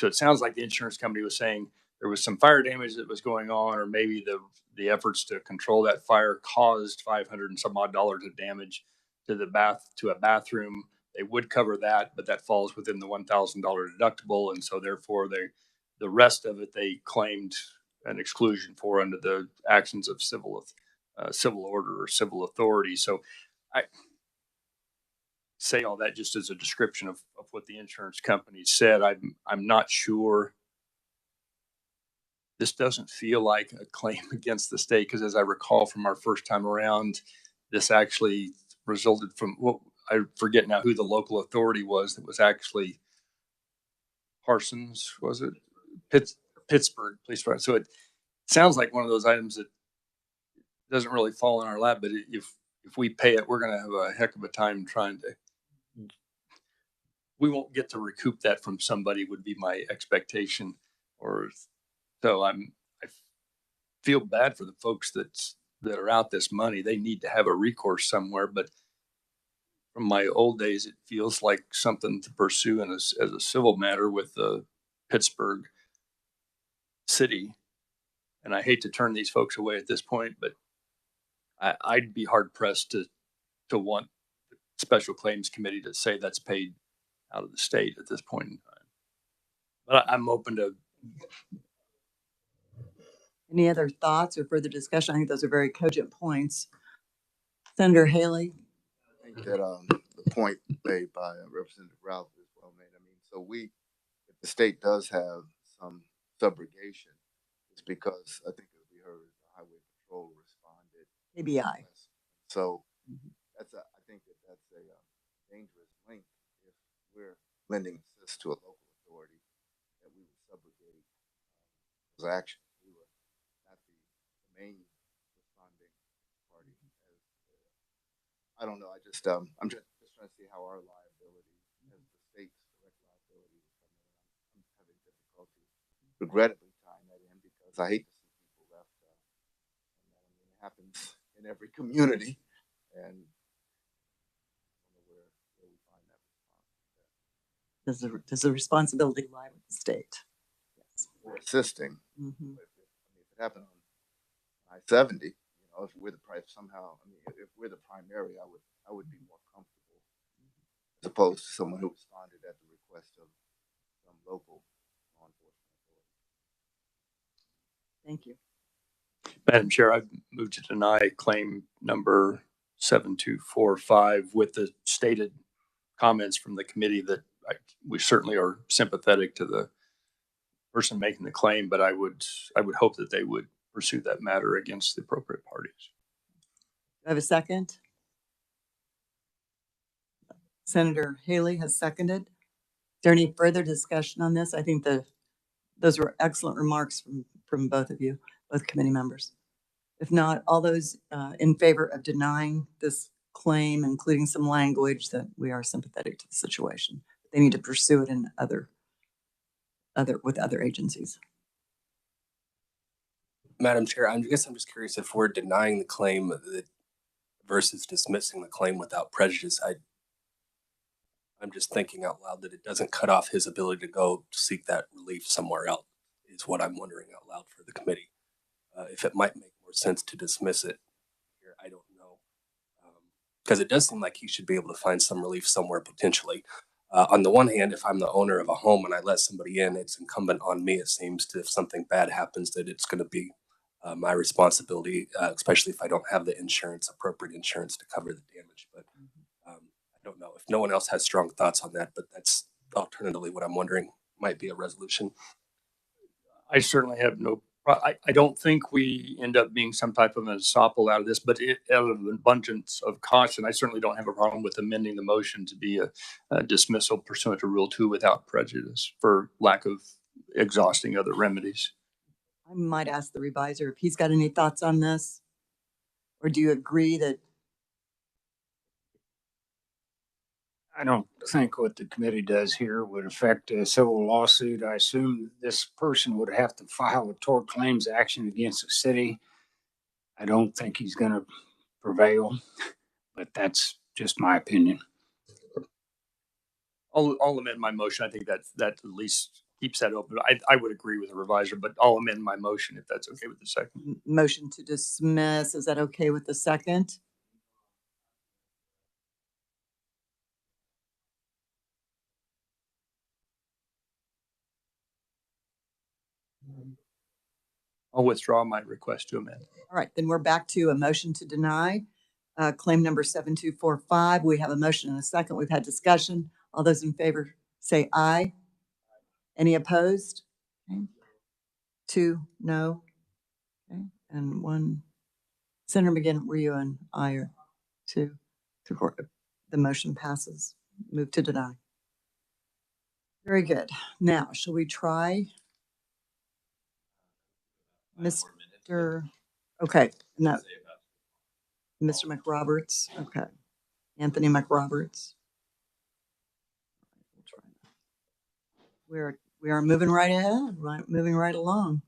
it sounds like the insurance company was saying there was some fire damage that was going on, or maybe the efforts to control that fire caused $500 and some odd dollars of damage to a bathroom. They would cover that, but that falls within the $1,000 deductible, and so therefore the rest of it they claimed an exclusion for under the actions of civil order or civil authority. So I say all that just as a description of what the insurance company said. I'm not sure. This doesn't feel like a claim against the state, because as I recall from our first time around, this actually resulted from I forget now who the local authority was that was actually Parsons, was it? Pittsburgh Police Department. So it sounds like one of those items that doesn't really fall in our lap, but if we pay it, we're going to have a heck of a time we won't get to recoup that from somebody, would be my expectation. So I feel bad for the folks that are out this money. They need to have a recourse somewhere, but from my old days, it feels like something to pursue as a civil matter with the Pittsburgh city and I hate to turn these folks away at this point, but I'd be hard pressed to want the Special Claims Committee to say that's paid out of the state at this point in time. But I'm open to. Any other thoughts or further discussion? I think those are very cogent points. Senator Haley? I think that the point made by Representative Ralph is well made. I mean, so if the state does have some subrogation, it's because I think as we heard, the Highway Patrol responded. KBI. So I think that's a dangerous link if we're lending assist to a local authority that we would subrogate those actions. We were not the main responding party. I don't know. I'm just trying to see how our liability as the state's direct liability is coming in. I'm having difficulty, regrettably, tying that in because I hate to see people left. And I mean, it happens in every community, and I don't know where we find that response. Does the responsibility lie with the state? Yes. We're assisting. Mm-hmm. If it happened on I-70, if we're the price somehow, if we're the primary, I would be more comfortable as opposed to someone who responded at the request of some local law enforcement authority. Thank you. Madam Chair, I've moved to deny claim number 7245 with the stated comments from the committee that we certainly are sympathetic to the person making the claim, but I would hope that they would pursue that matter against the appropriate parties. Do I have a second? Senator Haley has seconded. Is there any further discussion on this? I think those were excellent remarks from both of you, both committee members. If not, all those in favor of denying this claim, including some language that we are sympathetic to the situation. They need to pursue it in with other agencies. Madam Chair, I guess I'm just curious if we're denying the claim versus dismissing the claim without prejudice. I'm just thinking out loud that it doesn't cut off his ability to go seek that relief somewhere else, is what I'm wondering out loud for the committee. If it might make more sense to dismiss it here, I don't know. Because it does seem like he should be able to find some relief somewhere potentially. On the one hand, if I'm the owner of a home and I let somebody in, it's incumbent on me, it seems, to if something bad happens, that it's going to be my responsibility, especially if I don't have the appropriate insurance to cover the damage. But I don't know if no one else has strong thoughts on that, but that's alternatively what I'm wondering might be a resolution. I certainly have no. I don't think we end up being some type of an estoppel out of this, but out of an abundance of caution, I certainly don't have a problem with amending the motion to be a dismissal pursuant to Rule 2 without prejudice for lack of exhausting other remedies. I might ask the reviser if he's got any thoughts on this, or do you agree that? I don't think what the committee does here would affect a civil lawsuit. I assume this person would have to file a tort claims action against the city. I don't think he's going to prevail, but that's just my opinion. I'll amend my motion. I think that at least keeps that open. I would agree with the reviser, but I'll amend my motion if that's okay with the second. Motion to dismiss, is that okay with the second? I'll withdraw my request to amend. All right, then we're back to a motion to deny claim number 7245. We have a motion and a second. We've had discussion. All those in favor say aye. Any opposed? Okay. 2 no. Okay. And 1. Senator McGinn, were you an aye or 2? The motion passes. Move to deny. Very good. Now, shall we try Mr. Okay, no. Mr. Mcroberts. Okay. Anthony Mcroberts. We are moving right ahead, moving right along.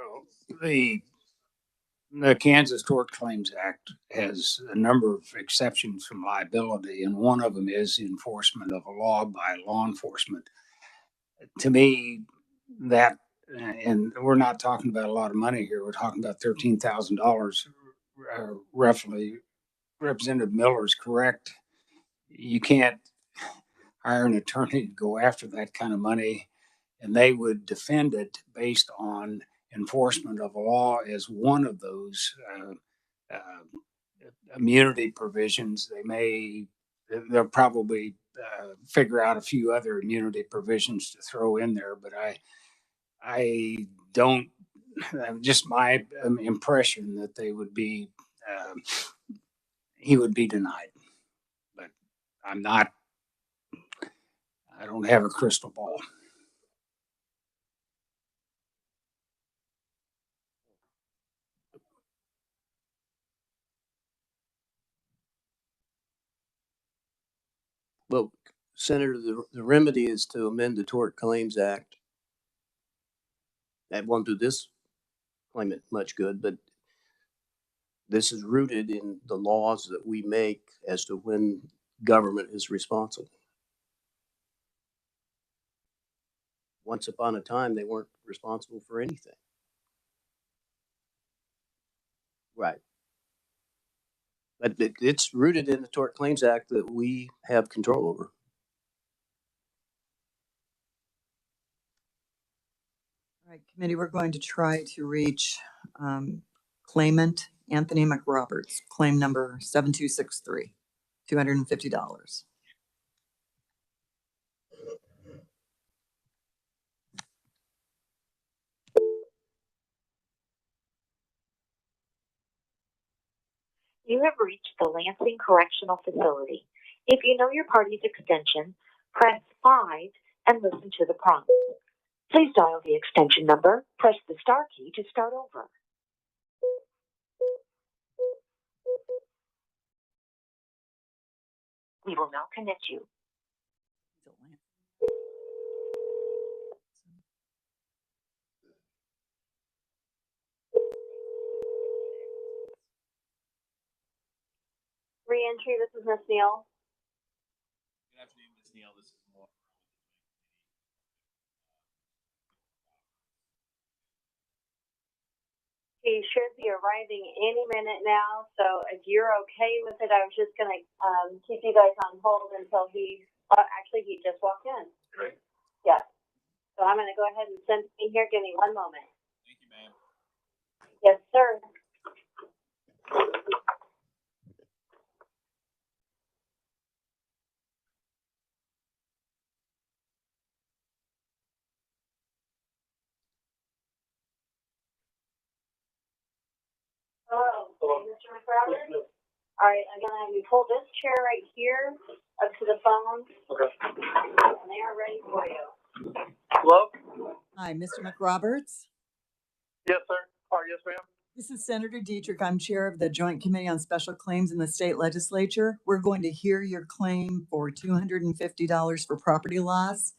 Well, the Kansas Tort Claims Act has a number of exceptions from liability, and one of them is enforcement of a law by law enforcement. To me, that, and we're not talking about a lot of money here. We're talking about $13,000, roughly. Representative Miller is correct. You can't hire an attorney to go after that kind of money, and they would defend it based on enforcement of a law as one of those immunity provisions. They'll probably figure out a few other immunity provisions to throw in there, but I don't, just my impression that they would be, he would be denied, but I'm not, I don't have a crystal ball. Well, Senator, the remedy is to amend the Tort Claims Act. That won't do this claimant much good, but this is rooted in the laws that we make as to when government is responsible. Once upon a time, they weren't responsible for anything. Right. But it's rooted in the Tort Claims Act that we have control over. All right, committee, we're going to try to reach claimant Anthony Mcroberts, claim number 7263, $250. You have reached the Lansing Correctional Facility. If you know your party's extension, press 5 and listen to the prompt. Please dial the extension number, press the star key to start over. We will now connect you. Re-entry, this is Miss Neal. Good afternoon, Ms. Neal. This is Laura. He should be arriving any minute now, so if you're okay with it, I was just gonna keep you guys on hold until he, actually, he just walked in. Great. Yeah. So I'm gonna go ahead and send him here. Give me one moment. Thank you, ma'am. Yes, sir. Hello, Mr. Mcroberts? All right, I'm gonna have you pull this chair right here up to the phone. Okay. And they are ready for you. Hello? Hi, Mr. Mcroberts. Yes, sir. Yes, ma'am. This is Senator Dietrich. I'm chair of the Joint Committee on Special Claims in the state legislature. We're going to hear your claim for $250 for property loss.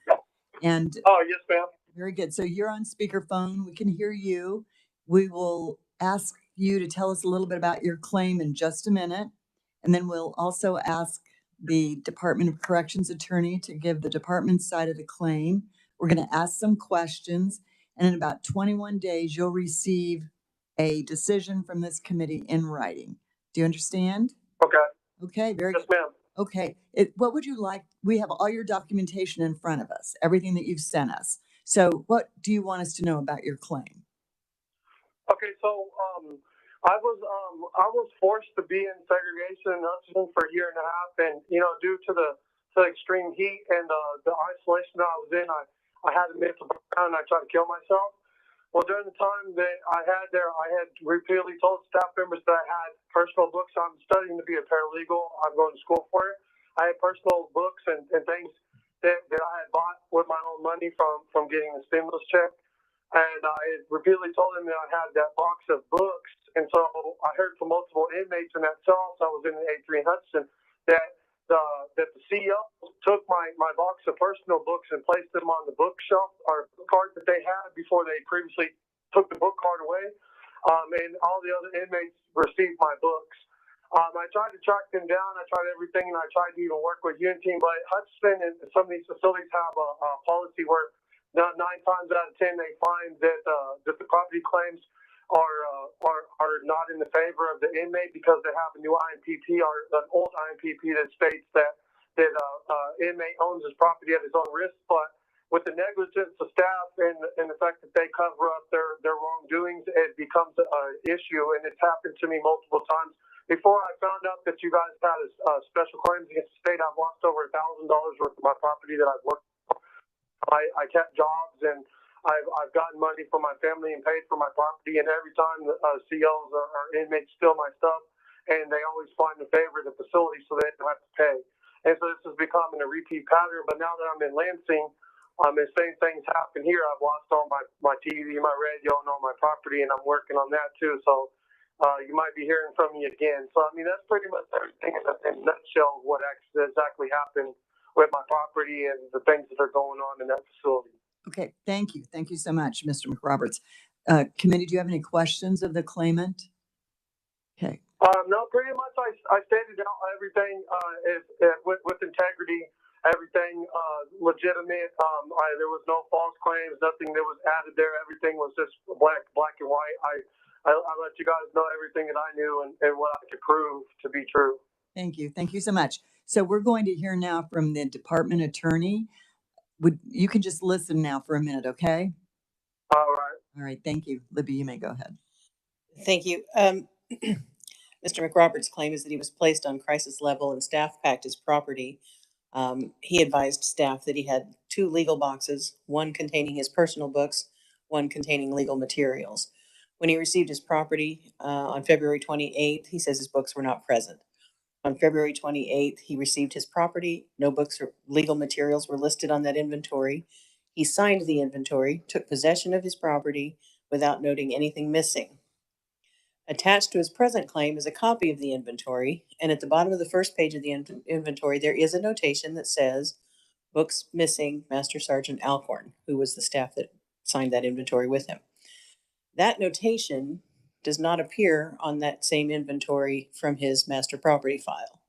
And Yes, ma'am. very good. So you're on speakerphone. We can hear you. We will ask you to tell us a little bit about your claim in just a minute. And then we'll also ask the Department of Corrections attorney to give the department's side of the claim. We're going to ask some questions. And in about 21 days, you'll receive a decision from this committee in writing. Do you understand? Okay. Okay, very Yes, good. ma'am. Okay, what would you like? We have all your documentation in front of us, everything that you've sent us. So what do you want us to know about your claim? Okay, so I was forced to be in segregation and Hudson for a year and a half, and due to the extreme heat and the isolation I was in, I had to miss a breakdown and I tried to kill myself. Well, during the time that I had there, I had repeatedly told staff members that I had personal books. I'm studying to be a paralegal. I'm going to school for it. I had personal books and things that I had bought with my own money from getting the stimulus check. And I repeatedly told them that I had that box of books. And so I heard from multiple inmates in that cell, so I was in the A3 Hudson, that the CEO took my books, the personal books, and placed them on the bookshelf or card that they had before they previously took the book card away. And all the other inmates received my books. I tried to track them down. I tried everything, and I tried to even work with Unity. But Hudson and some of these facilities have a policy where 9 times out of 10 they find that that the property claims are not in the favor of the inmate because they have a new IMPP or an old IMPP that states that inmate owns his property at his own risk. But with the negligence of staff and the fact that they cover up their wrongdoings, it becomes an issue, and it's happened to me multiple times. Before I found out that you guys had a special claims against the state, I've lost over $1,000 worth of my property that I've worked for. I kept jobs, and I've gotten money from my family and paid for my property, and every time COs or inmates steal my stuff, and they always find a favor of the facility so they don't have to pay. And so this is becoming a repeat pattern. But now that I'm in Lansing, the same things happen here. I've lost all my TV, my radio, and all my property, and I'm working on that too. So you might be hearing from me again. So, I mean, that's pretty much everything in a nutshell what exactly happened with my property and the things that are going on in that facility. Okay, thank you. Thank you so much, Mr. Mcroberts. Committee, do you have any questions of the claimant? Okay. No, pretty much I stated out everything with integrity, everything legitimate. There was no false claims, nothing that was added there. Everything was just black and white. I let you guys know everything that I knew and what I could prove to be true. Thank you. Thank you so much. So we're going to hear now from the department attorney. You can just listen now for a minute, okay? All right. All right. Thank you. Libby, you may go ahead. Thank you. Mr. Mcroberts' claim is that he was placed on crisis level and staff packed his property. He advised staff that he had 2 legal boxes, one containing his personal books, one containing legal materials. When he received his property on February 28th, he says his books were not present. On February 28th, he received his property. No books or legal materials were listed on that inventory. He signed the inventory, took possession of his property without noting anything missing. Attached to his present claim is a copy of the inventory, and at the bottom of the first page of the inventory, there is a notation that says, books missing, Master Sergeant Alcorn, who was the staff that signed that inventory with him. That notation does not appear on that same inventory from his master property file.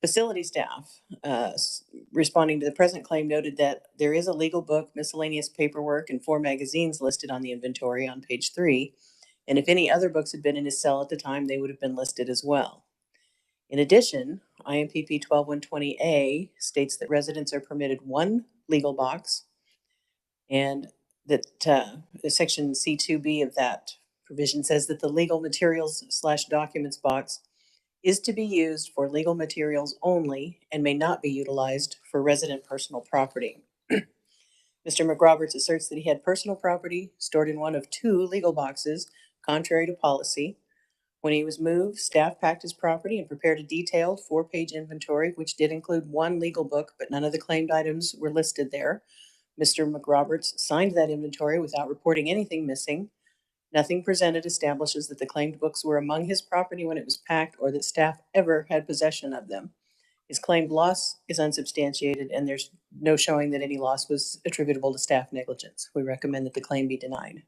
Facility staff, responding to the present claim, noted that there is a legal book, miscellaneous paperwork, and 4 magazines listed on the inventory on page 3. And if any other books had been in his cell at the time, they would have been listed as well. In addition, IMPP 12120A states that residents are permitted 1 legal box, and that section C2B of that provision says that the legal materials/documents box is to be used for legal materials only and may not be utilized for resident personal property. Mr. Mcroberts asserts that he had personal property stored in one of 2 legal boxes, contrary to policy. When he was moved, staff packed his property and prepared a detailed 4-page inventory, which did include 1 legal book, but none of the claimed items were listed there. Mr. Mcroberts signed that inventory without reporting anything missing. Nothing presented establishes that the claimed books were among his property when it was packed or that staff ever had possession of them. His claimed loss is unsubstantiated, and there's no showing that any loss was attributable to staff negligence. We recommend that the claim be denied.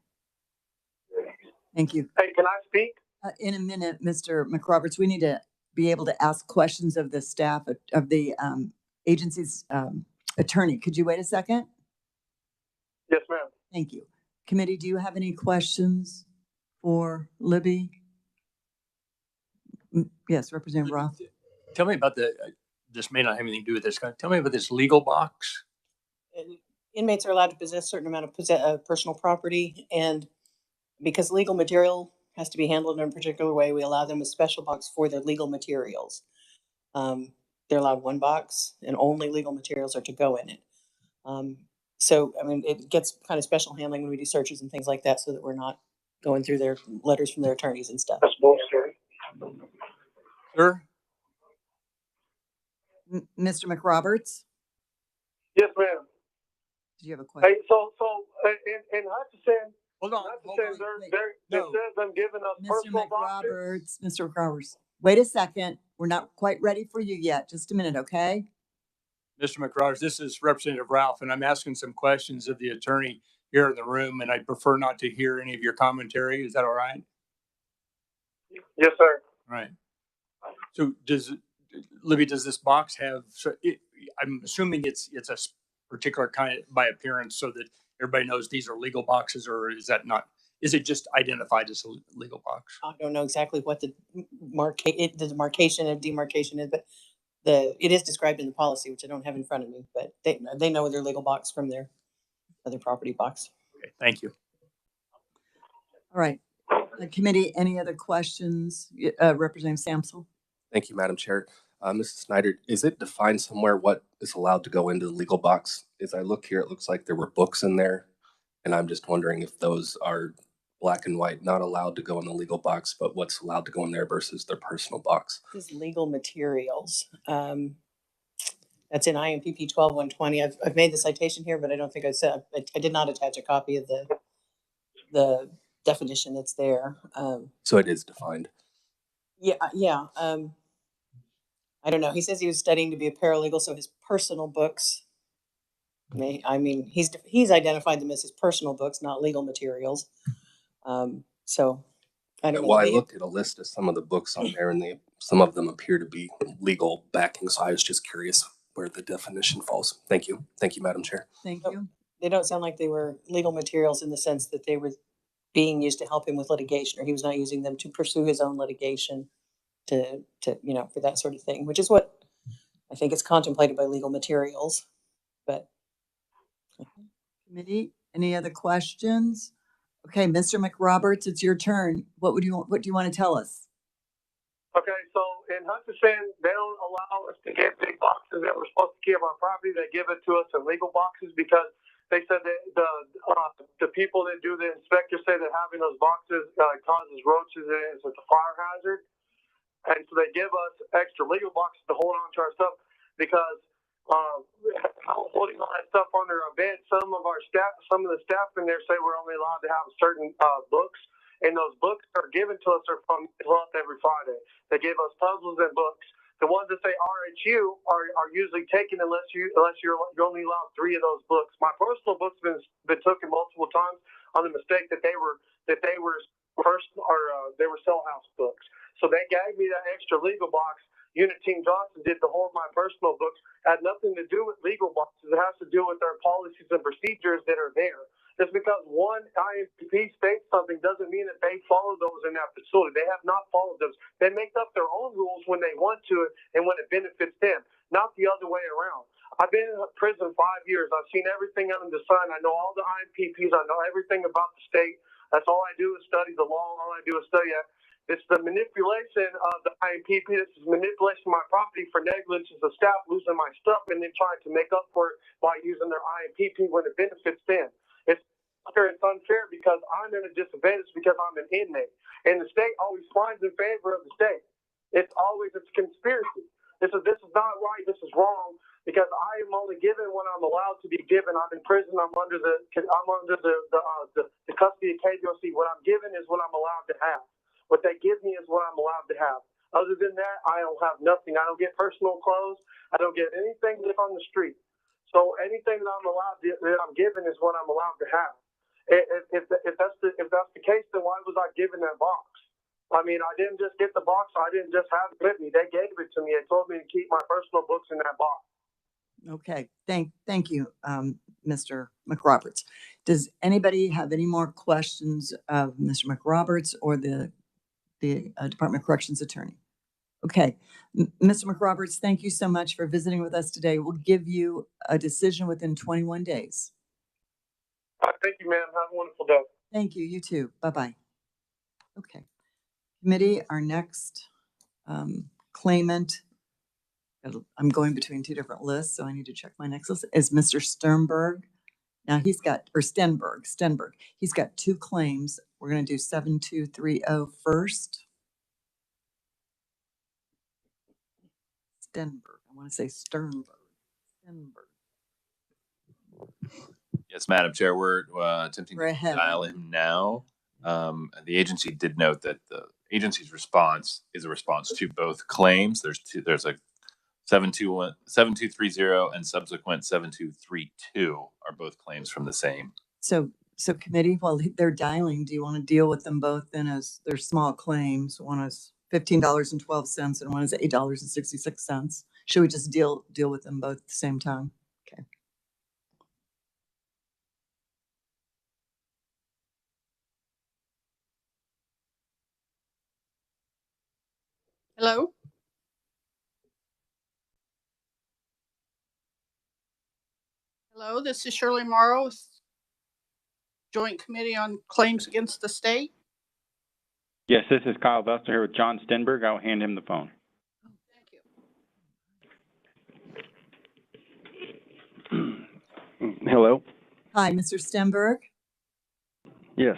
Thank you. Hey, can I speak? In a minute, Mr. Mcroberts, we need to be able to ask questions of the staff of the agency's attorney. Could you wait a second? Yes, ma'am. Thank you. Committee, do you have any questions for Libby? Yes, Representative Roth. Tell me about this may not have anything to do with this. Tell me about this legal box. Inmates are allowed to possess a certain amount of personal property, and because legal material has to be handled in a particular way, we allow them a special box for their legal materials. They're allowed 1 box, and only legal materials are to go in it. So, I mean, it gets kind of special handling when we do searches and things like that, so that we're not going through their letters from their attorneys and stuff. That's bullshit. Sir? Mr. Mcroberts? Yes, ma'am. Do you have a question? Hey, so in Hutchinson, hold on. It says I'm giving us personal boxes. Mr. Mcroberts, wait a second. We're not quite ready for you yet. Just a minute, okay? Mr. Mcroberts, this is Representative Ralph, and I'm asking some questions of the attorney here in the room, and I'd prefer not to hear any of your commentary. Is that all right? Yes, sir. All right. So Libby, does this box have, I'm assuming it's a particular kind by appearance so that everybody knows these are legal boxes, or is that not, is it just identified as a legal box? I don't know exactly what the demarcation and demarcation is, but it is described in the policy, which I don't have in front of me, but they know their legal box from their other property box. Okay, thank you. All right. Committee, any other questions? Representative Samsel? Thank you, Madam Chair. Mrs. Snyder, is it defined somewhere what is allowed to go into the legal box? As I look here, it looks like there were books in there, and I'm just wondering if those are black and white, not allowed to go in the legal box, but what's allowed to go in there versus their personal box. This is legal materials. That's in IMPP 12-120. I've made the citation here, but I don't think I said, I did not attach a copy of the definition that's there. So it is defined. Yeah. I don't know. He says he was studying to be a paralegal, so his personal books, I mean, he's identified them as his personal books, not legal materials. So I don't know. Well, I looked at a list of some of the books on there, and some of them appear to be legal backing. So I was just curious where the definition falls. Thank you. Thank you, Madam Chair. Thank you. They don't sound like they were legal materials in the sense that they were being used to help him with litigation, or he was not using them to pursue his own litigation to for that sort of thing, which is what I think is contemplated by legal materials. But Committee, any other questions? Okay, Mr. Mcroberts, it's your turn. What do you want to tell us? Okay, so in Hutchinson, they don't allow us to get big boxes that we're supposed to keep on property. They give it to us in legal boxes because they said that the people that do the inspectors say that having those boxes causes roaches and it's a fire hazard. And so they give us extra legal boxes to hold on to our stuff because holding all that stuff under our bed, some of the staff in there say we're only allowed to have certain books, and those books are given to us are from every Friday. They give us puzzles and books. The ones that say RHU are usually taken unless you're only allowed 3 of those books. My personal books have been taken multiple times on the mistake that they were cell house books. So they gave me that extra legal box. Unit Team Johnson did to hold my personal books. Had nothing to do with legal boxes. It has to do with their policies and procedures that are there. Just because one IMPP states something doesn't mean that they follow those in that facility. They have not followed those. They make up their own rules when they want to and when it benefits them, not the other way around. I've been in prison 5 years. I've seen everything under the sun. I know all the IMPPs. I know everything about the state. That's all I do is study the law. All I do is study it. It's the manipulation of the IMPP. This is manipulation of my property for negligence of the staff losing my stuff and then trying to make up for it by using their IMPP when it benefits them. It's unfair because I'm in a disadvantage because I'm an inmate. And the state always finds in favor of the state. It's a conspiracy. This is not right. This is wrong because I am only given what I'm allowed to be given. I'm in prison. I'm under the custody of ks.gov. What I'm given is what I'm allowed to have. What they give me is what I'm allowed to have. Other than that, I don't have nothing. I don't get personal clothes. I don't get anything that's on the street. So anything that I'm given is what I'm allowed to have. If that's the case, then why was I given that box? I mean, I didn't just get the box. I didn't just have it with me. They gave it to me. They told me to keep my personal books in that box. Okay, thank you, Mr. Mcroberts. Does anybody have any more questions of Mr. Mcroberts or the Department of Corrections attorney? Okay, Mr. Mcroberts, thank you so much for visiting with us today. We'll give you a decision within 21 days. Thank you, ma'am. Have a wonderful day. Thank you. You too. Bye-bye. Okay. Committee, our next claimant, I'm going between 2 different lists, so I need to check my next list, is Mr. Sternberg. Now Stenberg. He's got 2 claims. We're going to do 7230 first. Stenberg. I want to say Sternberg. Stenberg. Yes, Madam Chair, we're attempting to dial him now. The agency did note that the agency's response is a response to both claims. There's a 7230 and subsequent 7232 are both claims from the same. So committee, while they're dialing, do you want to deal with them both then as they're small claims? One is $15.12 and one is $8.66. Should we just deal with them both at the same time? Okay. Hello? Hello, this is Shirley Morrow, Joint Committee on Claims Against the State. Yes, this is Kyle Buster here with John Stenberg. I'll hand him the phone. Thank you. Hello? Hi, Mr. Stenberg. Yes.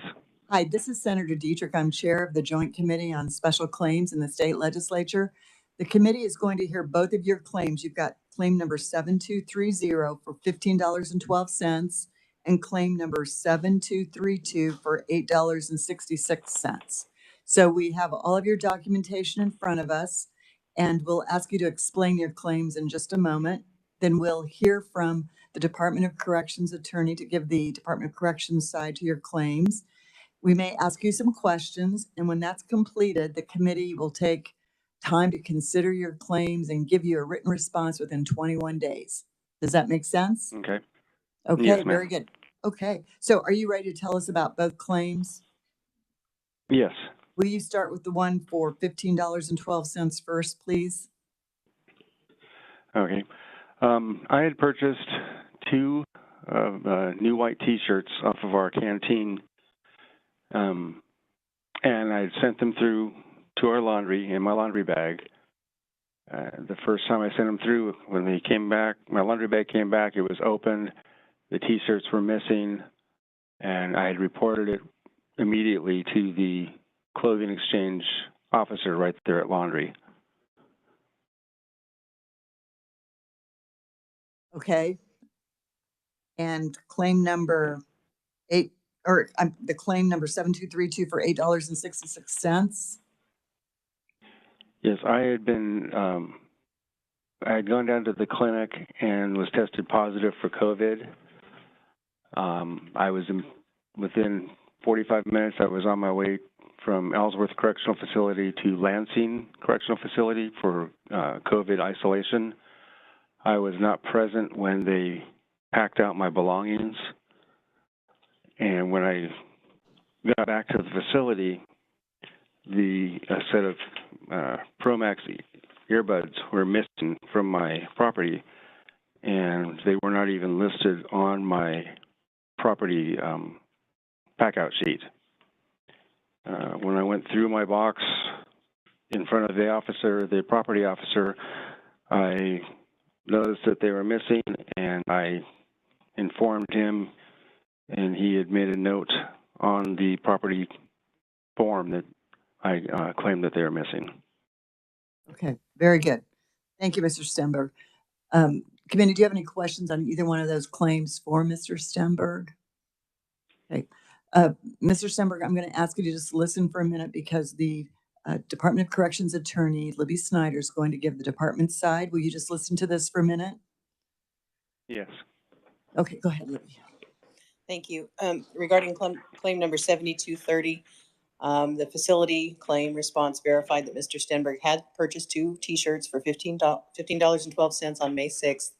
Hi, this is Senator Dietrich. I'm chair of the Joint Committee on Special Claims in the state legislature. The committee is going to hear both of your claims. You've got claim number 7230 for $15.12 and claim number 7232 for $8.66. So we have all of your documentation in front of us, and we'll ask you to explain your claims in just a moment. Then we'll hear from the Department of Corrections attorney to give the Department of Corrections side to your claims. We may ask you some questions, and when that's completed, the committee will take time to consider your claims and give you a written response within 21 days. Does that make sense? Okay. Okay, yes, very good. Okay, so are you ready to tell us about both claims? Yes. Will you start with the one for $15.12 first, please? Okay. I had purchased two new white T-shirts off of our canteen, and I had sent them through to our laundry in my laundry bag. The first time I sent them through, when they came back, my laundry bag came back, it was opened, the T-shirts were missing, and I had reported it immediately to the clothing exchange officer right there at laundry. Okay. And claim number the claim number 7232 for $8.66. Yes, I had gone down to the clinic and was tested positive for COVID. I was within 45 minutes, I was on my way from Ellsworth Correctional Facility to Lansing Correctional Facility for COVID isolation. I was not present when they packed out my belongings. And when I got back to the facility, a set of Promax earbuds were missing from my property, and they were not even listed on my property pack-out sheet. When I went through my box in front of the property officer, I noticed that they were missing, and I informed him, and he had made a note on the property form that I claimed that they were missing. Okay, very good. Thank you, Mr. Stenberg. Committee, do you have any questions on either one of those claims for Mr. Stenberg? Okay. Mr. Stenberg, I'm going to ask you to just listen for a minute because the Department of Corrections attorney, Libby Snyder, is going to give the department side. Will you just listen to this for a minute? Yes. Okay, go ahead, Libby. Thank you. Regarding claim number 7230, the facility claim response verified that Mr. Stenberg had purchased two T-shirts for $15.12 on May 6th,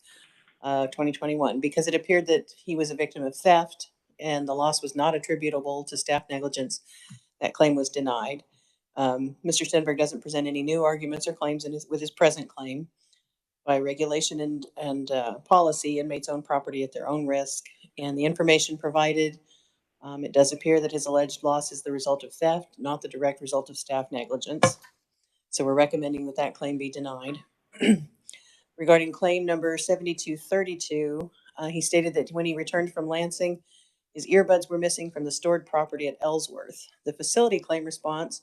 2021. Because it appeared that he was a victim of theft and the loss was not attributable to staff negligence, that claim was denied. Mr. Stenberg doesn't present any new arguments or claims with his present claim. By regulation and policy, inmates own property at their own risk, and the information provided, it does appear that his alleged loss is the result of theft, not the direct result of staff negligence. So we're recommending that claim be denied. Regarding claim number 7232, he stated that when he returned from Lansing, his earbuds were missing from the stored property at Ellsworth. The facility claim response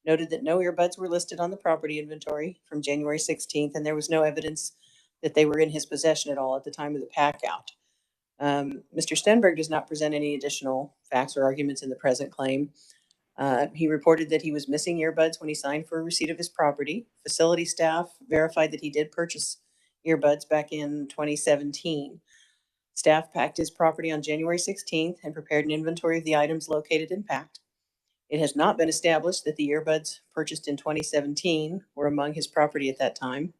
noted that no earbuds were listed on the property inventory from January 16th, and there was no evidence that they were in his possession at all at the time of the pack out. Mr. Stenberg does not present any additional facts or arguments in the present claim. He reported that he was missing earbuds when he signed for receipt of his property. Facility staff verified that he did purchase earbuds back in 2017. Staff packed his property on January 16th and prepared an inventory of the items located and packed. It has not been established that the earbuds purchased in 2017 were among his property at that time.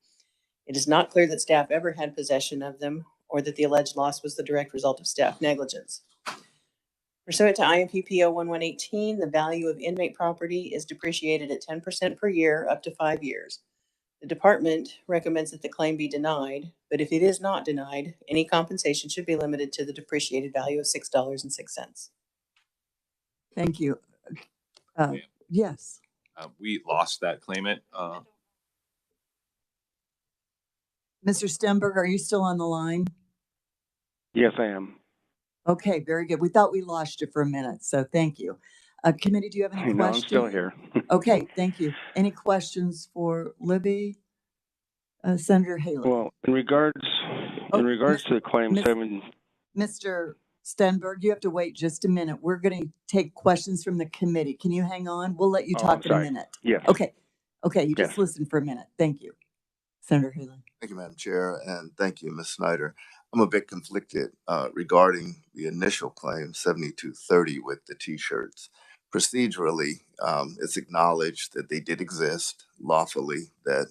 It is not clear that staff ever had possession of them or that the alleged loss was the direct result of staff negligence. Pursuant to IMPPO 1118, the value of inmate property is depreciated at 10% per year up to 5 years. The department recommends that the claim be denied, but if it is not denied, any compensation should be limited to the depreciated value of $6.06. Thank you. Yes. We lost that claimant. Mr. Stenberg, are you still on the line? Yes, I am. Okay, very good. We thought we lost you for a minute, so thank you. Committee, do you have any questions? No, I'm still here. Okay, thank you. Any questions for Libby? Senator Haley? Well, in regards to the claim 7. Mr. Stenberg, you have to wait just a minute. We're going to take questions from the committee. Can you hang on? We'll let you talk in a minute. Yes. Okay. You just listen for a minute. Thank you. Senator Haley. Thank you, Madam Chair, and thank you, Ms. Snyder. I'm a bit conflicted regarding the initial claim, 7230, with the T-shirts. Procedurally, it's acknowledged that they did exist lawfully, that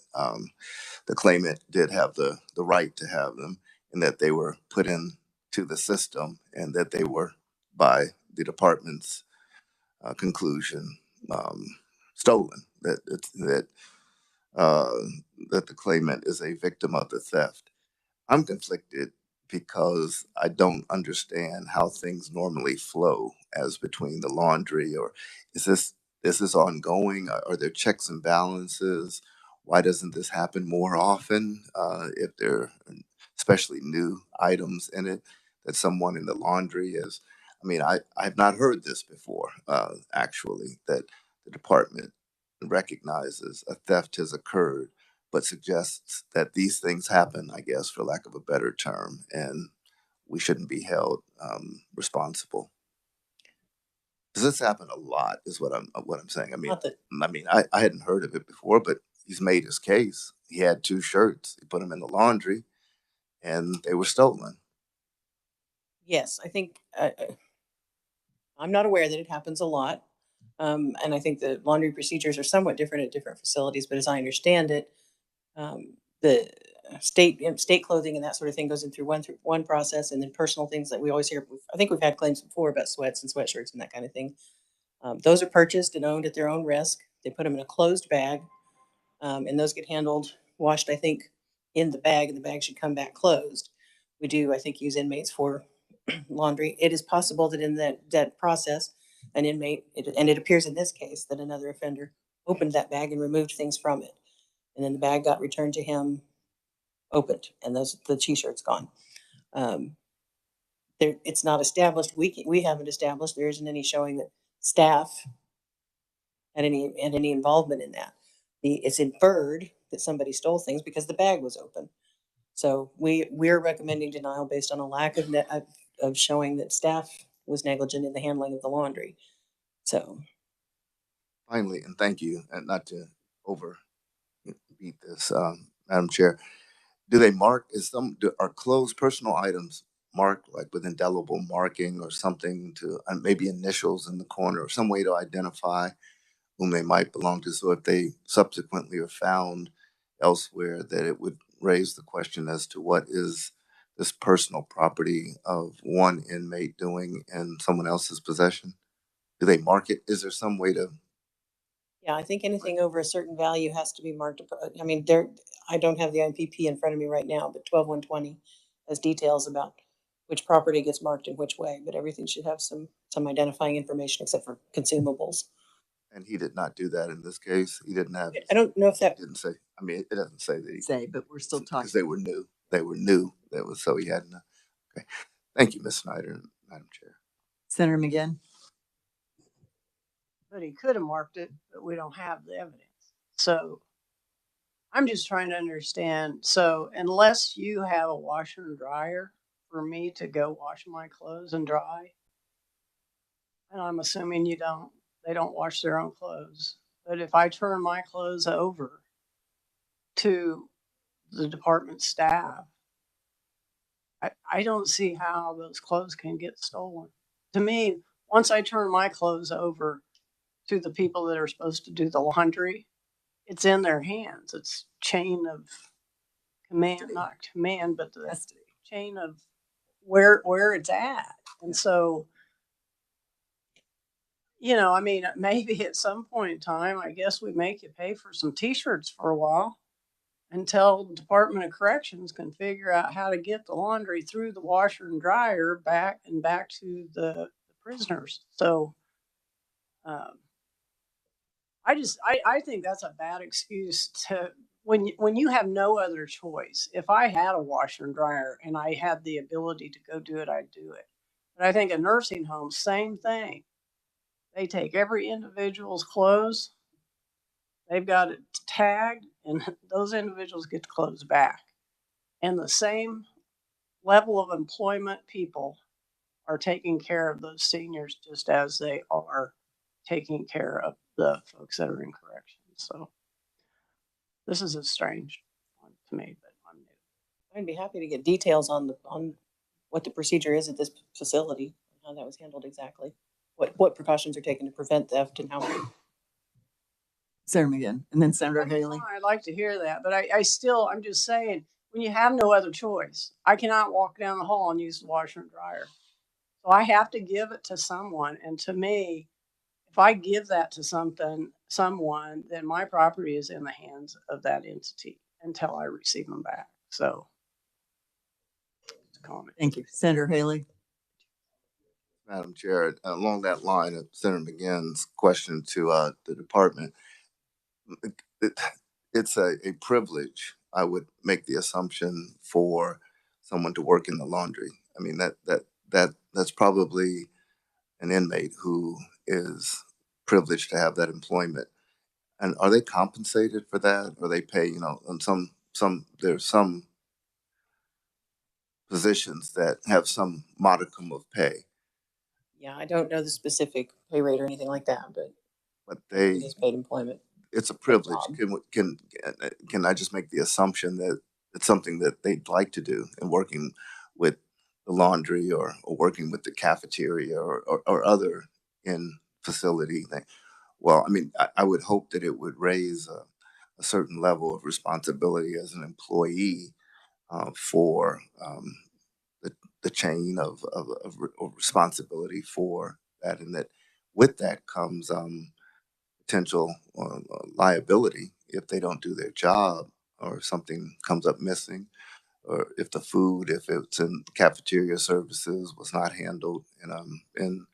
the claimant did have the right to have them, and that they were put into the system, and that they were, by the department's conclusion, stolen. That the claimant is a victim of the theft. I'm conflicted because I don't understand how things normally flow as between the laundry, or is this ongoing? Are there checks and balances? Why doesn't this happen more often if there are especially new items in it that someone in the laundry is? I mean, I have not heard this before, actually, that the department recognizes a theft has occurred, but suggests that these things happen, I guess, for lack of a better term, and we shouldn't be held responsible. Does this happen a lot? Is what I'm saying. I hadn't heard of it before, but he's made his case. He had 2 shirts. He put them in the laundry, and they were stolen. Yes, I think I'm not aware that it happens a lot. And I think the laundry procedures are somewhat different at different facilities, but as I understand it, the state clothing and that sort of thing goes in through one process, and then personal things that we always hear. I think we've had claims before about sweats and sweatshirts and that kind of thing. Those are purchased and owned at their own risk. They put them in a closed bag, and those get washed, I think, in the bag, and the bag should come back closed. We do, I think, use inmates for laundry. It is possible that in that process, an inmate, and it appears in this case that another offender opened that bag and removed things from it. And then the bag got returned to him opened, and the T-shirt's gone. It's not established. We haven't established. There isn't any showing that staff had any involvement in that. It's inferred that somebody stole things because the bag was open. So we're recommending denial based on a lack of showing that staff was negligent in the handling of the laundry. So finally, and thank you, and not to overbeat this, Madam Chair, do they mark, are clothes, personal items marked like with indelible marking or something to maybe initials in the corner or some way to identify whom they might belong to? So if they subsequently are found elsewhere, that it would raise the question as to what is this personal property of one inmate doing in someone else's possession? Do they mark it? Is there some way to? Yeah, I think anything over a certain value has to be marked. I mean, I don't have the IPP in front of me right now, but 12120 has details about which property gets marked in which way, but everything should have some identifying information except for consumables. And he did not do that in this case. He didn't have. I don't know if that didn't say. I mean, it doesn't say that he say, but we're still talking because they were new. They were new. That was so he hadn't. Okay, thank you, Ms. Snyder, Madam Chair. Senator McGinn. But he could have marked it, but we don't have the evidence. So I'm just trying to understand. So unless you have a washer and dryer for me to go wash my clothes and dry, and I'm assuming they don't wash their own clothes. But if I turn my clothes over to the department staff. I don't see how those clothes can get stolen. To me, once I turn my clothes over to the people that are supposed to do the laundry, it's in their hands. It's chain of command, not command, but the chain of where it's at. And so, you know, I mean, maybe at some point in time, I guess we make you pay for some t-shirts for a while until the Department of Corrections can figure out how to get the laundry through the washer and dryer back to the prisoners. So I think that's a bad excuse to when you have no other choice. If I had a washer and dryer and I had the ability to go do it, I'd do it. But I think a nursing home, same thing. They take every individual's clothes, they've got it tagged, and those individuals get the clothes back. And the same level of employment people are taking care of those seniors just as they are taking care of the folks that are in corrections. So this is a strange one to me, but I'm new. I'd be happy to get details on what the procedure is at this facility, and how that was handled exactly. What precautions are taken to prevent theft and how. Senator McGinn, and then Senator Haley. I'd like to hear that, but I'm just saying, when you have no other choice, I cannot walk down the hall and use the washer and dryer. So I have to give it to someone. And to me, if I give that to someone, then my property is in the hands of that entity until I receive them back. So, comment. Thank you. Senator Haley. Madam Chair, along that line of Senator McGinn's question to the department, it's a privilege, I would make the assumption, for someone to work in the laundry. I mean, that's probably an inmate who is privileged to have that employment. And are they compensated for that? Or they pay, you know, on there's some positions that have some modicum of pay. Yeah, I don't know the specific pay rate or anything like that, but they it is paid employment. It's a privilege. Can I just make the assumption that it's something that they'd like to do, in working with the laundry or working with the cafeteria or other in facility thing? Well, I mean, I would hope that it would raise a certain level of responsibility as an employee for the chain of responsibility for that, and that with that comes potential liability if they don't do their job, or something comes up missing, or if it's in cafeteria services, was not handled in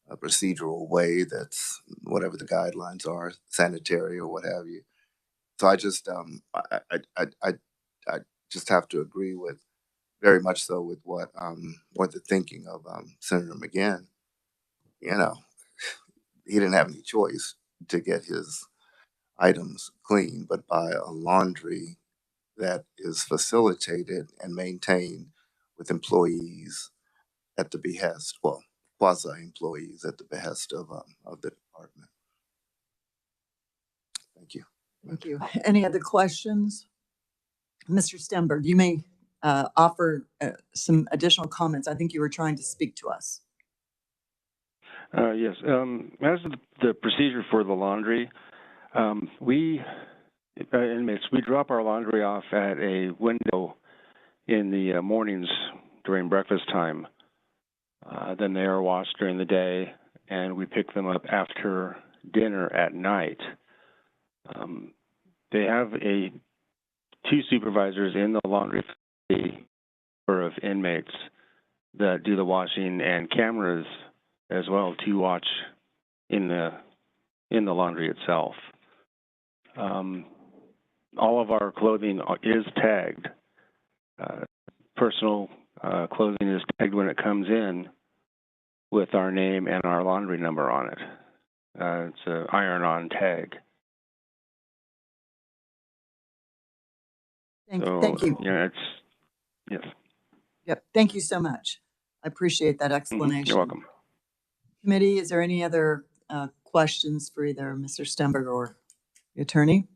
a procedural way that's whatever the guidelines are, sanitary or what have you. So I just I just have to agree with, very much so, with what the thinking of Senator McGinn. You know, he didn't have any choice to get his items clean, but by a laundry that is facilitated and maintained with employees at the behest, well, quasi-employees at the behest of the department. Thank you. Thank you. Any other questions? Mr. Stemberg, you may offer some additional comments. I think you were trying to speak to us. Yes. As the procedure for the laundry, we inmates, we drop our laundry off at a window in the mornings during breakfast time. Then they are washed during the day, and we pick them up after dinner at night. They have two supervisors in the laundry of inmates that do the washing, and cameras as well to watch in the laundry itself. All of our clothing is tagged. Personal clothing is tagged when it comes in with our name and our laundry number on it. It's an iron-on tag. Thank you. Yeah, yes. Yep. Thank you so much. I appreciate that explanation. You're welcome. Committee, is there any other questions for either Mr. Stemberg or the attorney?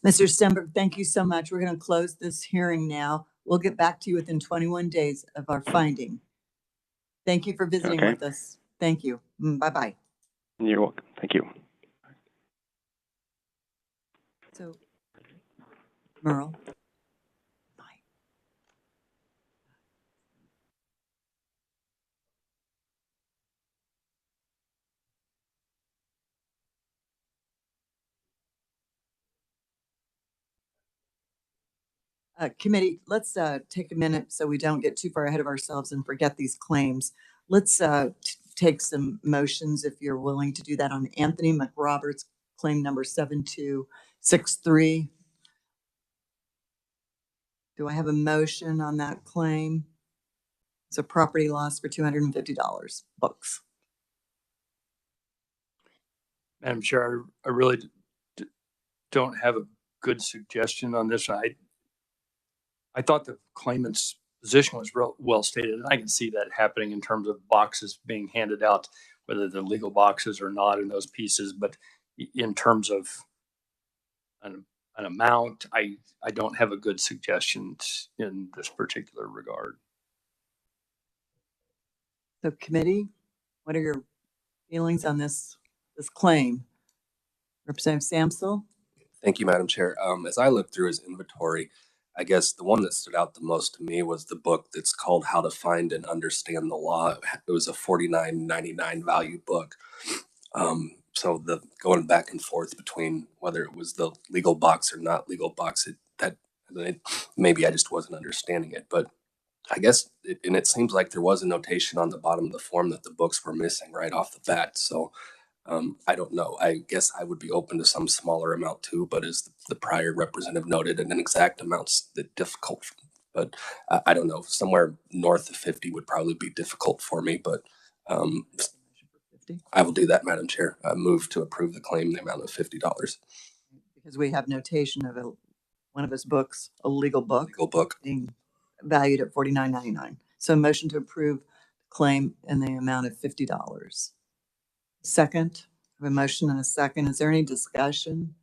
Mr. Stenberg, thank you so much. We're going to close this hearing now. We'll get back to you within 21 days of our finding. Thank you for visiting Okay. with us. Thank you. Bye-bye. You're welcome. Thank you. So, Merle. Committee, let's take a minute so we don't get too far ahead of ourselves and forget these claims. Let's take some motions if you're willing to do that on Anthony Mcroberts, claim number 7263. Do I have a motion on that claim? It's a property loss for $250. Books. Madam Chair, I really don't have a good suggestion on this. I thought the claimant's position was well stated, and I can see that happening in terms of boxes being handed out, whether they're legal boxes or not in those pieces. But in terms of an amount, I don't have a good suggestion in this particular regard. So committee, what are your feelings on this claim? Representative Samsel? Thank you, Madam Chair. As I looked through his inventory, I guess the one that stood out the most to me was the book that's called How to Find and Understand the Law. It was a $49.99 value book. So the going back and forth between whether it was the legal box or not legal box, maybe I just wasn't understanding it. But I guess, it seems like there was a notation on the bottom of the form that the books were missing right off the bat. So I don't know. I guess I would be open to some smaller amount too, but as the prior representative noted, an exact amount's difficult. But I don't know. Somewhere north of 50 would probably be difficult for me. But I will do that, Madam Chair. Move to approve the claim in the amount of $50. Because we have notation of one of his books, a legal book. Legal book. Being valued at $49.99. So motion to approve claim in the amount of $50. Second, I have a motion and a second. Is there any discussion?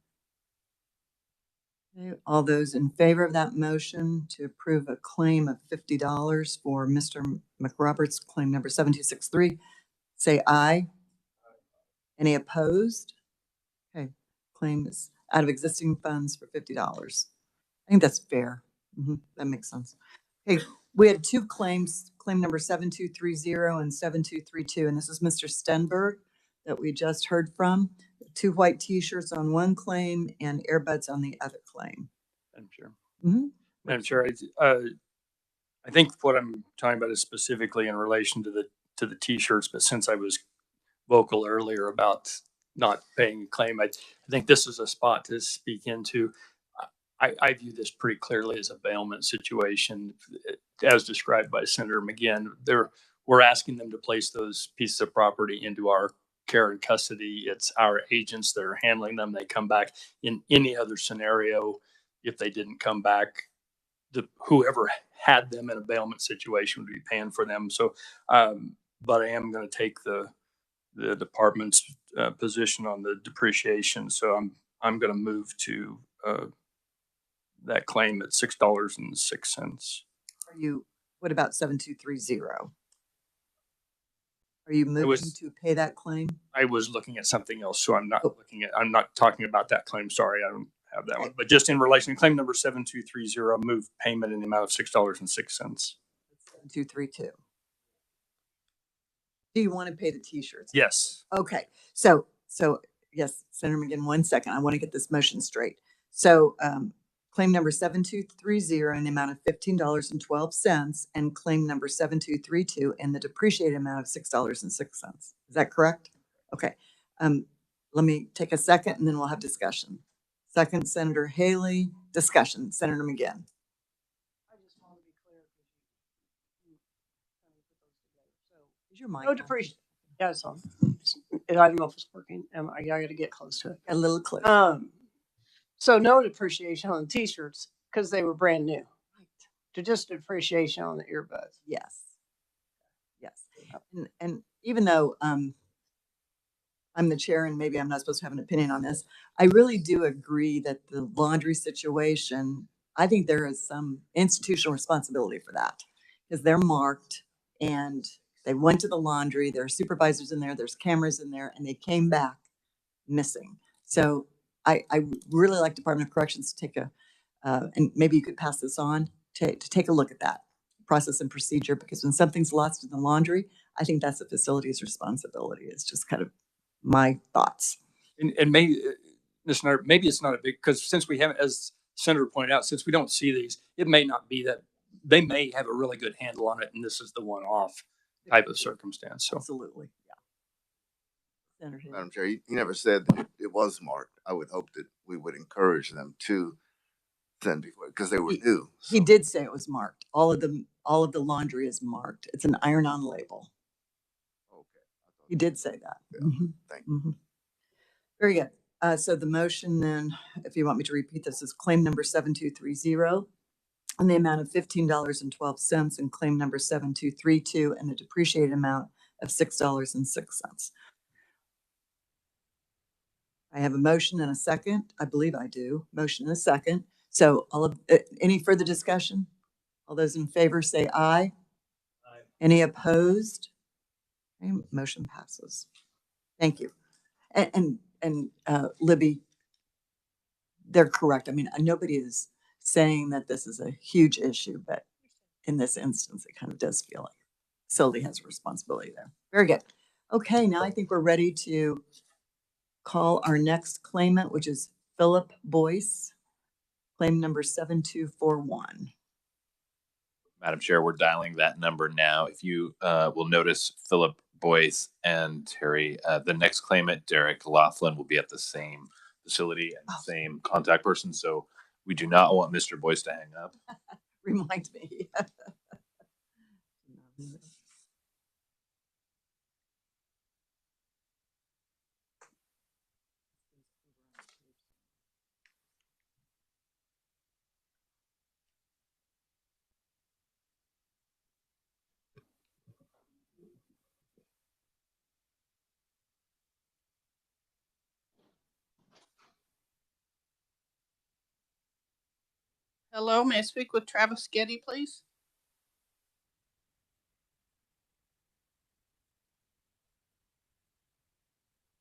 Okay, all those in favor of that motion to approve a claim of $50 for Mr. Mcroberts, claim number 7263, say aye. Any opposed? Okay, claim is out of existing funds for $50. I think that's fair. That makes sense. Okay, we had two claims, claim number 7230 and 7232, and this is Mr. Stenberg that we just heard from. 2 white t-shirts on one claim and earbuds on the other claim. Madam Chair. Madam Chair, I think what I'm talking about is specifically in relation to the t-shirts, but since I was vocal earlier about not paying a claim, I think this is a spot to speak into. I view this pretty clearly as a bailment situation, as described by Senator McGinn. We're asking them to place those pieces of property into our care and custody. It's our agents that are handling them. They come back. In any other scenario, if they didn't come back, whoever had them in a bailment situation would be paying for them. So, but I am going to take the department's position on the depreciation. So I'm going to move to that claim at $6.06. What about 7230? Are you moving to pay that claim? I was looking at something else, so I'm not talking about that claim. Sorry, I don't have that one. But just in relation to claim number 7230, move payment in the amount of $6.06. 7232. Do you want to pay the t-shirts? Yes. Okay. So yes, Senator McGinn, 1 second. I want to get this motion straight. So claim number 7230 in the amount of $15.12 and claim number 7232 in the depreciated amount of $6.06. Is that correct? Okay. Let me take a second and then we'll have discussion. Second, Senator Haley. Discussion. Senator McGinn. I just want to be clear. Is your mic? No depreciation. Yeah, it's on. I don't know if it's working. I got to get close to it. A little close. So no depreciation on the t-shirts because they were brand new. Right. To just depreciation on the earbuds. Yes. And even though I'm the chair and maybe I'm not supposed to have an opinion on this. I really do agree that the laundry situation, I think there is some institutional responsibility for that because they're marked and they went to the laundry, there are supervisors in there, there's cameras in there, and they came back missing. So I really like Department of Corrections to take and maybe you could pass this on to take a look at that process and procedure, because when something's lost in the laundry, I think that's the facility's responsibility. It's just kind of my thoughts. And maybe, Mr. Snyder, maybe it's not a big, because since we haven't, as Senator pointed out, since we don't see these, it may not be that, they may have a really good handle on it, and this is the one-off type of circumstance, so. Absolutely, yeah. Senator Hill. Madam Chair, you never said that it was marked. I would hope that we would encourage them to send before, because they were new. He did say it was marked. All of the laundry is marked. It's an iron-on label. Okay. He did say that. Yeah, Mhm. thank you. Mhm. Very good. So the motion then, if you want me to repeat this, is claim number 7230 in the amount of $15.12 and claim number 7232 and the depreciated amount of $6.06. I have a motion and a second. I believe I do. Motion and a second. So any further discussion? All those in favor say aye. Aye. Any opposed? Okay, motion passes. Thank you. And Libby, they're correct. I mean, nobody is saying that this is a huge issue, but in this instance, it kind of does feel like facility has a responsibility there. Very good. Okay, now I think we're ready to call our next claimant, which is Philip Boyce, claim number 7241. Madam Chair, we're dialing that number now. If you will notice, Philip Boyce and Terry, the next claimant, Derek Laughlin, will be at the same facility and same contact person. So we do not want Mr. Boyce to hang up. Remind me. Hello, may I speak with Travis Getty, please?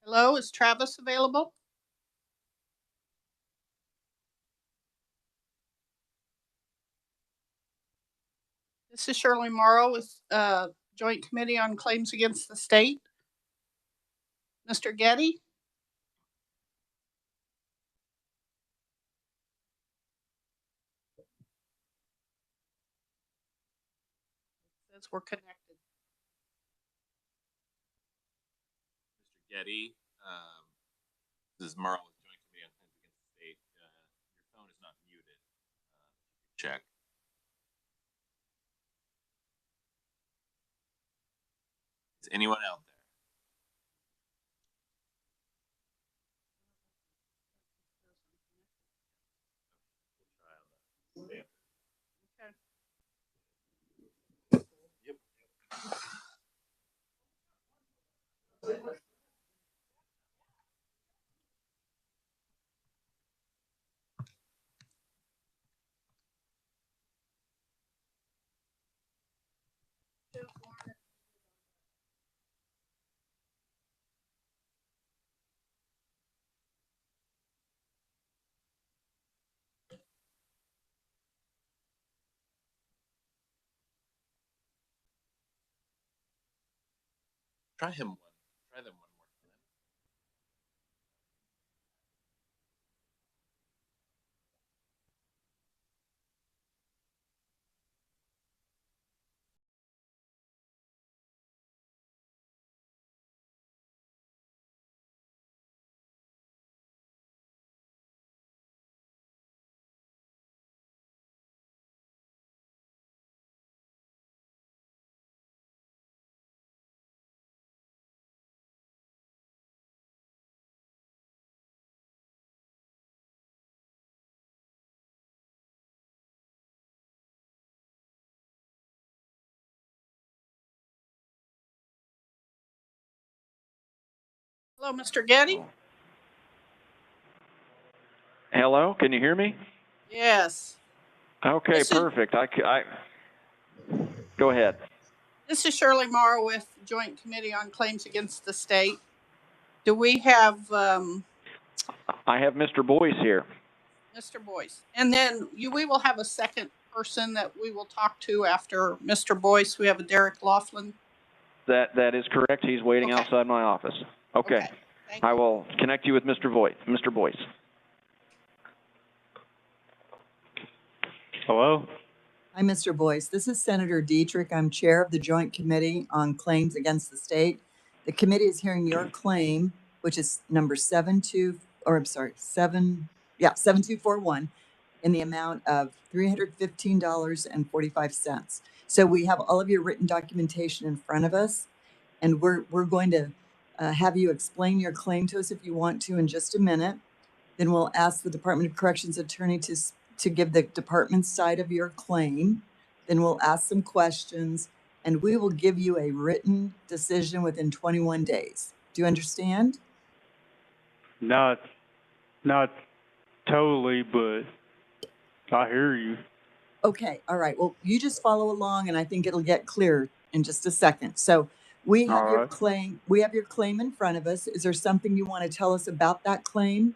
Hello, is Travis available? This is Shirley Morrow with Joint Committee on Claims Against the State. Mr. Getty? Says we're connected. Mr. Getty, this is Merle with Joint Committee on Claims Against the State. Your phone is not muted. Check. Is anyone out there? Try him one. Try them one. Hello, Mr. Getty? Hello, can you hear me? Yes. Okay, This is, perfect. Go ahead. this is Shirley Morrow with Joint Committee on Claims Against the State. Do we have I have Mr. Boyce here. Mr. Boyce? And then we will have a second person that we will talk to after Mr. Boyce. We have a Derek Laughlin. That is correct. He's waiting outside my office. Okay. I will connect you with Mr. Boyce. Hello? Hi, Mr. Boyce. This is Senator Dietrich. I'm chair of the Joint Committee on Claims Against the State. The committee is hearing your claim, which is number 7241, in the amount of $315.45. So we have all of your written documentation in front of us, and we're going to have you explain your claim to us if you want to in just a minute. Then we'll ask the Department of Corrections attorney to give the department's side of your claim. Then we'll ask some questions, and we will give you a written decision within 21 days. Do you understand? Not totally, but I hear you. Okay, all right. Well, you just follow along, and I think it'll get clear in just a second. So we have your claim. We have your claim in front of us. Is there something you want to tell us about that claim?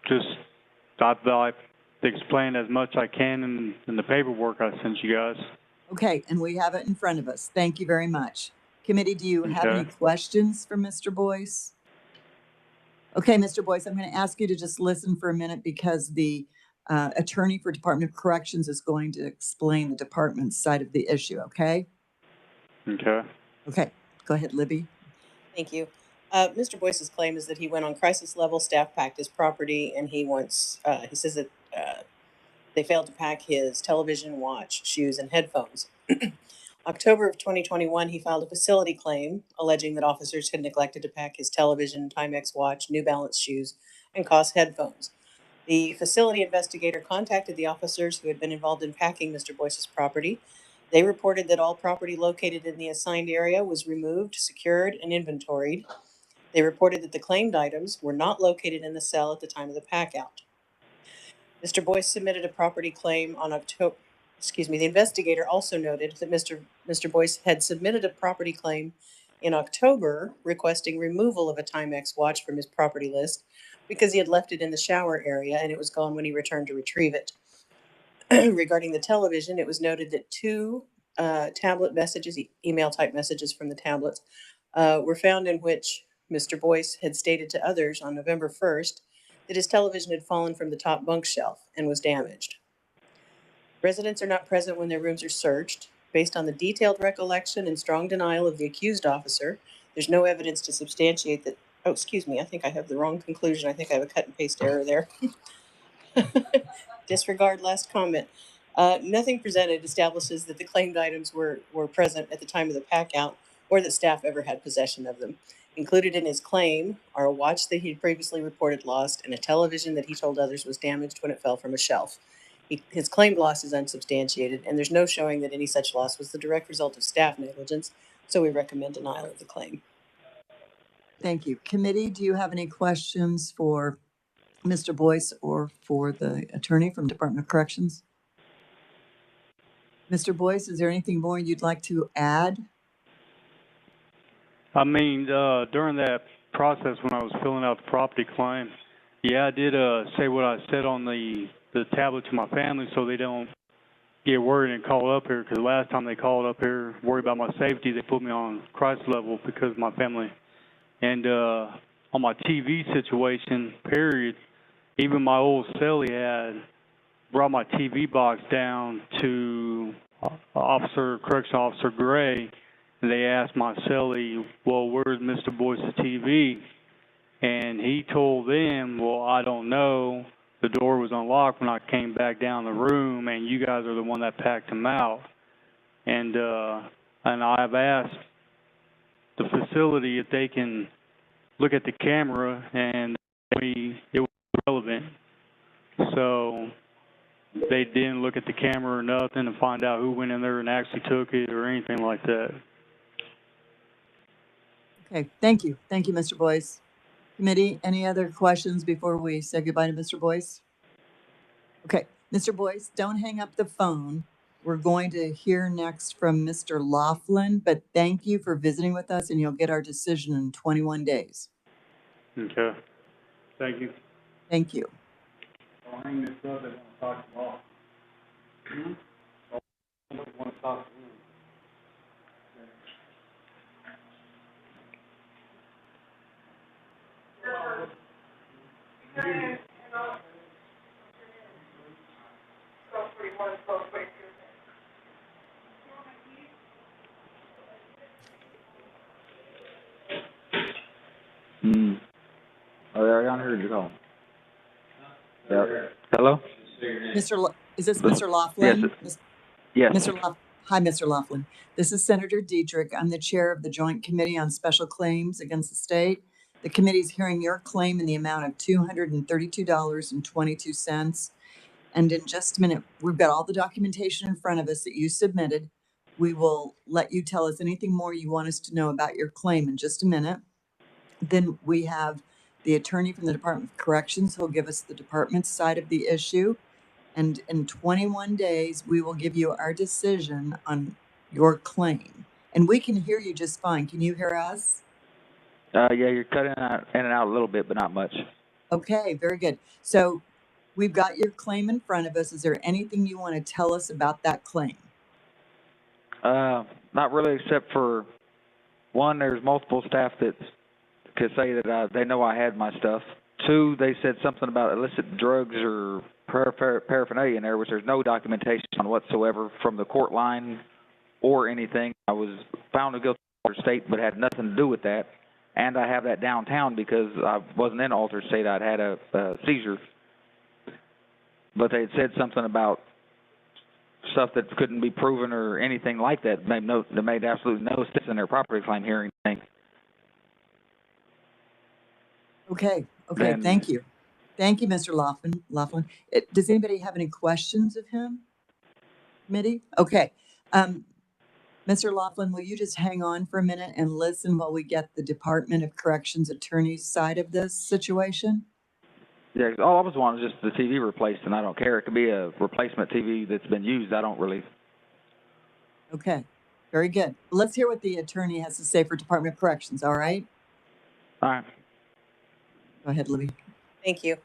Just I explained as much I can in the paperwork I sent you guys. Okay, and we have it in front of us. Thank you very much. Committee, do you have any questions for Mr. Boyce? Okay, Mr. Boyce, I'm going to ask you to just listen for a minute because the attorney for Department of Corrections is going to explain the department's side of the issue, okay? Okay. Okay, go ahead, Libby. Thank you. Mr. Boyce's claim is that he went on crisis level, staff packed his property, and he says that they failed to pack his television, watch, shoes, and headphones. October of 2021, he filed a facility claim alleging that officers had neglected to pack his television, Timex watch, New Balance shoes, and COS headphones. The facility investigator contacted the officers who had been involved in packing Mr. Boyce's property. They reported that all property located in the assigned area was removed, secured, and inventoried. They reported that the claimed items were not located in the cell at the time of the pack-out. Mr. Boyce submitted a property claim on October. The investigator also noted that Mr. Boyce had submitted a property claim in October requesting removal of a Timex watch from his property list because he had left it in the shower area and it was gone when he returned to retrieve it. Regarding the television, it was noted that two tablet messages, email type messages from the tablets, were found in which Mr. Boyce had stated to others on November 1st that his television had fallen from the top bunk shelf and was damaged. Residents are not present when their rooms are searched. Based on the detailed recollection and strong denial of the accused officer, there's no evidence to substantiate that. Oh, excuse me, I think I have the wrong conclusion. I think I have a cut and paste error there. Disregard last comment. Nothing presented establishes that the claimed items were present at the time of the pack-out or that staff ever had possession of them. Included in his claim are a watch that he had previously reported lost and a television that he told others was damaged when it fell from a shelf. His claimed loss is unsubstantiated, and there's no showing that any such loss was the direct result of staff negligence, so we recommend denial of the claim. Thank you. Committee, do you have any questions for Mr. Boyce or for the attorney from Department of Corrections? Mr. Boyce, is there anything more you'd like to add? I mean, during that process when I was filling out the property claim, yeah, I did say what I said on the tablet to my family so they don't get worried and call up here, because last time they called up here worried about my safety, they put me on crisis level because of my family. And on my TV situation, period, even my old cellie had brought my TV box down to Correctional Officer Gray, and they asked my cellie, well, where's Mr. Boyce's TV? And he told them, well, I don't know. The door was unlocked when I came back down the room, and you guys are the one that packed him out. And I've asked the facility if they can look at the camera, and it was relevant. So they didn't look at the camera or nothing to find out who went in there and actually took it or anything like that. Okay, thank you. Thank you, Mr. Boyce. Committee, any other questions before we say goodbye to Mr. Boyce? Okay, Mr. Boyce, don't hang up the phone. We're going to hear next from Mr. Laughlin, but thank you for visiting with us, and you'll get our decision in 21 days. Okay, thank you. Thank you. I'll hang this up, they want to talk to all. Want to talk to them. Are they already on here or did you call? Yeah. Hello? Is this Mr. Laughlin? Yes. Hi, Mr. Laughlin. This is Senator Dietrich. I'm the chair of the Joint Committee on Special Claims Against the State. The committee is hearing your claim in the amount of $232.22. And in just a minute, we've got all the documentation in front of us that you submitted. We will let you tell us anything more you want us to know about your claim in just a minute. Then we have the attorney from the Department of Corrections who'll give us the department's side of the issue. And in 21 days, we will give you our decision on your claim. And we can hear you just fine. Can you hear us? Yeah, you're cutting in and out a little bit, but not much. Okay, very good. So we've got your claim in front of us. Is there anything you want to tell us about that claim? Not really, except for one, there's multiple staff that could say that they know I had my stuff. Two, they said something about illicit drugs or paraphernalia in there, which there's no documentation on whatsoever from the court line or anything. I was found to go to altered state, but had nothing to do with that. And I have that downtown because I wasn't in altered state. I'd had a seizure. But they had said something about stuff that couldn't be proven or anything like that. That made absolutely no sense in their property claim hearing thing. Okay, And thank you. Thank you, Mr. Laughlin. Does anybody have any questions of him? Committee? Okay. Mr. Laughlin, will you just hang on for a minute and listen while we get the Department of Corrections attorney's side of this situation? Yeah, all I was wanting is just the TV replaced, and I don't care. It could be a replacement TV that's been used. I don't really. Okay, very good. Let's hear what the attorney has to say for Department of Corrections, all right? All right. Go ahead, Libby. Thank you.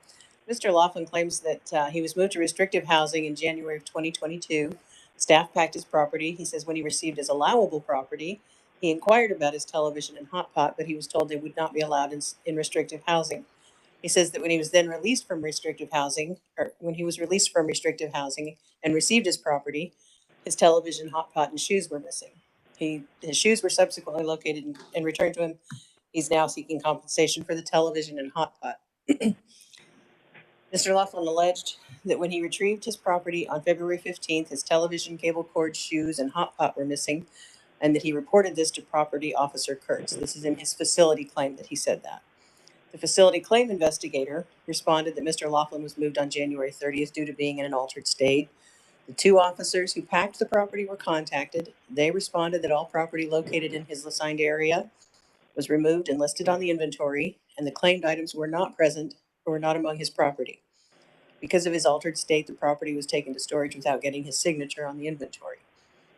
Mr. Laughlin claims that he was moved to restrictive housing in January of 2022. Staff packed his property. He says when he received his allowable property, he inquired about his television and hot pot, but he was told they would not be allowed in restrictive housing. He says that when he was then released from restrictive housing, or when he was released from restrictive housing and received his property, his television, hot pot, and shoes were missing. His shoes were subsequently located and returned to him. He's now seeking compensation for the television and hot pot. Mr. Laughlin alleged that when he retrieved his property on February 15th, his television, cable cord, shoes, and hot pot were missing, and that he reported this to property officer Kurtz. This is in his facility claim that he said that. The facility claim investigator responded that Mr. Laughlin was moved on January 30th due to being in an altered state. The two officers who packed the property were contacted. They responded that all property located in his assigned area was removed and listed on the inventory, and the claimed items were not present or were not among his property. Because of his altered state, the property was taken to storage without getting his signature on the inventory.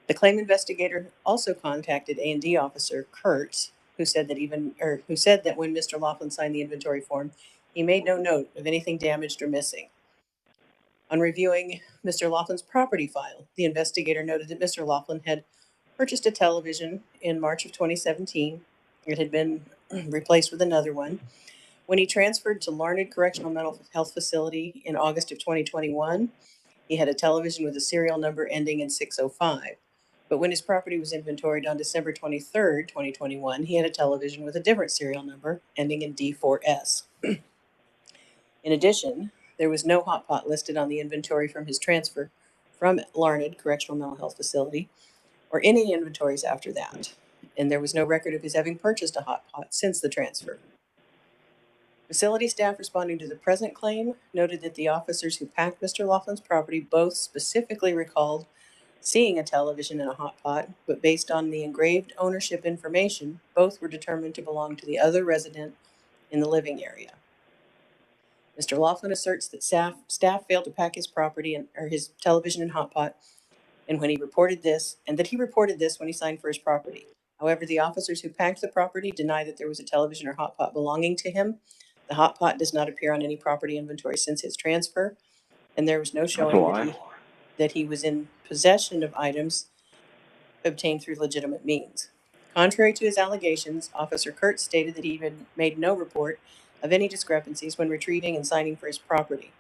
The claim investigator also contacted A&D officer Kurtz, who said that when Mr. Laughlin signed the inventory form, he made no note of anything damaged or missing. On reviewing Mr. Laughlin's property file, the investigator noted that Mr. Laughlin had purchased a television in March of 2017. It had been replaced with another one. When he transferred to Larned Correctional Mental Health Facility in August of 2021, he had a television with a serial number ending in 605. But when his property was inventoried on December 23rd, 2021, he had a television with a different serial number ending in D4S. In addition, there was no hot pot listed on the inventory from his transfer from Larned Correctional Mental Health Facility or any inventories after that. And there was no record of his having purchased a hot pot since the transfer. Facility staff responding to the present claim noted that the officers who packed Mr. Laughlin's property both specifically recalled seeing a television and a hot pot, but based on the engraved ownership information, both were determined to belong to the other resident in the living area. Mr. Laughlin asserts that staff failed to pack his property or his television and hot pot, and when he reported this, when he signed for his property. However, the officers who packed the property deny that there was a television or hot pot belonging to him. The hot pot does not appear on any property inventory since his transfer, and there was no showing that he was in possession of items obtained through legitimate means. Contrary to his allegations, Officer Kurtz stated that he had made no report of any discrepancies when retrieving and signing for his property.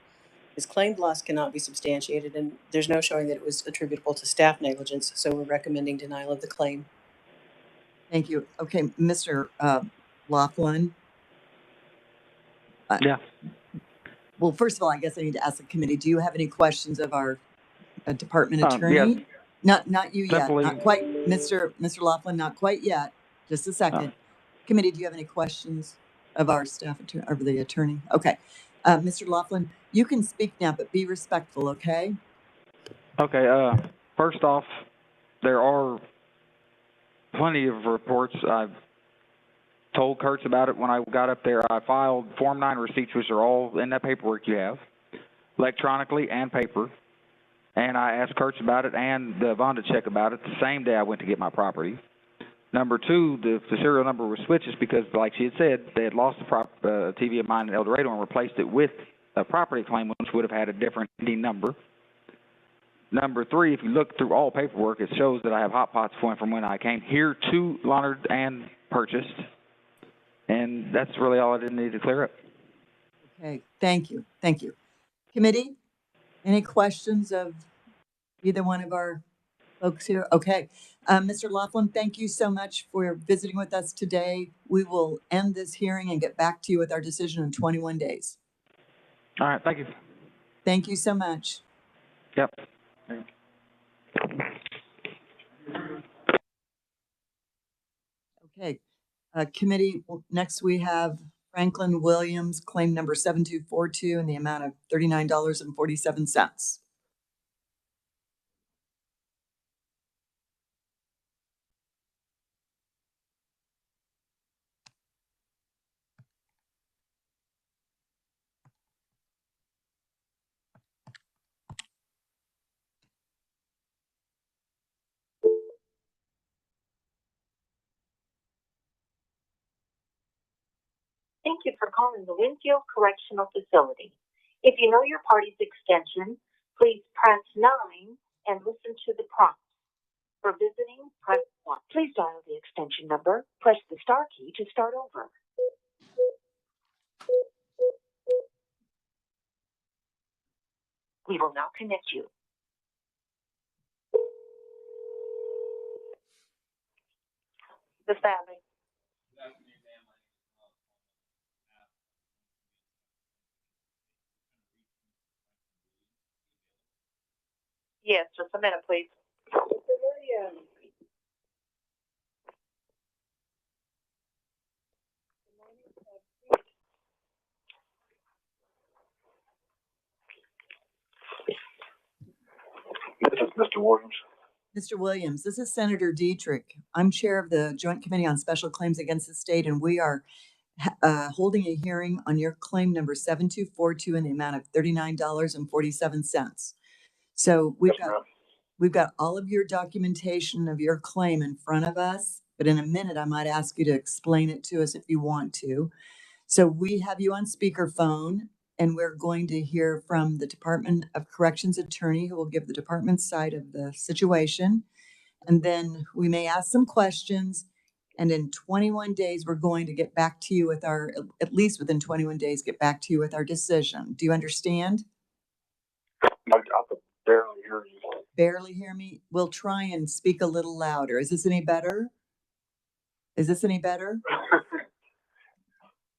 His claimed loss cannot be substantiated, and there's no showing that it was attributable to staff negligence, so we're recommending denial of the claim. Thank you. Okay, Mr. Laughlin. Yeah. Well, first of all, I guess I need to ask the committee, do you have any questions of our department attorney? Yes. Not you yet. Simply, Not quite, Mr. Laughlin, not quite yet. Just a second. Committee, do you have any questions of our staff attorney, of the attorney? Okay. Mr. Laughlin, you can speak now, but be respectful, okay? Okay. First off, there are plenty of reports. I've told Kurtz about it when I got up there. I filed Form 9 receipts, which are all in that paperwork you have, electronically and paper. And I asked Kurtz about it and the Vonda check about it the same day I went to get my property. Number two, the serial number was switches because, like she had said, they had lost the TV of mine in El Dorado and replaced it with a property claim, which would have had a different ending number. Number three, if you look through all paperwork, it shows that I have hot pots going from when I came here to Leonard and purchased. And that's really all I didn't need to clear up. Okay, thank you. Thank you. Committee, any questions of either one of our folks here? Okay. Mr. Laughlin, thank you so much for visiting with us today. We will end this hearing and get back to you with our decision in 21 days. All right, thank you. Thank you so much. Yep. Okay. Committee, next we have Franklin Williams, claim number 7242 in the amount of $39.47. Thank you for calling the Winfield Correctional Facility. If you know your party's extension, please press 9 and listen to the prompts. For visiting, press 1. Please dial the extension number. Press the star key to start over. We will now connect you. The family. Yes, just a minute, please. This is Mr. Williams. Mr. Williams, this is Senator Dietrich. I'm chair of the Joint Committee on Special Claims Against the State, and we are holding a hearing on your claim number 7242 in the amount of $39.47. So we've got all of your documentation of your claim in front of us, but in a minute, I might ask you to explain it to us if you want to. So we have you on speakerphone, and we're going to hear from the Department of Corrections attorney who will give the department's side of the situation. And then we may ask some questions. And in 21 days, we're going to get back to you with at least within 21 days, get back to you with our decision. Do you understand? I could barely hear you. Barely hear me? We'll try and speak a little louder. Is this any better? Is this any better?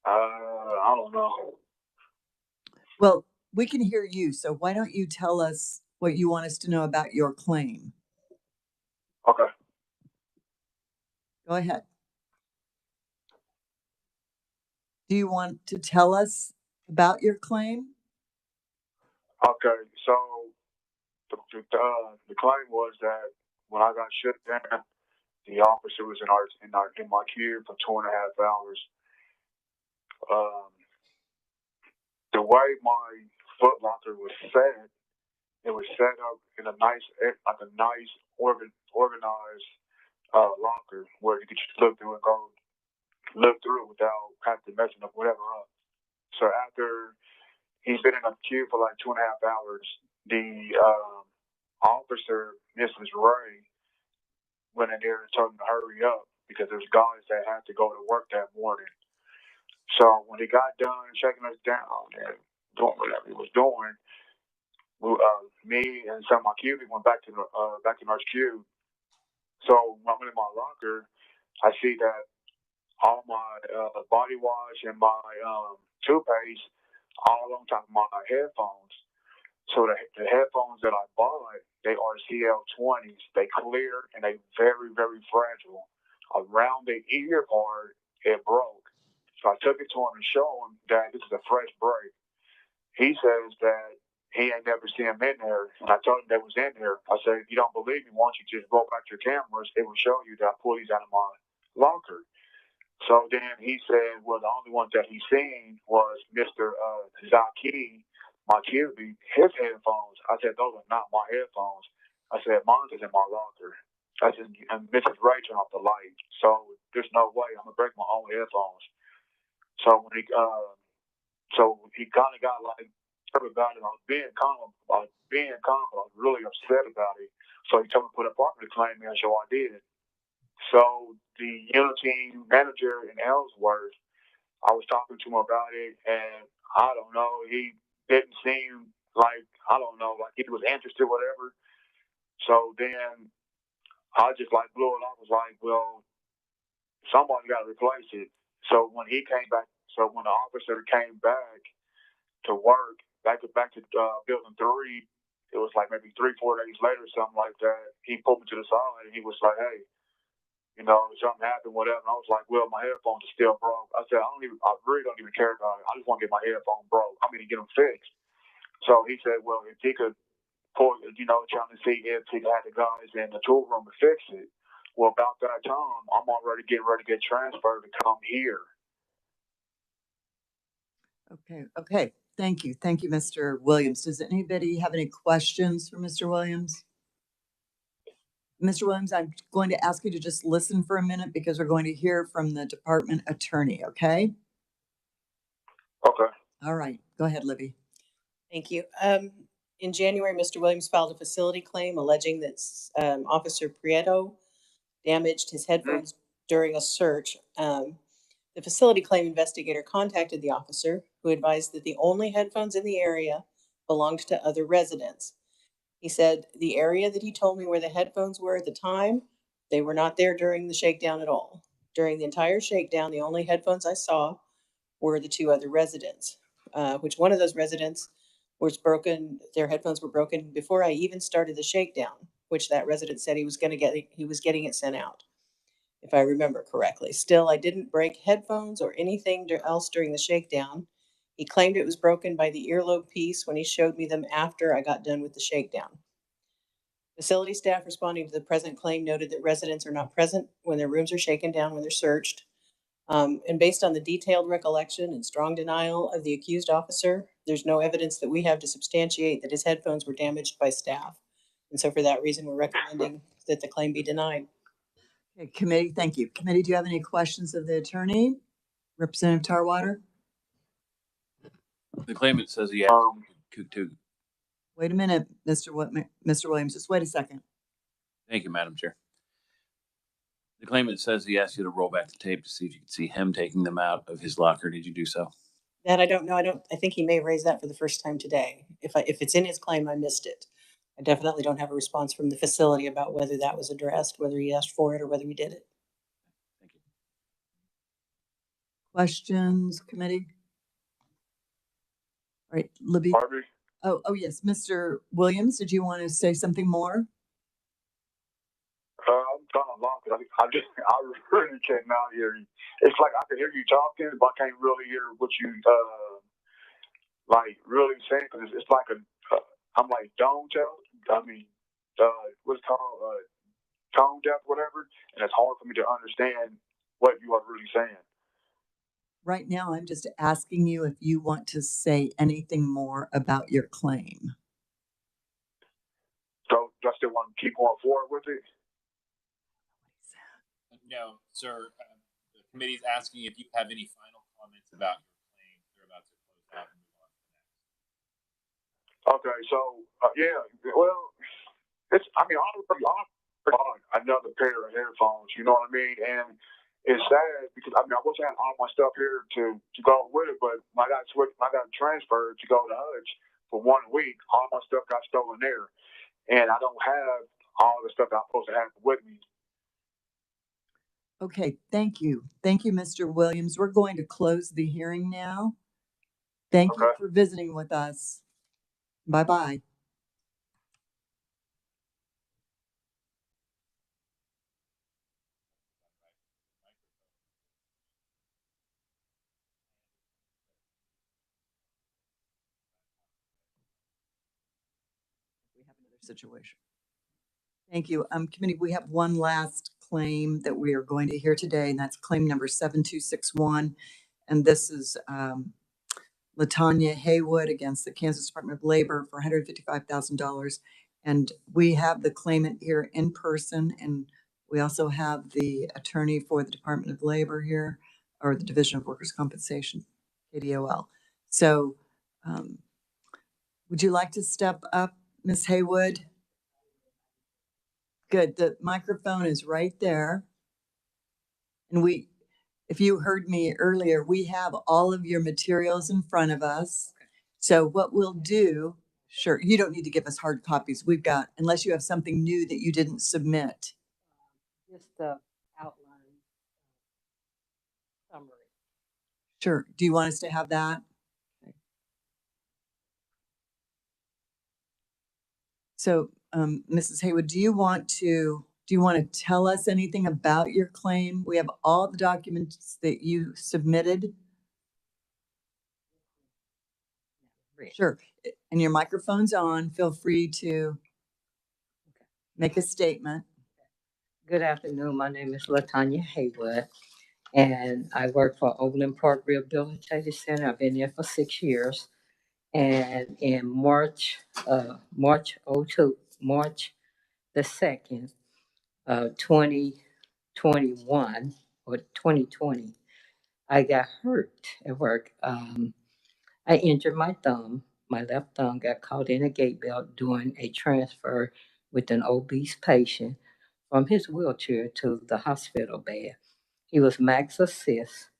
I don't know. Well, we can hear you. So why don't you tell us what you want us to know about your claim? Okay. Go ahead. Do you want to tell us about your claim? Okay, so the claim was that when I got shut down, the officer was in my queue for 2.5 hours. The way my foot locker was set, it was set up in a nice, organized locker where you could just look through it without having to messing up whatever up. So after he's been in a queue for like 2.5 hours, the officer, Mrs. Ray, went in there and told him to hurry up because there's guys that had to go to work that morning. So when he got done shaking us down and doing whatever he was doing, me and some of my QB went back to Nurse Q. So when I'm in my locker, I see that all my body wash and my toothpaste all on top of my headphones. So the headphones that I bought, they are CL20s. They clear and they very, very fragile. Around the ear part, it broke. So I took it to him and showed him that this is a fresh break. He says that he ain't never seen them in there. And I told him they was in there. I said, if you don't believe me, why don't you just roll back your cameras? It will show you that I pulled these out of my locker. So then he said, well, the only ones that he seen was Mr. Zaki, my QB, his headphones. I said, those are not my headphones. I said, mine is in my locker. I said, and Mrs. Ray turned off the light. So there's no way I'm going to break my own headphones. So when he kind of got like upset about it. I was being calm, but I was really upset about it. So he told me to put a property claim in, so I did. So the unit team manager in Ellsworth, I was talking to him about it, and I don't know, he didn't seem like, like he was interested, whatever. So then I just like blew it off. I was like, well, somebody got to replace it. So when he came back, when the officer came back to work, back to building 3, it was like maybe 3-4 days later, something like that. He pulled me to the side and he was like, hey, something happened, whatever. And I was like, well, my headphones are still broke. I said, I really don't even care about it. I just want to get my headphones broke. I'm going to get them fixed. So he said, well, if he could trying to see if he had the guys in the tool room to fix it. Well, about that time, I'm already getting ready to get transferred to come here. Okay. Thank you, Mr. Williams. Does anybody have any questions for Mr. Williams? Mr. Williams, I'm going to ask you to just listen for a minute because we're going to hear from the department attorney, okay? Okay. All right. Go ahead, Libby. Thank you. In January, Mr. Williams filed a facility claim alleging that Officer Prieto damaged his headphones during a search. The facility claim investigator contacted the officer, who advised that the only headphones in the area belonged to other residents. He said the area that he told me where the headphones were at the time, they were not there during the shakedown at all. During the entire shakedown, the only headphones I saw were the 2 other residents, which one of those residents was broken. Their headphones were broken before I even started the shakedown, which that resident said he was getting it sent out, if I remember correctly. Still, I didn't break headphones or anything else during the shakedown. He claimed it was broken by the earlobe piece when he showed me them after I got done with the shakedown. Facility staff responding to the present claim noted that residents are not present when their rooms are shaken down when they're searched. And based on the detailed recollection and strong denial of the accused officer, there's no evidence that we have to substantiate that his headphones were damaged by staff. And so for that reason, we're recommending that the claim be denied. Okay, committee, thank you. Committee, do you have any questions of the attorney? Representative Tarwater? The claimant says he asked to. Wait a minute, Mr. Williams, just wait a second. Thank you, Madam Chair. The claimant says he asked you to roll back the tape to see if you could see him taking them out of his locker. Did you do so? That I don't know. I think he may raise that for the first time today. If it's in his claim, I missed it. I definitely don't have a response from the facility about whether that was addressed, whether he asked for it or whether we did it. Thank you. Questions, committee? All right, Libby. Harvey? Oh yes, Mr. Williams, did you want to say something more? I'm kind of long because I really cannot hear you. It's like I can hear you talking, but I can't really hear what you really saying because it's like I'm like dome what's it called, tone deaf, whatever, and it's hard for me to understand what you are really saying. Right now, I'm just asking you if you want to say anything more about your claim. So do I still want to keep going forward with it? No, sir. The committee's asking if you have any final comments about your claim. They're about to close out and move on to the next. Okay, so yeah, well, it's. I mean, I'm another pair of headphones. You know what I mean? And it's sad because I wish I had all my stuff here to go with it, but I got transferred to go to Hutch for 1 week. All my stuff got stolen there, and I don't have all the stuff that I'm supposed to have with me. Okay, thank you. Thank you, Mr. Williams. We're going to close the hearing now. Thank you for visiting with us. Bye-bye. We have another situation. Thank you. Committee, we have one last claim that we are going to hear today, and that's claim number 7261. And this is LaTanya Haywood against the Kansas Department of Labor for $155,000. And we have the claimant here in person, and we also have the attorney for the Department of Labor here, or the Division of Workers' Compensation, KDOL. So would you like to step up, Ms. Haywood? Good. The microphone is right there. And if you heard me earlier, we have all of your materials in front of us. So what we'll do, sure, you don't need to give us hard copies. We've got, unless you have something new that you didn't submit. Just the outline summary. Sure. Do you want us to have that? Okay. So, Mrs. Haywood, do you want to tell us anything about your claim? We have all the documents that you submitted. Sure. And your microphone's on. Feel free to make a statement. Good afternoon. My name is LaTanya Haywood, and I work for Overland Park Rehabilitation Center. I've been there for 6 years. And in March the 2nd, 2021 or 2020, I got hurt at work. I injured my thumb. My left thumb got caught in a gate belt during a transfer with an obese patient from his wheelchair to the hospital bed. He was max assist,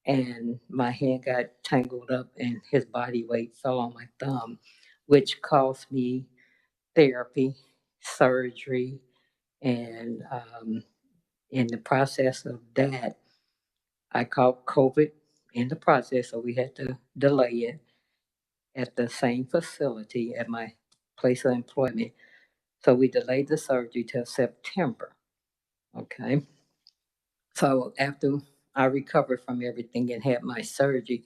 and my hand got tangled up and his body weight fell on my thumb, which cost me therapy, surgery, and in the process of that, I caught COVID in the process, so we had to delay it at the same facility at my place of employment. So we delayed the surgery till September. Okay. So after I recovered from everything and had my surgery,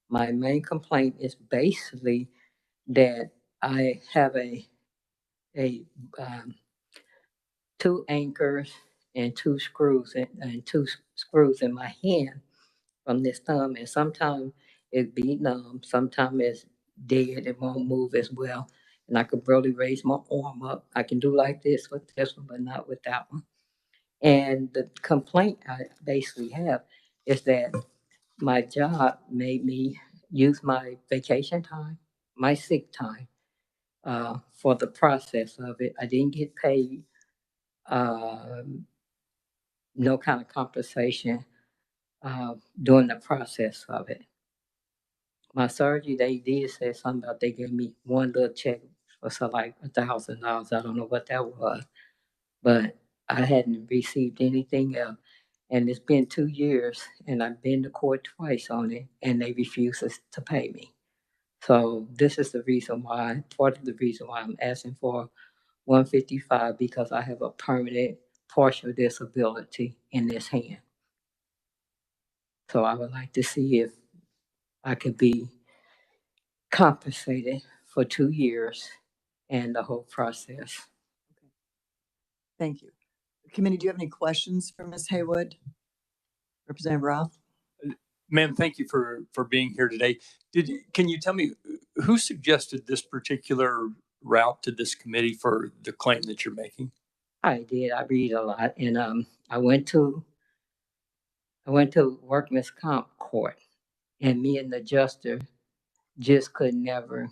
my main complaint is basically that I have two anchors and two screws in my hand from this thumb, and sometimes it be numb, sometimes it's dead, it won't move as well, and I could barely raise my arm up. I can do like this with this one, but not with that one. And the complaint I basically have is that my job made me use my vacation time, my sick time, for the process of it. I didn't get paid, no kind of compensation during the process of it. My surgery, they did say something about they gave me one little check for so like $1,000. I don't know what that was, but I hadn't received anything else. And it's been 2 years, and I've been to court twice on it, and they refuse to pay me. So this is the reason why, part of the reason why I'm asking for 155, because I have a permanent partial disability in this hand. So I would like to see if I could be compensated for 2 years and the whole process. Thank you. Committee, do you have any questions for Ms. Haywood? Representative Ralph? Ma'am, thank you for being here today. Can you tell me who suggested this particular route to this committee for the claim that you're making? I did. I read a lot, and I went to workman's comp court, and me and the adjuster just could never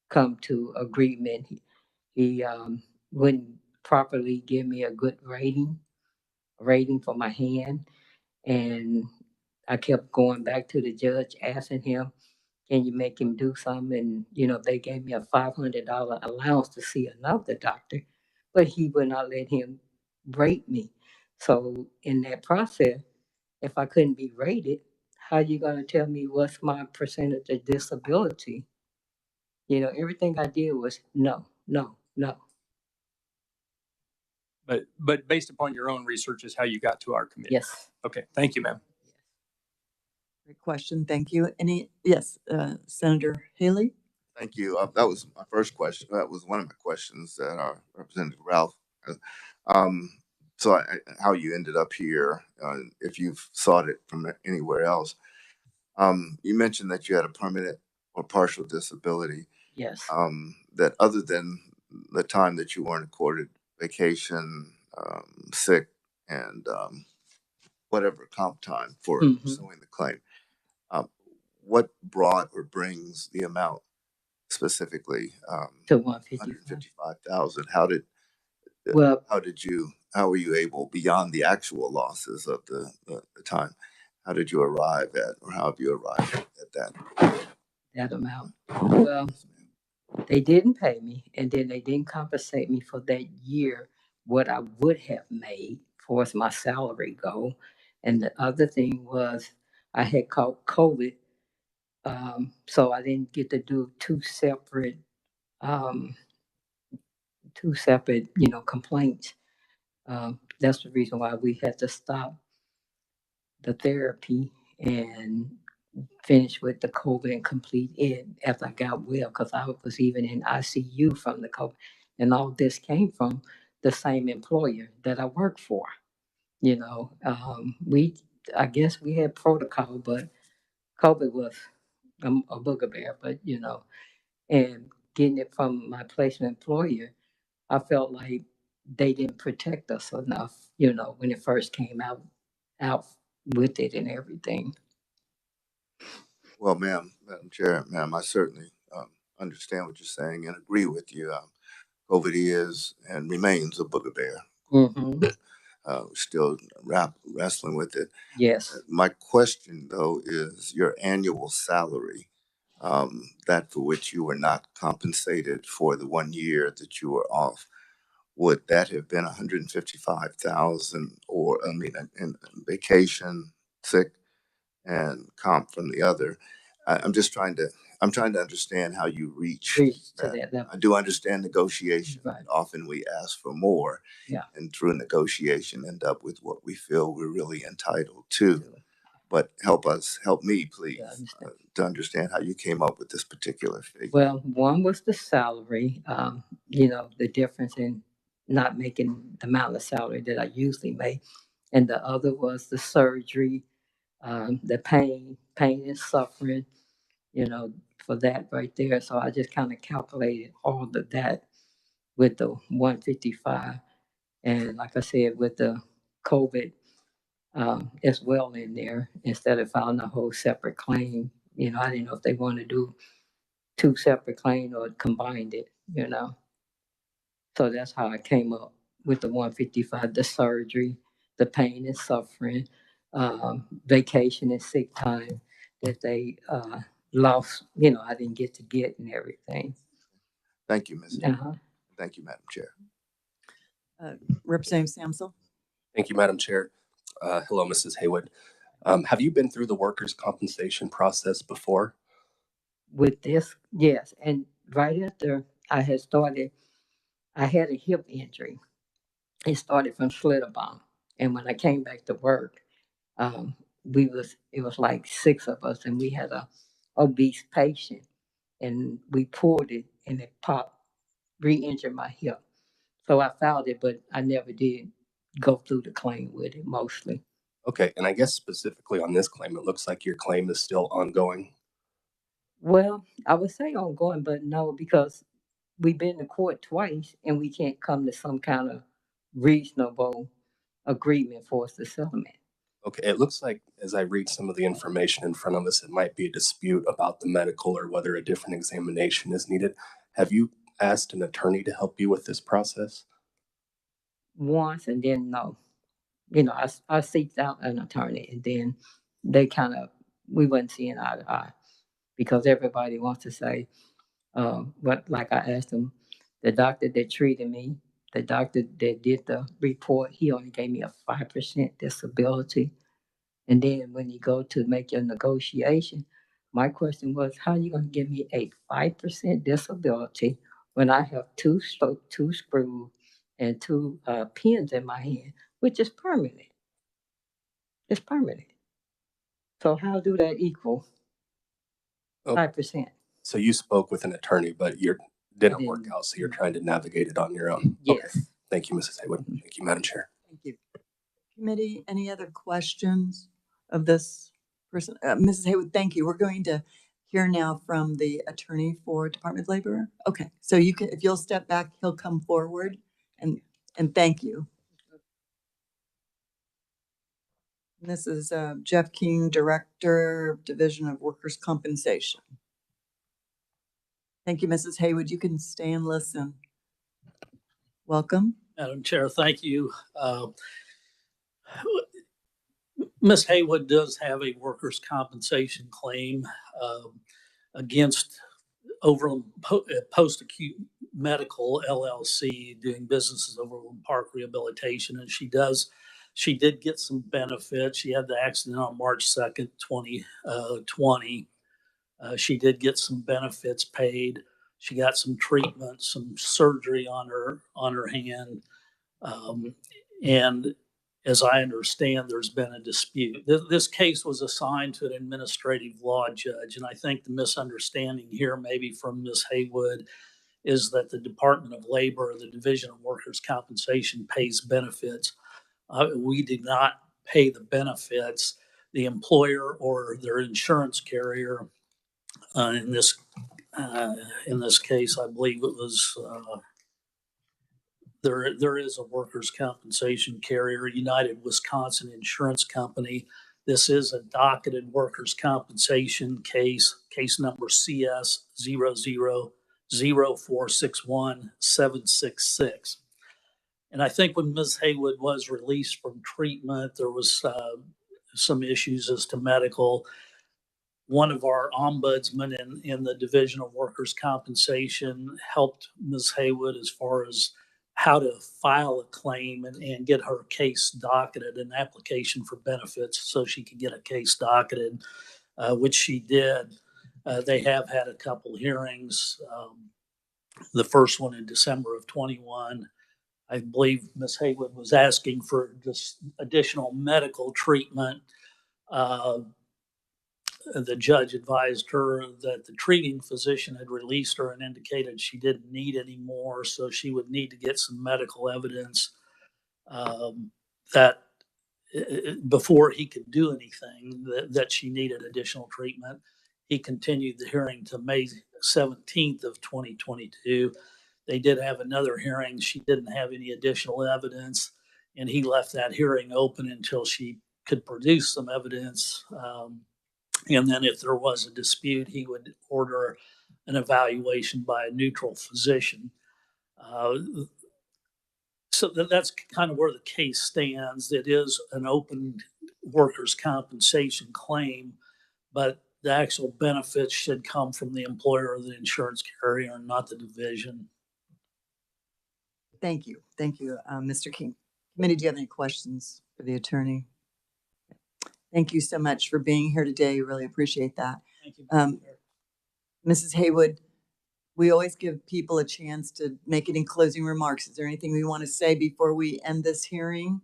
come to agreement. He wouldn't properly give me a good rating for my hand, and I kept going back to the judge asking him, can you make him do something? And, you know, they gave me a $500 allowance to see another doctor, but he would not let him rate me. So in that process, if I couldn't be rated, how you going to tell me what's my percentage of disability? You know, everything I did was no, no, no. But based upon your own research is how you got to our committee? Yes. Okay, thank you, ma'am. Great question. Thank you. Yes, Senator Haley? Thank you. That was my first question. That was one of my questions that our Representative Ralph. So how you ended up here, if you've sought it from anywhere else. You mentioned that you had a permanent or partial disability. Yes. That other than the time that you weren't accorded vacation, sick, and whatever comp time for pursuing the claim, what brought or brings the amount specifically to 155,000? How were you able, beyond the actual losses of the time, how did you arrive at, or how have you arrived at that amount? Well, they didn't pay me, and then they didn't compensate me for that year what I would have made for my salary goal. And the other thing was I had caught COVID, so I didn't get to do two separate, complaints. That's the reason why we had to stop the therapy and finish with the COVID and complete it after I got well, because I was even in ICU from the COVID. And all this came from the same employer that I work for. You know, I guess we had protocol, but COVID was a booger bear. But, you know, and getting it from my placement employer, I felt like they didn't protect us enough, you know, when it first came out with it and everything. Well, Madam Chair, ma'am, I certainly understand what you're saying and agree with you. COVID is and remains a booger bear. Still wrestling with it. Yes. My question, though, is your annual salary, that for which you were not compensated for the 1 year that you were off, would that have been 155,000, or in vacation, sick, and comp from the other? I'm trying to understand how you reach that. I do understand negotiation. Right. Often we ask for more, and through negotiation end up with what we feel we're really entitled to. But help me, please, to understand how you came up with this particular figure. Well, one was the salary, you know, the difference in not making the amount of salary that I usually make. And the other was the surgery, the pain and suffering, you know, for that right there. So I just kind of calculated all of that with the 155. And like I said, with the COVID as well in there, instead of filing a whole separate claim, you know, I didn't know if they want to do two separate claims or combined it, you know. So that's how I came up with the 155, the surgery, the pain and suffering, vacation and sick time that they lost, you know, I didn't get to get and everything. Thank you, Ms. Thank you, Madam Chair. Representative Samsel. Thank you, Madam Chair. Hello, Mrs. Haywood. Have you been through the workers' compensation process before? With this, yes. And right after I had started, I had a hip injury. It started from Schlitterbahn. And when I came back to work, it was like 6 of us, and we had a obese patient, and we pulled it and it popped re-injured my hip. So I filed it, but I never did go through the claim with it mostly. Okay, and I guess specifically on this claim, it looks like your claim is still ongoing. Well, I would say ongoing, but no, because we've been to court twice and we can't come to some kind of reasonable agreement for us to settlement. Okay, it looks like as I read some of the information in front of us, it might be a dispute about the medical or whether a different examination is needed. Have you asked an attorney to help you with this process? Once and then no. You know, I seeked out an attorney and then they we wasn't seeing eye to eye because everybody wants to say, but like I asked them, the doctor that treated me, the doctor that did the report, he only gave me a 5% disability. And then when you go to make your negotiation, my question was, how are you going to give me a 5% disability when I have two screws and two pins in my hand, which is permanent? It's permanent. So how do that equal 5%? So you spoke with an attorney, but you didn't work out, so you're trying to navigate it on your own. Yes. Okay. Thank you, Mrs. Haywood. Thank you, Madam Chair. Thank you. Committee, any other questions of this person? Mrs. Haywood, thank you. We're going to hear now from the attorney for Department of Labor. Okay, so you can, if you'll step back, he'll come forward and thank you. And this is Jeff King, Director, Division of Workers' Compensation. Thank you, Mrs. Haywood. You can stay and listen. Welcome. Madam Chair, thank you. Ms. Haywood does have a workers' compensation claim against Overland Post-Acute Medical LLC, doing business as Overland Park Rehabilitation, and she did get some benefits. She had the accident on March 2nd, 2020. She did get some benefits paid. She got some treatment, some surgery on her hand. And as I understand, there's been a dispute. This case was assigned to an administrative law judge, and I think the misunderstanding here, maybe from Ms. Haywood, is that the Department of Labor, or the Division of Workers' Compensation, pays benefits. We do not pay the benefits. The employer or their insurance carrier, in this case, I believe it was. There is a workers' compensation carrier, United Wisconsin Insurance Company. This is a docketed workers' compensation case number CS 000461-766. And I think when Ms. Haywood was released from treatment, there was some issues as to medical. One of our ombudsmen in the Division of Workers' Compensation helped Ms. Haywood as far as how to file a claim and get her case docketed, an application for benefits so she could get a case docketed, which she did. They have had a couple hearings. The first one in December of 21. I believe Ms. Haywood was asking for just additional medical treatment. The judge advised her that the treating physician had released her and indicated she didn't need any more, so she would need to get some medical evidence that before he could do anything, that she needed additional treatment. He continued the hearing to May 17th of 2022. They did have another hearing. She didn't have any additional evidence, and he left that hearing open until she could produce some evidence. And then if there was a dispute, he would order an evaluation by a neutral physician. So that's kind of where the case stands. It is an open workers' compensation claim, but the actual benefits should come from the employer or the insurance carrier, not the division. Thank you. Thank you, Mr. King. Committee, do you have any questions for the attorney? Thank you so much for being here today. Really appreciate that. Thank you. Mrs. Haywood, we always give people a chance to make any closing remarks. Is there anything we want to say before we end this hearing?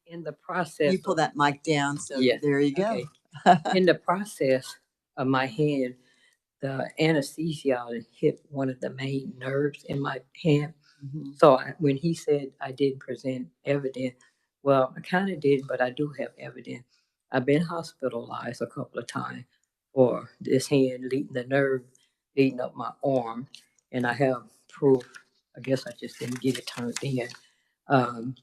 In the process. You pull that mic down, so Yes. there you go. Okay. In the process of my hand, the anesthesia hit one of the main nerves in my hand. Mhm. So when he said I didn't present evidence, well, I kind of did, but I do have evidence. I've been hospitalized a couple of times for this hand leading the nerve leading up my arm, and I have proof. I guess I just didn't get it turned in. Um,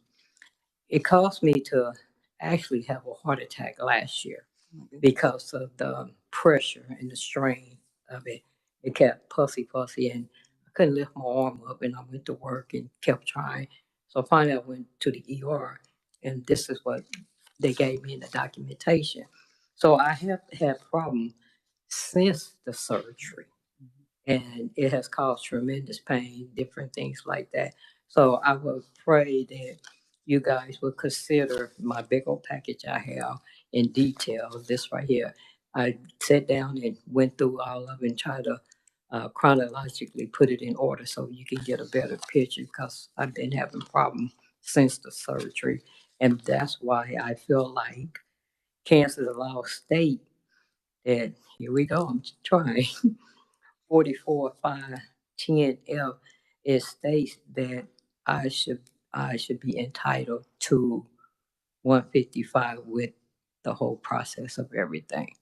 it caused me to actually have a heart attack last year because of the pressure and the strain of it. It kept pussy, and I couldn't lift my arm up, and I went to work and kept trying. So finally, I went to the ER, and this is what they gave me in the documentation. So I have had problems since the surgery, and it has caused tremendous pain, different things like that. So I would pray that you guys would consider my big old package I have in detail. This right here, I sat down and went through all of it and tried to chronologically put it in order so you can get a better picture, because I've been having problems since the surgery, and that's why I feel like Kansas is a law state that, here we go, I'm trying. 44.510F, it states that I should be entitled to 155 with the whole process of everything.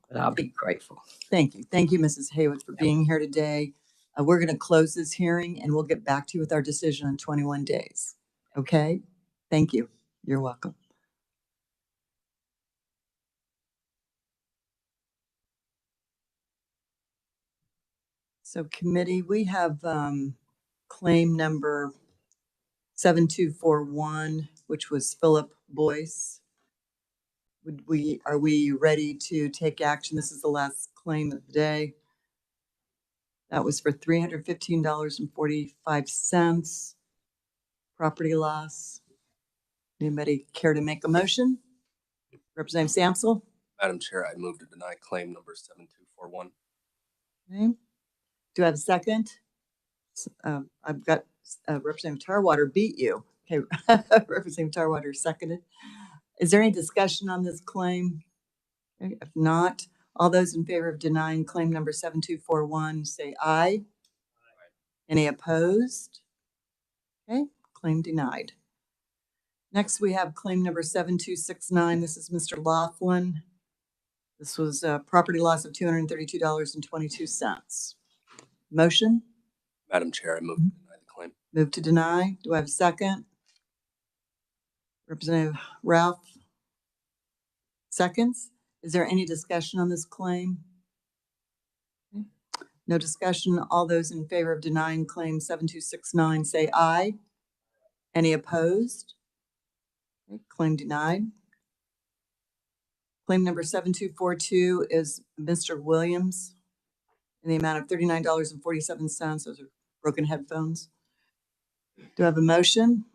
But I'll be grateful. Thank you. Thank you, Mrs. Haywood, for being here today. We're going to close this hearing and we'll get back to you with our decision in 21 days. Okay? Thank you. You're welcome. So committee, we have claim number 7241, which was Philip Boyce. Are we ready to take action? This is the last claim of the day. That was for $315.45. Property loss. Anybody care to make a motion? Representative Samsel? Madam Chair, I move to deny claim number 7241. Okay. Do I have a second? I've got Representative Tarwater beat you. Okay, Representative Tarwater seconded. Is there any discussion on this claim? Okay. If not, all those in favor of denying claim number 7241 say aye. Any opposed? Okay, claim denied. Next, we have claim number 7269. This is Mr. Laughlin. This was a property loss of $232.22. Motion? Madam Chair, I move to deny the claim. Move to deny. Do I have a second? Representative Ralph? Seconds. Is there any discussion on this claim? Okay. No discussion. All those in favor of denying claim 7269 say aye. Any opposed? Okay. Claim denied. Claim number 7242 is Mr. Williams in the amount of $39.47. Those are broken headphones. Do I have a motion?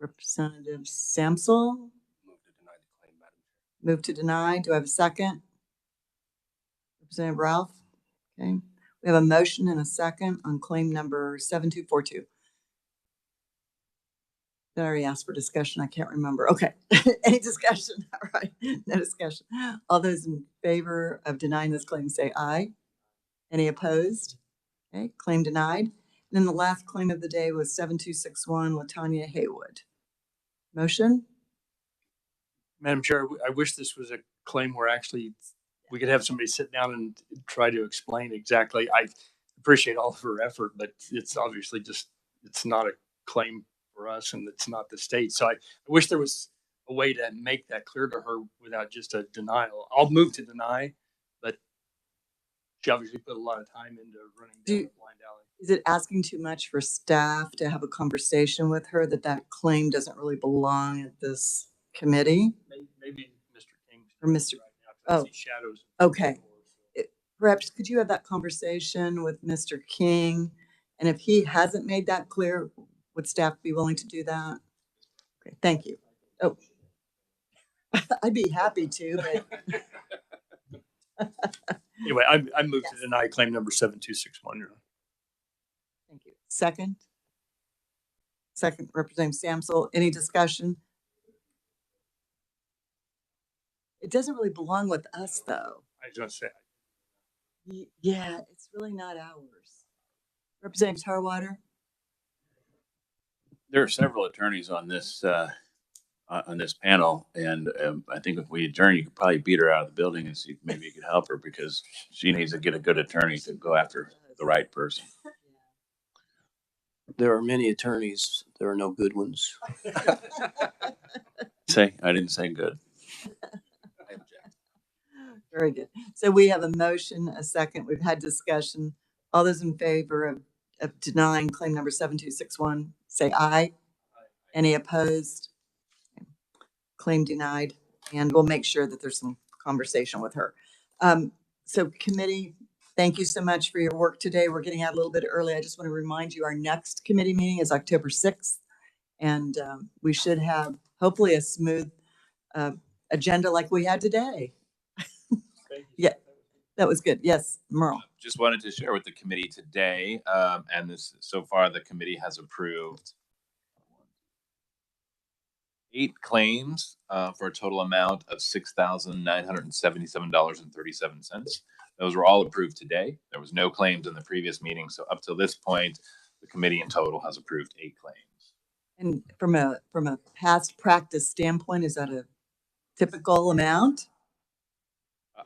Representative Samsel? Move to deny the claim, Madam Chair. Move to deny. Do I have a second? Representative Ralph? Okay. We have a motion and a second on claim number 7242. Did I already ask for discussion? I can't remember. Okay. Any discussion? All right. No discussion. All those in favor of denying this claim say aye. Any opposed? Okay. Claim denied. And then the last claim of the day was 7261, Latanya Haywood. Motion? Madam Chair, I wish this was a claim where actually we could have somebody sit down and try to explain exactly. I appreciate all of her effort, but it's obviously just, it's not a claim for us and it's not the state. So I wish there was a way to make that clear to her without just a denial. I'll move to deny, but she obviously put a lot of time into running down the blind alley. Is it asking too much for staff to have a conversation with her that claim doesn't really belong at this committee? Maybe Mr. King. Or Mr. I Oh, see shadows. okay. Perhaps could you have that conversation with Mr. King? And if he hasn't made that clear, would staff be willing to do that? Okay, thank you. Oh, I'd be happy to, but. Anyway, I moved to deny claim number 7261. Thank you. Second? Second, Representative Samsel. Any discussion? It doesn't really belong with us, though. I just said. Yeah, it's really not ours. Representative Tarwater? There are several attorneys on this panel, and I think if we adjourn, you could probably beat her out of the building and see if maybe you could help her, because she needs to get a good attorney to go after the right person. There are many attorneys. There are no good ones. I didn't say good. Very good. So we have a motion, a second. We've had discussion. All those in favor of denying claim number 7261, say aye. Any opposed? Claim denied. And we'll make sure that there's some conversation with her. So committee, thank you so much for your work today. We're getting out a little bit early. I just want to remind you our next committee meeting is October 6th. And we should have hopefully a smooth agenda like we had today. Yeah, that was good. Yes, Merle. Just wanted to share with the committee today, and this so far the committee has approved 8 claims for a total amount of $6,977.37. Those were all approved today. There was no claims in the previous meeting, so up to this point, the committee in total has approved 8 claims. And from a past practice standpoint, is that a typical amount?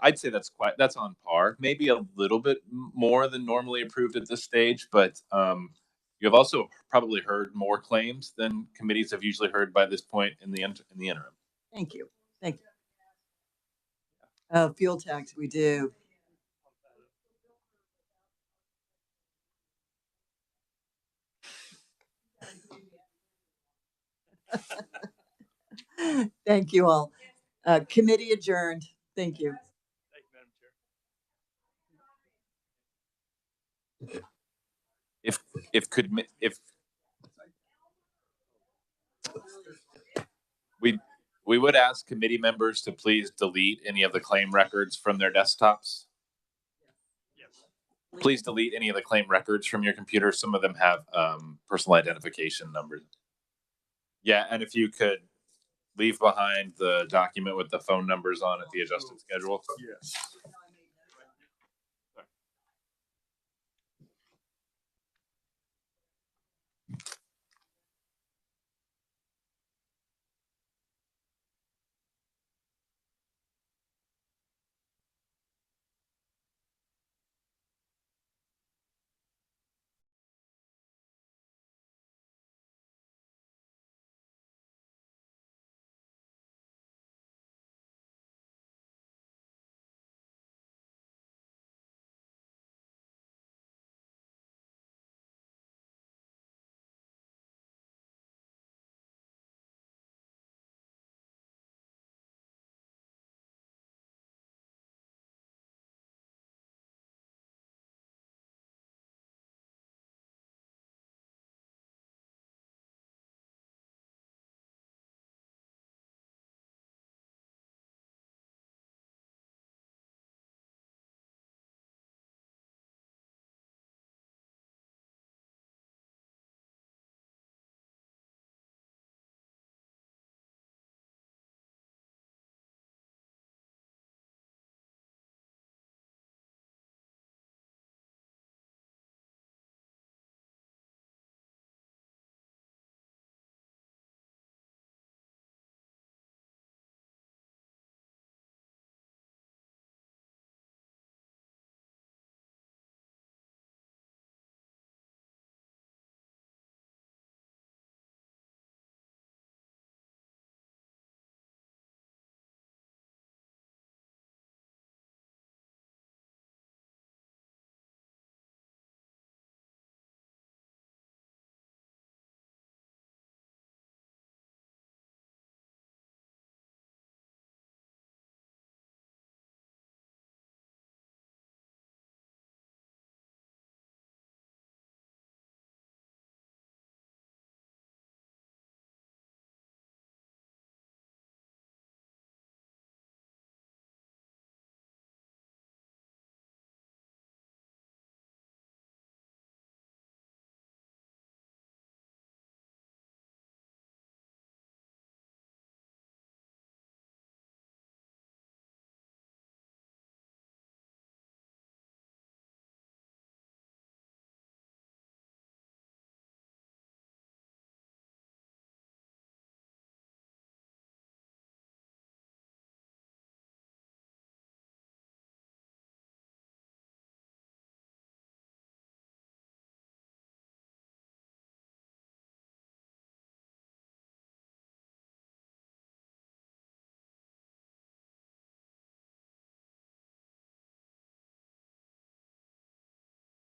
I'd say that's on par, maybe a little bit more than normally approved at this stage, but you have also probably heard more claims than committees have usually heard by this point in the interim. Thank you. Thank you. Oh, fuel tax, we do. Thank you all. Committee adjourned. Thank you. If we would ask committee members to please delete any of the claim records from their desktops. Please delete any of the claim records from your computer. Some of them have personal identification numbers. Yeah, and if you could leave behind the document with the phone numbers on it, the adjusted schedule. Yes.